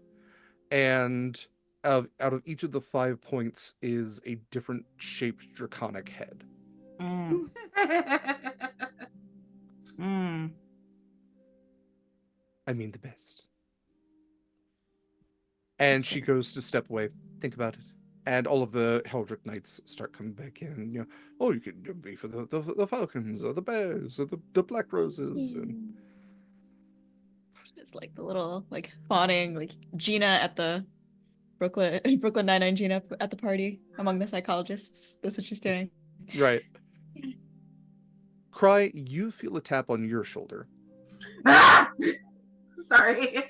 and out of each of the 5 points is a different shaped draconic head. Mm, mm. I mean the best. And It's she like, goes to step away. Think about it. And all of the Heldrick Knights start coming back in. Oh, you could be for the Falcons or the Bears or the Black Roses. And Just like the little like fawning like Gina at the Brooklyn Brooklyn Nine-Nine Gina at the party among the psychologists. That's what she's doing. right. Cry, you feel a tap on your shoulder. Ah! Sorry.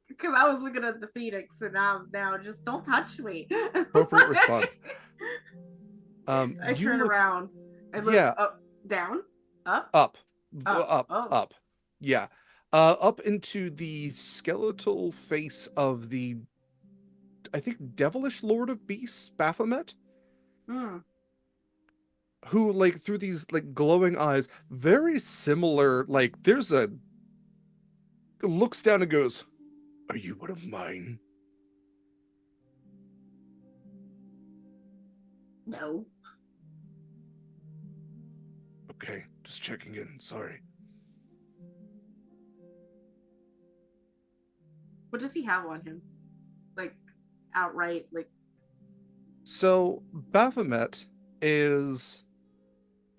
Because I was looking at the Phoenix and I'm now just don't touch me. Appropriate response. I turn around and look up, down, up, up, oh. up. Yeah. Up into the skeletal face of the, I think, devilish Lord of Beasts, Baphomet. Hmm. Who, like, through these like glowing eyes, very similar, like there's a looks down and goes, "Are you one of mine?" No. Okay, just checking in. Sorry. What does he have on him? Like, outright, like. So Baphomet is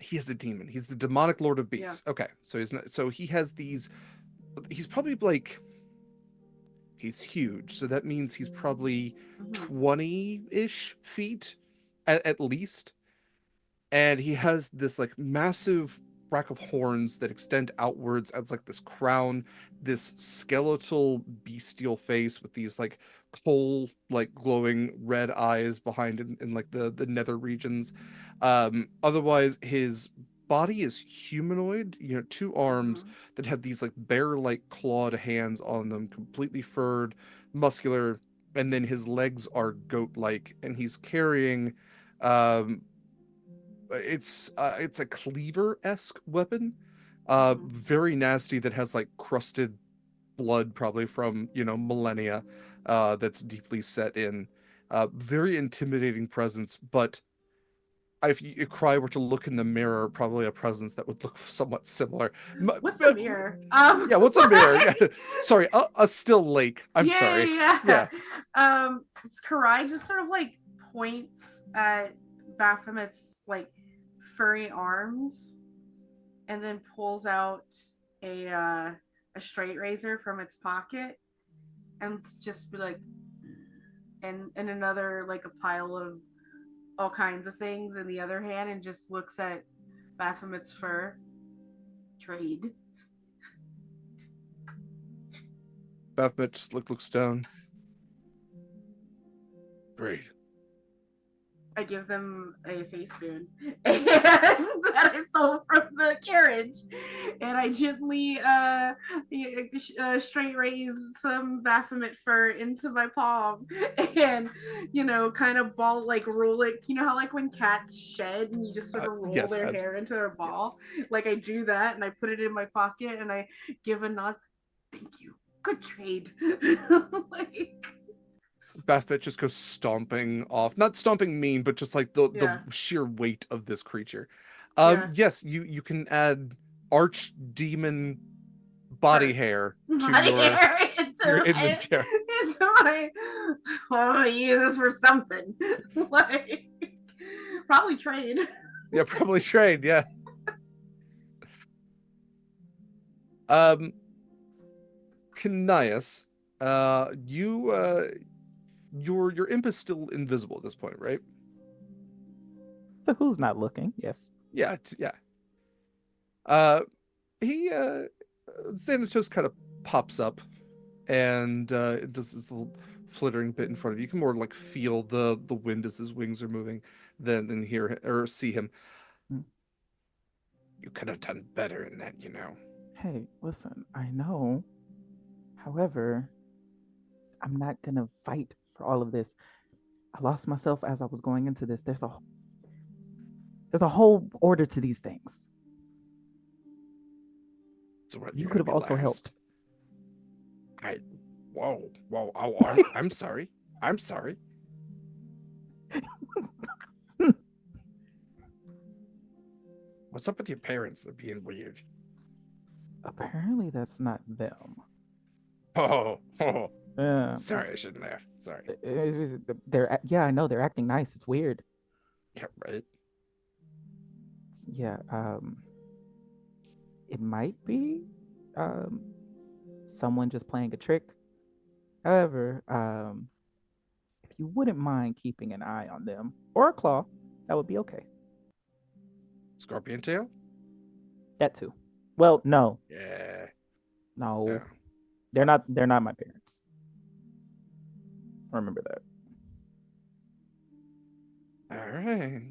he is a demon. He's the demonic Lord of Beasts. Yeah. Okay, so he's not. So he has these. He's probably like. He's huge, so that means he's probably 20-ish feet, at least. And he has this like massive rack of horns that extend outwards as like this crown, this skeletal bestial face with these like coal like glowing red eyes behind in like the nether regions. Otherwise his body is humanoid, two arms that have these like bear-like clawed hands on them, completely furred, muscular, and then his legs are goat-like, and he's carrying it's a cleaver-esque weapon, very nasty, that has like crusted blood probably from, millennia, that's deeply set in. Very intimidating presence, but if Cry were to look in the mirror, probably a presence that would look somewhat similar. What's a mirror? Yeah, what's a mirror? Yeah. Sorry, a still lake. I'm yeah, sorry. yeah. Karai just sort of like points at Baphomet's like furry arms, and then pulls out a straight razor from its pocket, and just be like, and another like a pile of all kinds of things in the other hand, and just looks at Baphomet's fur. Trade. Baphomet just looks down. Great. I give them a face spoon that I stole from the carriage, and I gently straight raise some Baphomet fur into my palm, and kind of ball like roll it. You know how like when cats shed and you just sort of roll yes, their hair into their ball. Like I do that, and I put it in my pocket, and I give a nod. Thank you. Good trade. like. Baphomet just goes stomping off. Not stomping mean, but just like the sheer weight of this creature. Yes, you can add archdemon body hair to your inventory. I use this for something. like probably trade. Yeah, probably trade, yeah. Canias, your imp is still invisible at this point, right? So who's not looking? Yes. Yeah, yeah. He Xanatos kind of pops up and it does this little flittering bit in front of you. You can more like feel the wind as his wings are moving than hear or see him. You could have done better in that, Hey, listen, I know. However, I'm not gonna fight for all of this. I lost myself as I was going into this. There's a whole order to these things. So what, You could have also helped. Whoa. Oh, I'm sorry. I'm sorry. What's up with your parents? They're being weird. Apparently, that's not them. Oh. Sorry, I shouldn't laugh. Sorry. I know they're acting nice. It's weird. Yeah, right. Yeah, it might be someone just playing a trick. However, if you wouldn't mind keeping an eye on them or a claw, that would be okay. Scorpion tail? That too. Well, no. Yeah. No. They're not my parents. Remember that. All right.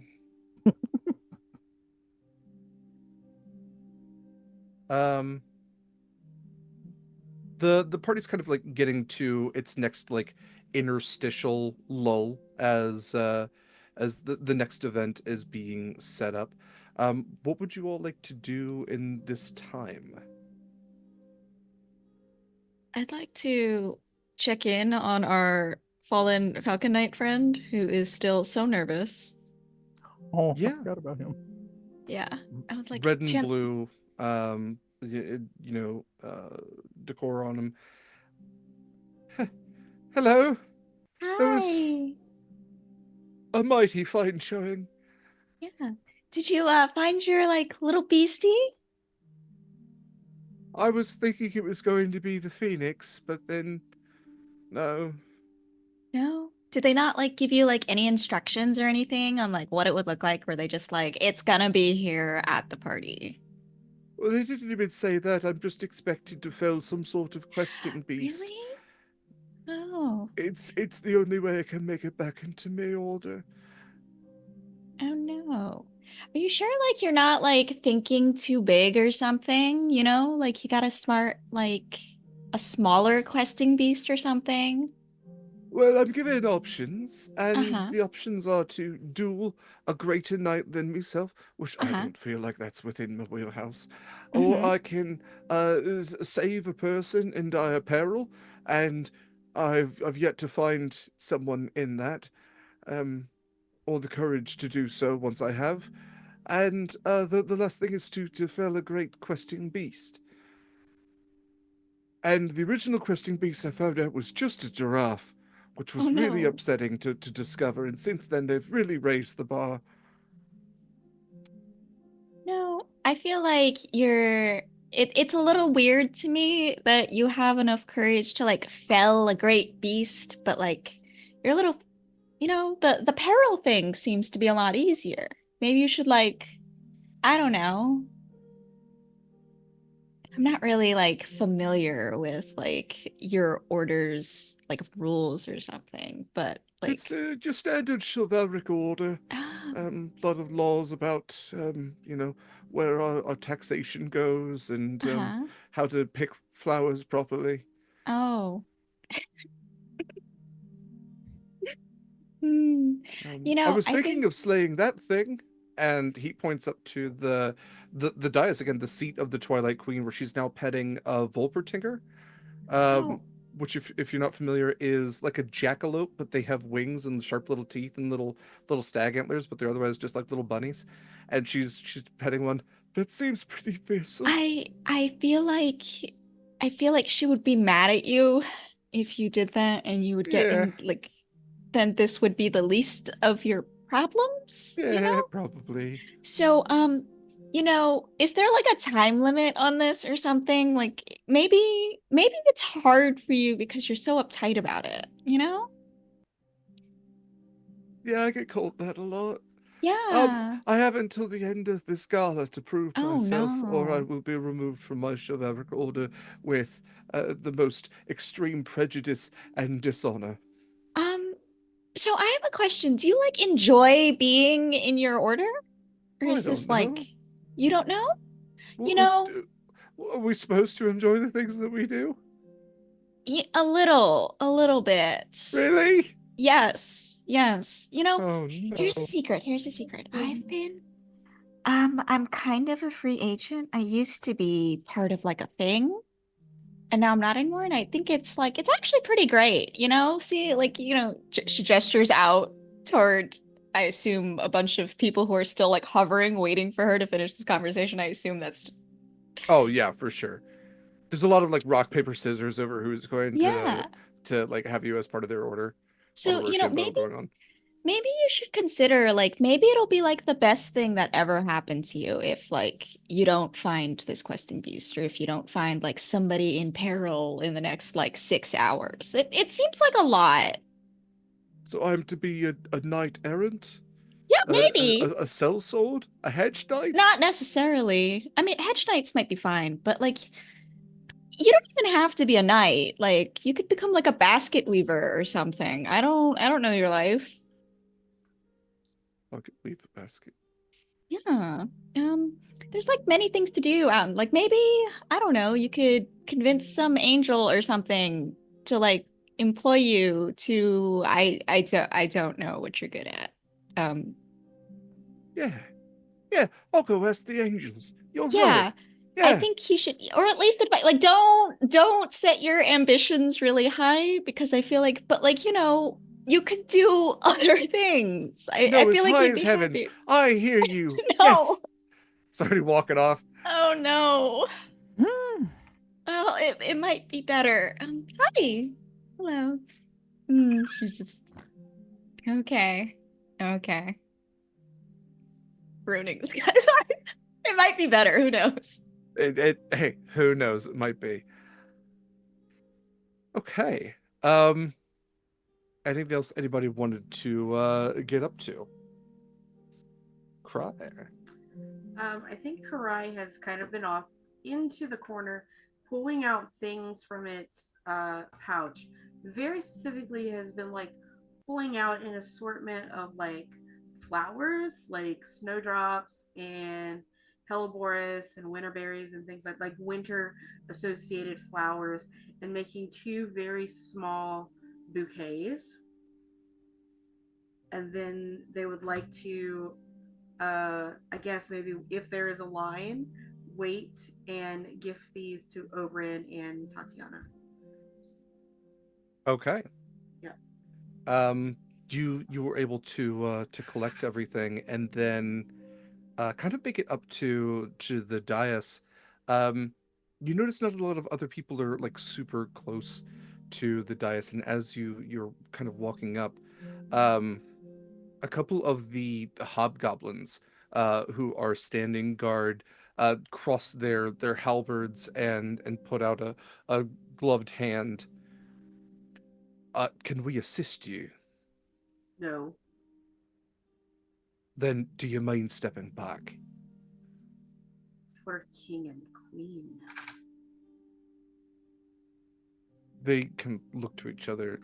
The party's kind of like getting to its next like interstitial lull as the next event is being set up. What would you all like to do in this time? I'd like to check in on our fallen Falcon Knight friend who is still so nervous. Oh, Yeah. I forgot about him. Yeah. I was like, Red and blue, decor on him. Hello. Hi. That was a mighty fine showing. Yeah. Did you find your little beastie? I was thinking it was going to be the Phoenix, but then no. No. Did they not give you any instructions or anything on what it would look like? Were they just it's gonna be here at the party? Well, they didn't even say that. I'm just expected to fell some sort of questing beast. Really? Oh. It's the only way I can make it back into my order. Oh no. Are you sure you're not thinking too big or something? You got a smart a smaller questing beast or something? Well, I'm given options, and Uh-huh. the options are to duel a greater knight than myself, which I Uh-huh. don't feel like that's within my wheelhouse, or Mm-hmm. I can save a person in dire peril, and I've yet to find someone in that, um, or the courage to do so once I have. And the last thing is to fell a great questing beast. And the original questing beast I found out was just a giraffe, which Oh was really no. upsetting to discover. And since then, they've really raised the bar. No, I feel like it's a little weird to me that you have enough courage to like fell a great beast, but like you're a little, the peril thing seems to be a lot easier. Maybe you should like, I don't know. I'm not really like familiar with like your orders like rules or something, but It's like your standard chivalric order. A lot of laws about, where our taxation goes and uh-huh. how to pick flowers properly. Oh. Hmm. I was I thinking think of slaying that thing, and he points up to the dais again, the seat of the Twilight Queen, where she's now petting a Volpertinger, oh, um, which if you're not familiar is like a jackalope, but they have wings and sharp little teeth and little stag antlers, but they're otherwise just like little bunnies, and she's petting one. That seems pretty fearsome. I feel like she would be mad at you if you did that and you would get Yeah, in like then this would be the least of your problems, you yeah, know? probably. So, is there like a time limit on this or something? Like maybe it's hard for you because you're so uptight about it, you know? Yeah, I get called that a lot. Yeah. I have until the end of this gala to prove Oh myself, or I no. will be removed from my chivalric order with the most extreme prejudice and dishonor. Um, so I have a question. Do you like enjoy being in your order? Or I is don't this know. like you don't know? You What, know, are we supposed to enjoy the things that we do? a little bit. Really? Yes, yes. Oh Here's a no. secret. Here's a secret. I'm kind of a free agent. I used to be part of like a thing, and now I'm not anymore. And I think it's actually pretty great, you know? See, like, she gestures out toward, I assume, a bunch of people who are still like hovering, waiting for her to finish this conversation. I assume that's, Oh yeah, for sure. There's a lot of like rock paper scissors over who's going yeah. to like have you as part of their order. A lot So, of Rochambeau maybe going on. maybe you should consider like maybe it'll be like the best thing that ever happened to you if like you don't find this questing beast or if you don't find like somebody in peril in the next like 6 hours. It seems like a lot. So I'm to be a knight errant, Yeah, maybe. a sellsword, a hedge knight. Not necessarily. I mean, hedge knights might be fine, but like you don't even have to be a knight. Like you could become like a basket weaver or something. I don't know your life. I could weave a basket. Yeah. Um, there's like many things to do. Like maybe, I don't know, you could convince some angel or something to like employ you to I don't know what you're good at. Um, Yeah, yeah. I'll go ask the angels. You're right. yeah. I Yeah. think he should, or at least advise, like don't set your ambitions really high because I feel like, but like, you could do other things. I No, as feel like high you'd as be heavens. happy. I hear you. No. Yes. Started walking off. Oh no. Hmm. Well, it might be better. Hi. Hello. She's just okay. Okay. Ruining this guy's heart. It might be better. Who knows? Hey, who knows? It might be. Okay. Um, anything else anybody wanted to get up to? Cry. I think Karai has kind of been off into the corner, pulling out things from its pouch. Very specifically, has been like pulling out an assortment of like flowers, like snowdrops and hellebores and winterberries and things like winter associated flowers, and making two very small bouquets. And then they would like to, I guess maybe if there is a line, wait and gift these to Oberyn and Tatiana. Okay. Yeah. You were able to collect everything and then kind of make it up to the dais. Um, you notice not a lot of other people are like super close to the dais, and as you're kind of walking up, um, a couple of the hobgoblins who are standing guard cross their halberds and put out a gloved hand. Can we assist you? No. Then do you mind stepping back? For king and queen. They can look to each other.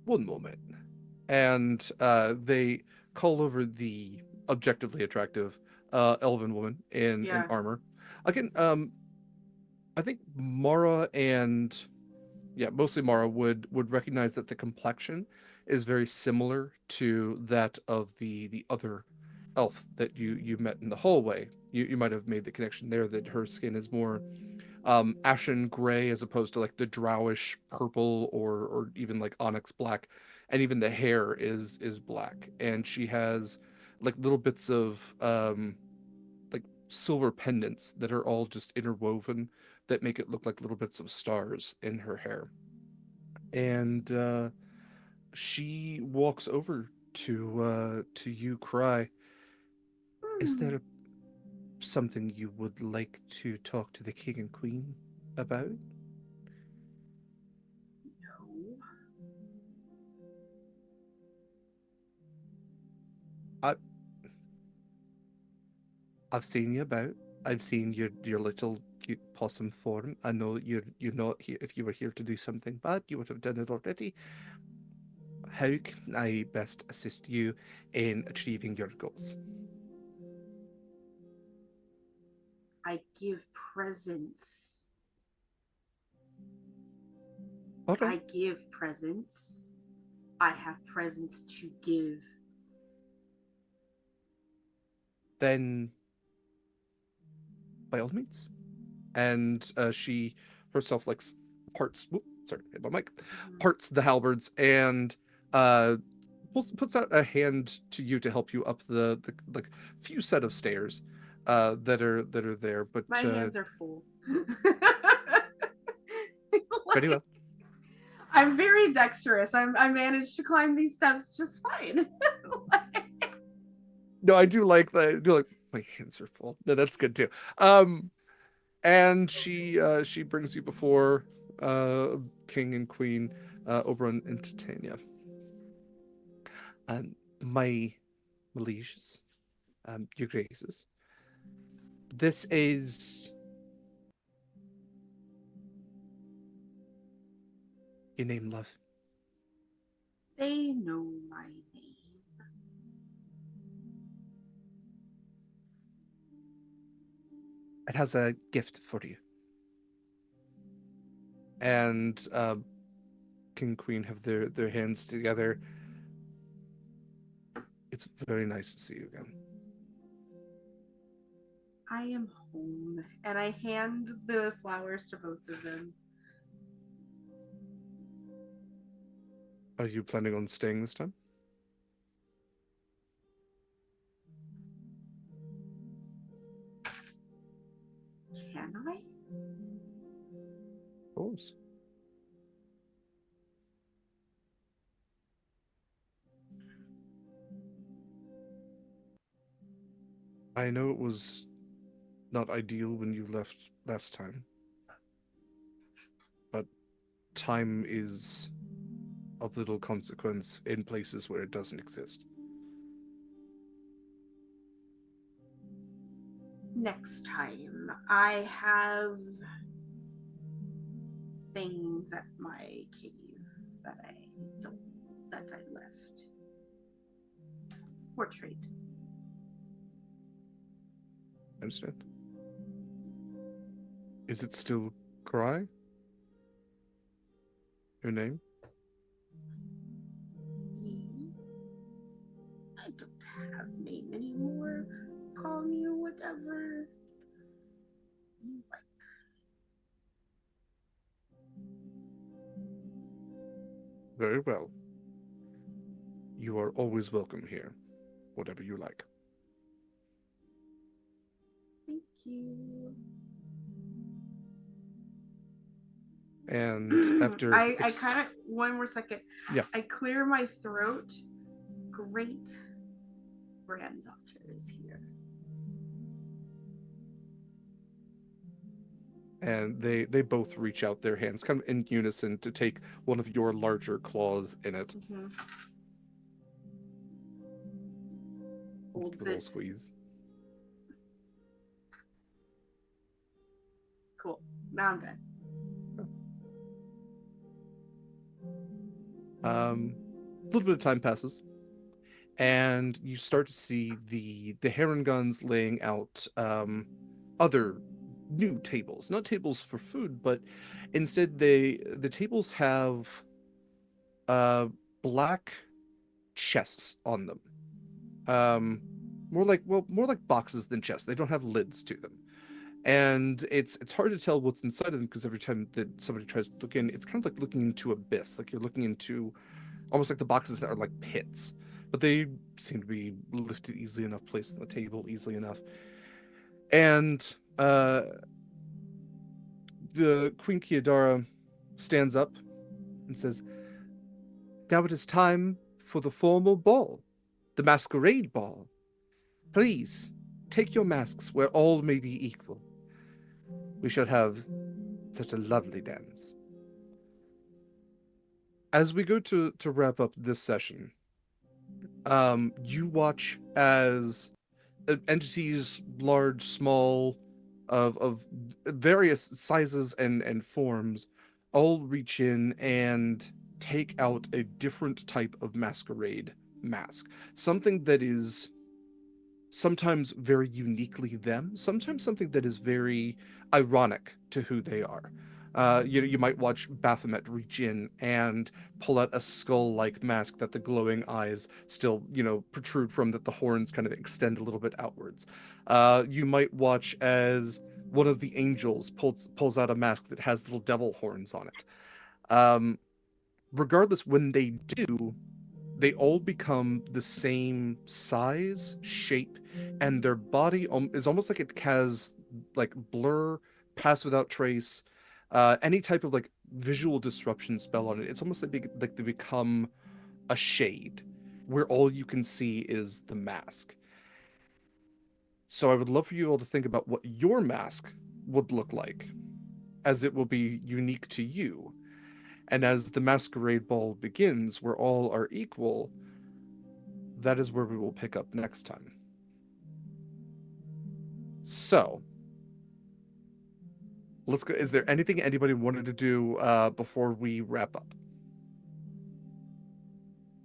One moment. And they call over the objectively attractive elven woman in Yeah. armor. Again, I think Mara and yeah, mostly Mara would recognize that the complexion is very similar to that of the other elf that you met in the hallway. You might have made the connection there that her skin is more ashen gray as opposed to like the drowish purple or even like onyx black, and even the hair is black, and she has like little bits of like silver pendants that are all just interwoven that make it look like little bits of stars in her hair. And she walks over to you, Cry. Is Hmm. there something you would like to talk to the king and queen about? No. I I've seen you about. I've seen your little cute possum form. I know you're not here. If you were here to do something bad, you would have done it already. How can I best assist you in achieving your goals? I give presents. All right, I give presents. I have presents to give. then by all means. And she herself like parts. Whoop, sorry, hit my mic. Mhm. Parts the halberds and uh puts out a hand to you to help you up the like few set of stairs that are there. But My hands are full. very Like, well. I'm very dexterous. I managed to climb these steps just fine. No, I do like that. I do like my hands are full. No, that's good too. Um, and she brings you before king and queen Oberon and Titania. And my lieges, your graces. This is your name, love. They know my name. It has a gift for you. And king and queen have their hands together. It's very nice to see you again. I am home. And I hand the flowers to both of them. Are you planning on staying this time? Can I? Of course. I know it was not ideal when you left last time, but time is of little consequence in places where it doesn't exist. Next time. I have things at my cave that I don't that I left for trade. I understand. Is it still Cry? Your name? I don't have name anymore. Call me whatever you like. Very well. You are always welcome here. Whatever you like. Thank you. And after I kind of, one more second. Yeah. I clear my throat. Great granddaughter is here. and they both reach out their hands kind of in unison to take one of your larger claws in it. Mm-hmm. Give Holds it a little it. squeeze. Cool. Now I'm done. A little bit of time passes, and you start to see the heron guns laying out other new tables, not tables for food, but instead the tables have black chests on them. More like boxes than chests. They don't have lids to them. And it's hard to tell what's inside of them because every time that somebody tries to look in, it's kind of like looking into abyss, like you're looking into almost like the boxes that are like pits, but they seem to be lifted easily enough, placed on the table easily enough. And the Queen Kiadara stands up and says, "Now it is time for the formal ball, the masquerade ball. Please take your masks where all may be equal. We shall have such a lovely dance." As we go to wrap up this session, you watch as entities, large, small, of various sizes and forms, all reach in and take out a different type of masquerade mask, something that is sometimes very uniquely them, sometimes something that is very ironic to who they are. You might watch Baphomet reach in and pull out a skull-like mask that the glowing eyes still, protrude from, that the horns kind of extend a little bit outwards. You might watch as one of the angels pulls out a mask that has little devil horns on it. Regardless, when they do, they all become the same size, shape, and their body is almost like it has like blur, pass without trace, any type of like visual disruption spell on it. It's almost like they become a shade where all you can see is the mask. So I would love for you all to think about what your mask would look like, as it will be unique to you. And as the masquerade ball begins, where all are equal, that is where we will pick up next time. So, let's go. Is there anything anybody wanted to do before we wrap up?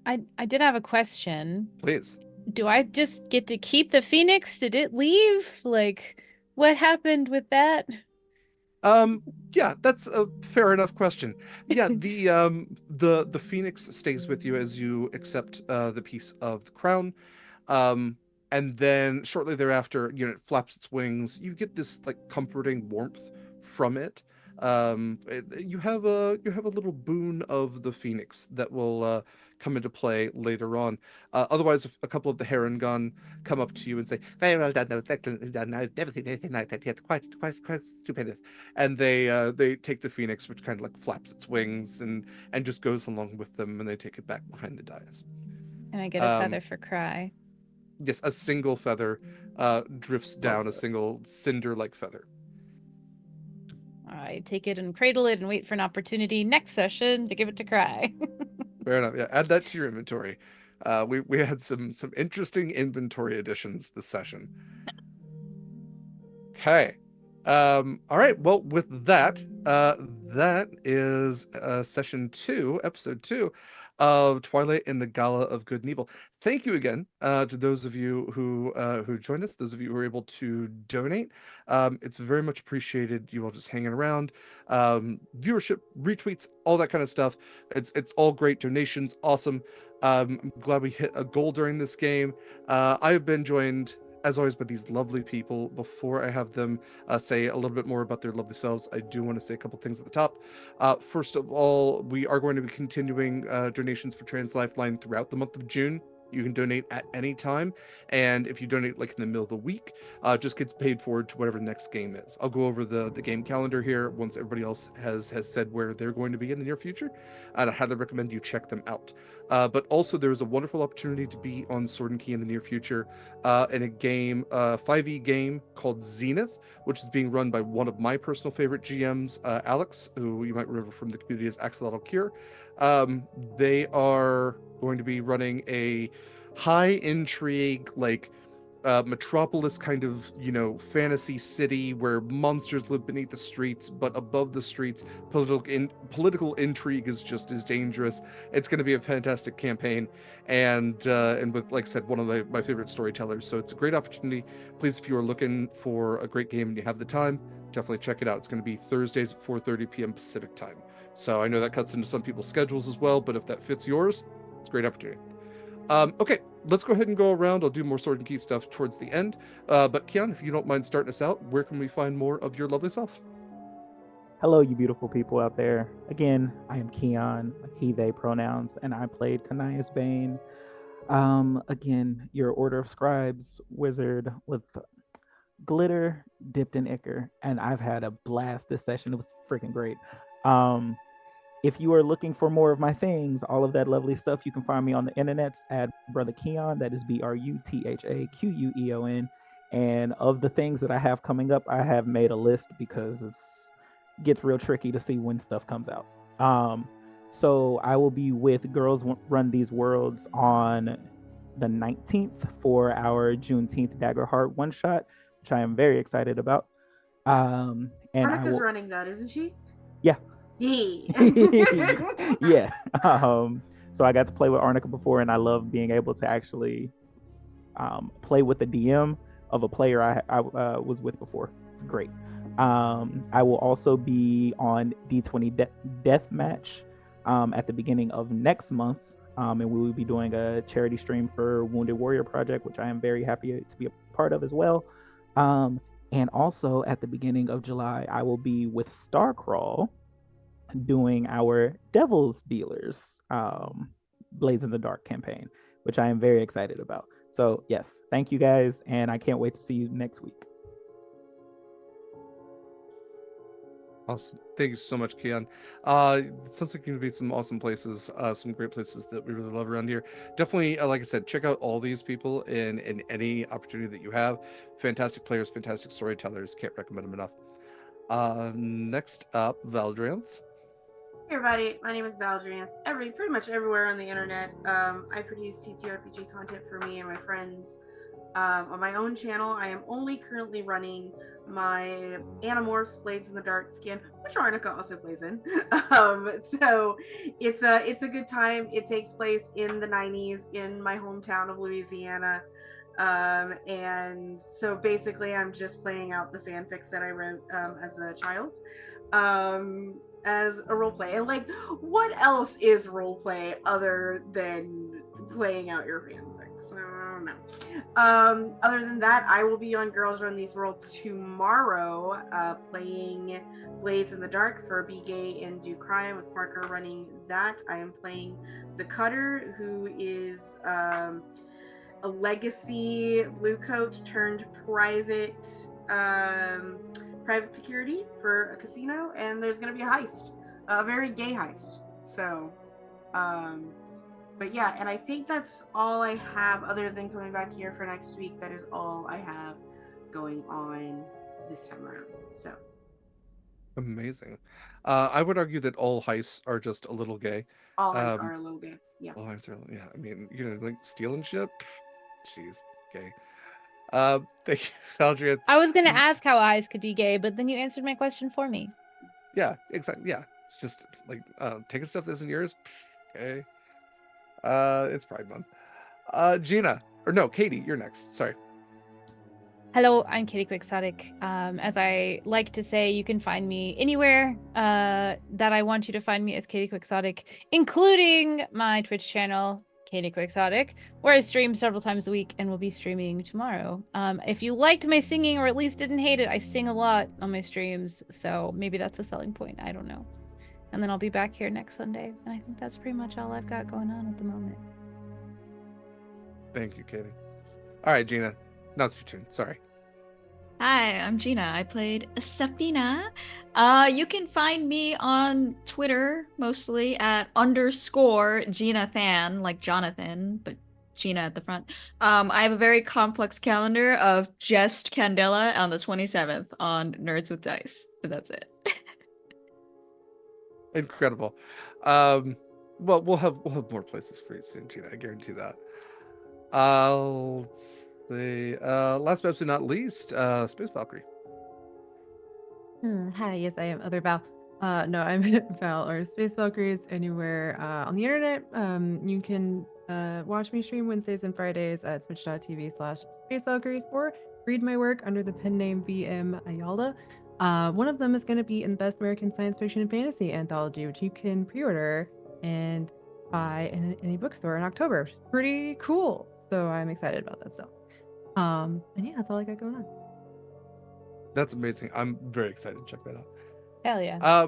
I did have a question. Please. Do I just get to keep the phoenix? Did it leave? Like, what happened with that? Yeah, that's a fair enough question. Yeah, the phoenix stays with you as you accept the piece of the crown. Um, and then shortly thereafter, it flaps its wings. You get this like comforting warmth from it. You have a little boon of the phoenix that will come into play later on. Otherwise, a couple of the heron gun come up to you and say, "Very well done, that was excellently done. I've never seen anything like that yet. Quite stupendous." And they take the phoenix, which kind of like flaps its wings and just goes along with them, and they take it back behind the dais. And I get a feather for Cry. Yes, a single feather drifts down, a single cinder-like feather. I take it and cradle it and wait for an opportunity next session to give it to Cry. Fair enough. Yeah, add that to your inventory. We had some interesting inventory additions this session. Okay. All right. Well, with that, that is session 2, episode 2 of Twilight in the Gala of Good and Evil. thank you again to those of you who joined us, those of you who were able to donate. It's very much appreciated. You all just hanging around, viewership, retweets, all that kind of stuff. It's all great. Donations, awesome. I'm glad we hit a goal during this game. I have been joined, as always, by these lovely people. Before I have them say a little bit more about their lovely selves, I do want to say a couple things at the top. First of all, we are going to be continuing donations for Trans Lifeline throughout the month of June. You can donate at any time, and if you donate like in the middle of the week, just gets paid forward to whatever the next game is. I'll go over the game calendar here once everybody else has said where they're going to be in the near future, and I highly recommend you check them out. But also, there's a wonderful opportunity to be on Sword and Key in the near future in a game, 5e game called Zenith, which is being run by one of my personal favorite GMs, Alex, who you might remember from the community as Axolotl Cure. They are going to be running a high intrigue, like metropolis kind of, fantasy city where monsters live beneath the streets, but above the streets, political intrigue is just as dangerous. It's going to be a fantastic campaign, and with, like I said, one of my favorite storytellers. So it's a great opportunity. Please, if you are looking for a great game and you have the time, definitely check it out. It's going to be Thursdays at 4:30 p.m. Pacific time. So I know that cuts into some people's schedules as well, but if that fits yours, it's a great opportunity. Okay, let's go ahead and go around. I'll do more Sword and Key stuff towards the end. But Queon, if you don't mind starting us out, where can we find more of your lovely self? Hello, you beautiful people out there. Again, I am Queon, he, they pronouns, and I played Canias Bane. Again, your Order of Scribes wizard with glitter dipped in ichor, and I've had a blast this session. It was freaking great. If you are looking for more of my things, all of that lovely stuff, you can find me on the internets at Brother Queon. That is BRUTHAQUEON. And of the things that I have coming up, I have made a list because it gets real tricky to see when stuff comes out. So I will be with Girls Run These Worlds on the 19th for our Juneteenth Daggerheart one shot, which I am very excited about. And Annika's running that, isn't she? Yeah. Yeah. Yeah. So I got to play with Arnica before, and I love being able to actually play with the DM of a player I was with before. It's great. I will also be on D20 Death Match at the beginning of next month, and we will be doing a charity stream for Wounded Warrior Project, which I am very happy to be a part of as well. And also at the beginning of July, I will be with Starcrawl doing our Devil's Dealers Blaze in the Dark campaign, which I am very excited about. So yes, thank you guys, and I can't wait to see you next week. Awesome. Thank you so much, Queon. It sounds like you're going to be some awesome places, some great places that we really love around here. Definitely, like I said, check out all these people in any opportunity that you have. Fantastic players, fantastic storytellers. Can't recommend them enough. Next up, Valdrianth. Hey everybody, my name is Valdrianth. Pretty much everywhere on the internet. I produce TTRPG content for me and my friends. On my own channel, I am only currently running my Animorphs Blades in the Dark skin, which Arnica also plays in. So it's a good time. It takes place in the 90s in my hometown of Louisiana. And so basically I'm just playing out the fanfics that I wrote as a child. As a role play, and like, what else is role play other than playing out your fanfics? I don't know. Other than that, I will be on Girls Run These Worlds tomorrow, playing Blades in the Dark for Be Gay and Do Crime with Parker running that. I am playing the Cutter, who is a legacy bluecoat turned private security for a casino, and there's going to be a heist, a very gay heist. So but yeah, and I think that's all I have other than coming back here for next week. That is all I have going on this time around. So Amazing. I would argue that all heists are just a little gay. all heists are a little gay. Yeah. All heists are, yeah. I mean, like stealing shit. Jeez, gay. Thank you, Valdrianth. I was gonna ask how eyes could be gay, but then you answered my question for me. Yeah, exactly. Yeah, it's just like taking stuff that isn't yours. Okay. It's Pride Month. Gina, or no, Katie, you're next. Sorry. Hello, I'm Katie Quixotic. As I like to say, you can find me anywhere that I want you to find me as Katie Quixotic, including my Twitch channel, Katie Quixotic, where I stream several times a week and will be streaming tomorrow. If you liked my singing or at least didn't hate it, I sing a lot on my streams, so maybe that's a selling point. I don't know. And then I'll be back here next Sunday, and I think that's pretty much all I've got going on at the moment. Thank you, Katie. All right, Gina. Now it's your turn. Sorry. Hi, I'm Gena. I played Safina. You can find me on Twitter mostly at _Genathan, like Jonathan, but Gena at the front. I have a very complex calendar of just Candela on the 27th on Nerds with Dice, but that's it. Incredible. Well, we'll have more places for you soon, Gina. I guarantee that. Let's see. Last but not least, Space Valkyrie. Hi, yes, I am Other Val. No, I'm Val or Space Valkyries anywhere on the internet. You can watch me stream Wednesdays and Fridays at twitch.tv/Space Valkyries or read my work under the pen name VM Ayala. One of them is going to be in the Best American Science Fiction and Fantasy Anthology, which you can pre-order and buy in any bookstore in October. Which is pretty cool. So I'm excited about that stuff. And yeah, that's all I got going on. That's amazing. I'm very excited to check that out. Hell yeah.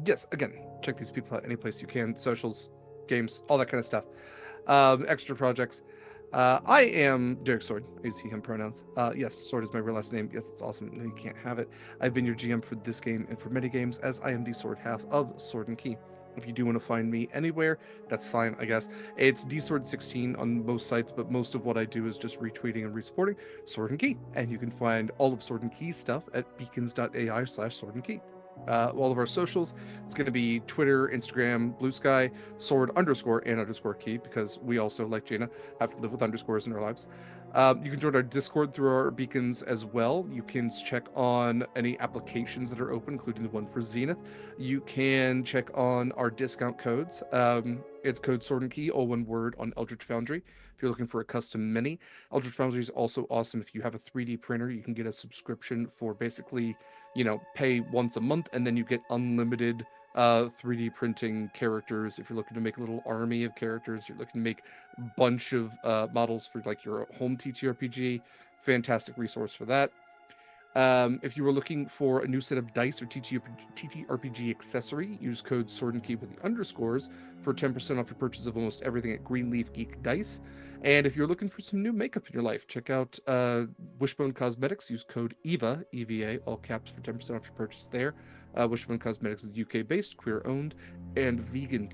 Yes, again, check these people out any place you can, socials, games, all that kind of stuff. Extra projects. I am Derek Sword. I use he, him pronouns. Yes, Sword is my real last name. Yes, it's awesome. No, you can't have it. I've been your GM for this game and for many games, as I am the sword half of Sword and Key. If you do want to find me anywhere, that's fine, I guess. It's dsword16 on most sites, but most of what I do is just retweeting and resupporting Sword and Key. And you can find all of Sword and Key stuff at beacons.ai/Sword and Key. All of our socials, it's going to be Twitter, Instagram, Blue Sky, sword_and_key, because we also, like Gina, have to live with underscores in our lives. You can join our Discord through our beacons as well. You can check on any applications that are open, including the one for Zenith. You can check on our discount codes. It's code Sword and Key, all one word, on Eldritch Foundry. If you're looking for a custom mini, Eldritch Foundry is also awesome. If you have a 3D printer, you can get a subscription for basically, pay once a month, and then you get unlimited 3D printing characters. If you're looking to make a little army of characters, you're looking to make a bunch of models for like your home TTRPG, fantastic resource for that. If you were looking for a new set of dice or TTRPG accessory, use code Sword and Key with the underscores for 10% off your purchase of almost everything at Greenleaf Geek Dice. And if you're looking for some new makeup in your life, check out Wishbone Cosmetics. Use code EVA, EVA, all caps, for 10% off your purchase there. Wishbone Cosmetics is UK-based, queer-owned, and vegan.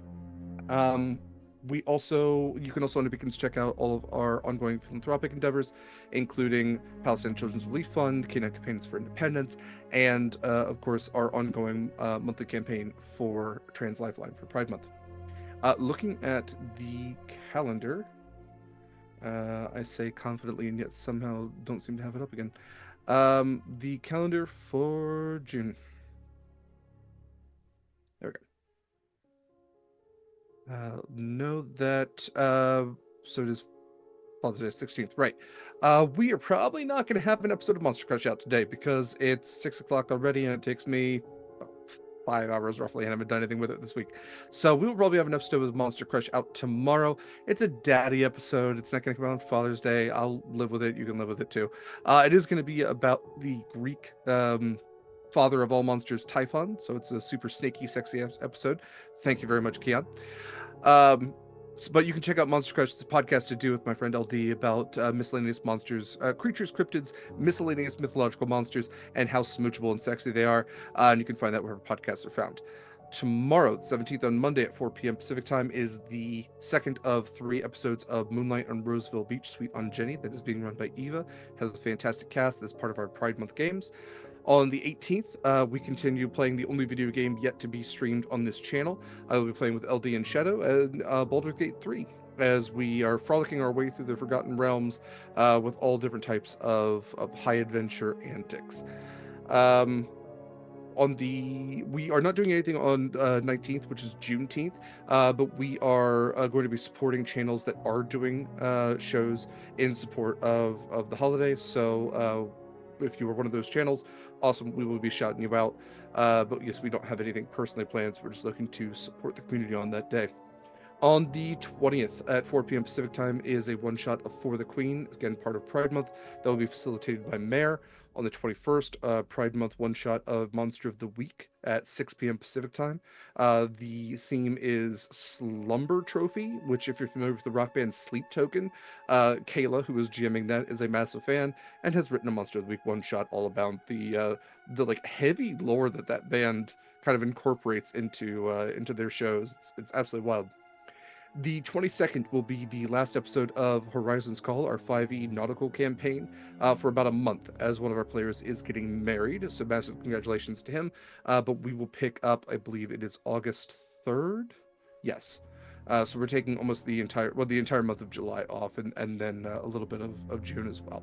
You can also on the Beacons check out all of our ongoing philanthropic endeavors, including Palestine Children's Relief Fund, Canine Companions for Independence, and of course our ongoing monthly campaign for Trans Lifeline for Pride Month. Looking at the calendar, I say confidently and yet somehow don't seem to have it up again. The calendar for June. There we go. Know that so it is Father's Day 16th, right? We are probably not going to have an episode of Monster Crush out today because it's 6 o'clock already and it takes me 5 hours roughly, and I haven't done anything with it this week. So we will probably have an episode of Monster Crush out tomorrow. It's a daddy episode. It's not going to come out on Father's Day. I'll live with it. You can live with it too. It is going to be about the Greek father of all monsters, Typhon. So it's a super snaky, sexy episode. Thank you very much, Queon. But you can check out Monster Crush. It's a podcast to do with my friend LD about miscellaneous monsters, creatures, cryptids, miscellaneous mythological monsters, and how smoochable and sexy they are. And you can find that wherever podcasts are found. Tomorrow, the 17th, on Monday at 4 p.m. Pacific time, is the second of 3 episodes of Moonlight on Roseville Beach, Sweet on Jenny, that is being run by Eva. It has a fantastic cast as part of our Pride Month games. On the 18th, we continue playing the only video game yet to be streamed on this channel. I will be playing with LD and Shadow and Baldur's Gate 3, as we are frolicking our way through the Forgotten Realms with all different types of high adventure antics. We are not doing anything on 19th, which is Juneteenth, but we are going to be supporting channels that are doing shows in support of the holiday. So if you are one of those channels, awesome, we will be shouting you out. But yes, we don't have anything personally planned, so we're just looking to support the community on that day. On the 20th at 4 p.m. Pacific time is a one-shot of For the Queen, again, part of Pride Month. That will be facilitated by Mare. On the 21st, Pride Month one-shot of Monster of the Week at 6 p.m. Pacific time. The theme is Slumber Trophy, which, if you're familiar with the rock band Sleep Token, Kayla, who is GMing that, is a massive fan and has written a Monster of the Week one-shot all about the like heavy lore that band kind of incorporates into their shows. It's absolutely wild. The 22nd will be the last episode of Horizon's Call, our 5e nautical campaign, for about a month, as one of our players is getting married. So massive congratulations to him. But we will pick up, I believe it is August 3rd? Yes. So we're taking almost the entire month of July off, and then a little bit of June as well.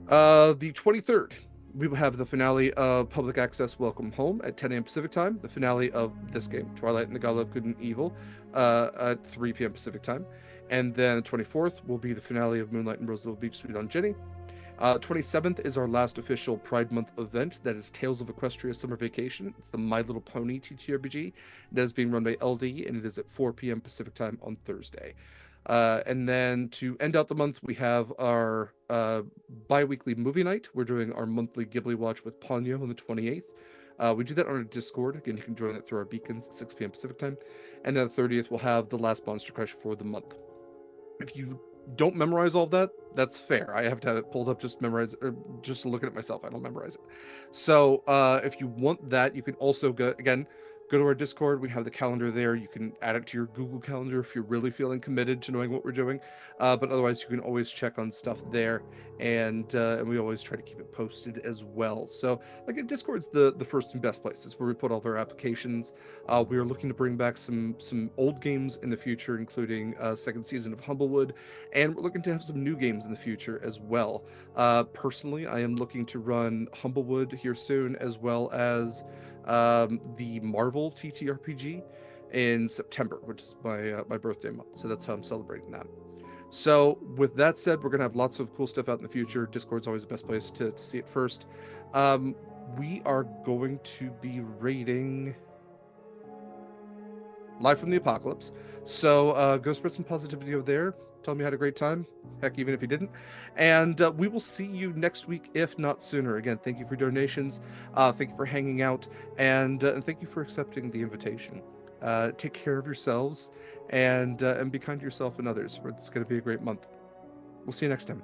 The 23rd, we will have the finale of Public Access Welcome Home at 10 a.m. Pacific time, the finale of this game, Twilight and the Gala of Good and Evil, at 3 p.m. Pacific time. And then the 24th will be the finale of Moonlight and Roosevelt Beach Sweet on Jenny. 27th is our last official Pride Month event. That is Tales of Equestria Summer Vacation. It's the My Little Pony TTRPG. That is being run by LD, and it is at 4 p.m. Pacific time on Thursday. And then to end out the month, we have our bi-weekly movie night. We're doing our monthly Ghibli watch with Ponyo on the 28th. We do that on our Discord. Again, you can join that through our beacons at 6 p.m. Pacific time. And then the 30th, we'll have the last Monster Crush for the month. If you don't memorize all of that, that's fair. I have to have it pulled up just to memorize, or just to look at it myself. I don't memorize it. So if you want that, you can also go to our Discord. We have the calendar there. You can add it to your Google Calendar if you're really feeling committed to knowing what we're doing. But otherwise, you can always check on stuff there, and we always try to keep it posted as well. So, like, Discord's the first and best places where we put all of our applications. We are looking to bring back some old games in the future, including second season of Humblewood, and we're looking to have some new games in the future as well. Personally, I am looking to run Humblewood here soon, as well as the Marvel TTRPG in September, which is my birthday month. So that's how I'm celebrating that. So with that said, we're gonna have lots of cool stuff out in the future. Discord's always the best place to see it first. We are going to be rating Live from the Apocalypse. So go spread some positivity over there. Tell me you had a great time. Heck, even if you didn't. And we will see you next week, if not sooner. Again, thank you for donations. Thank you for hanging out. And thank you for accepting the invitation. Take care of yourselves and be kind to yourself and others. It's going to be a great month. We'll see you next time.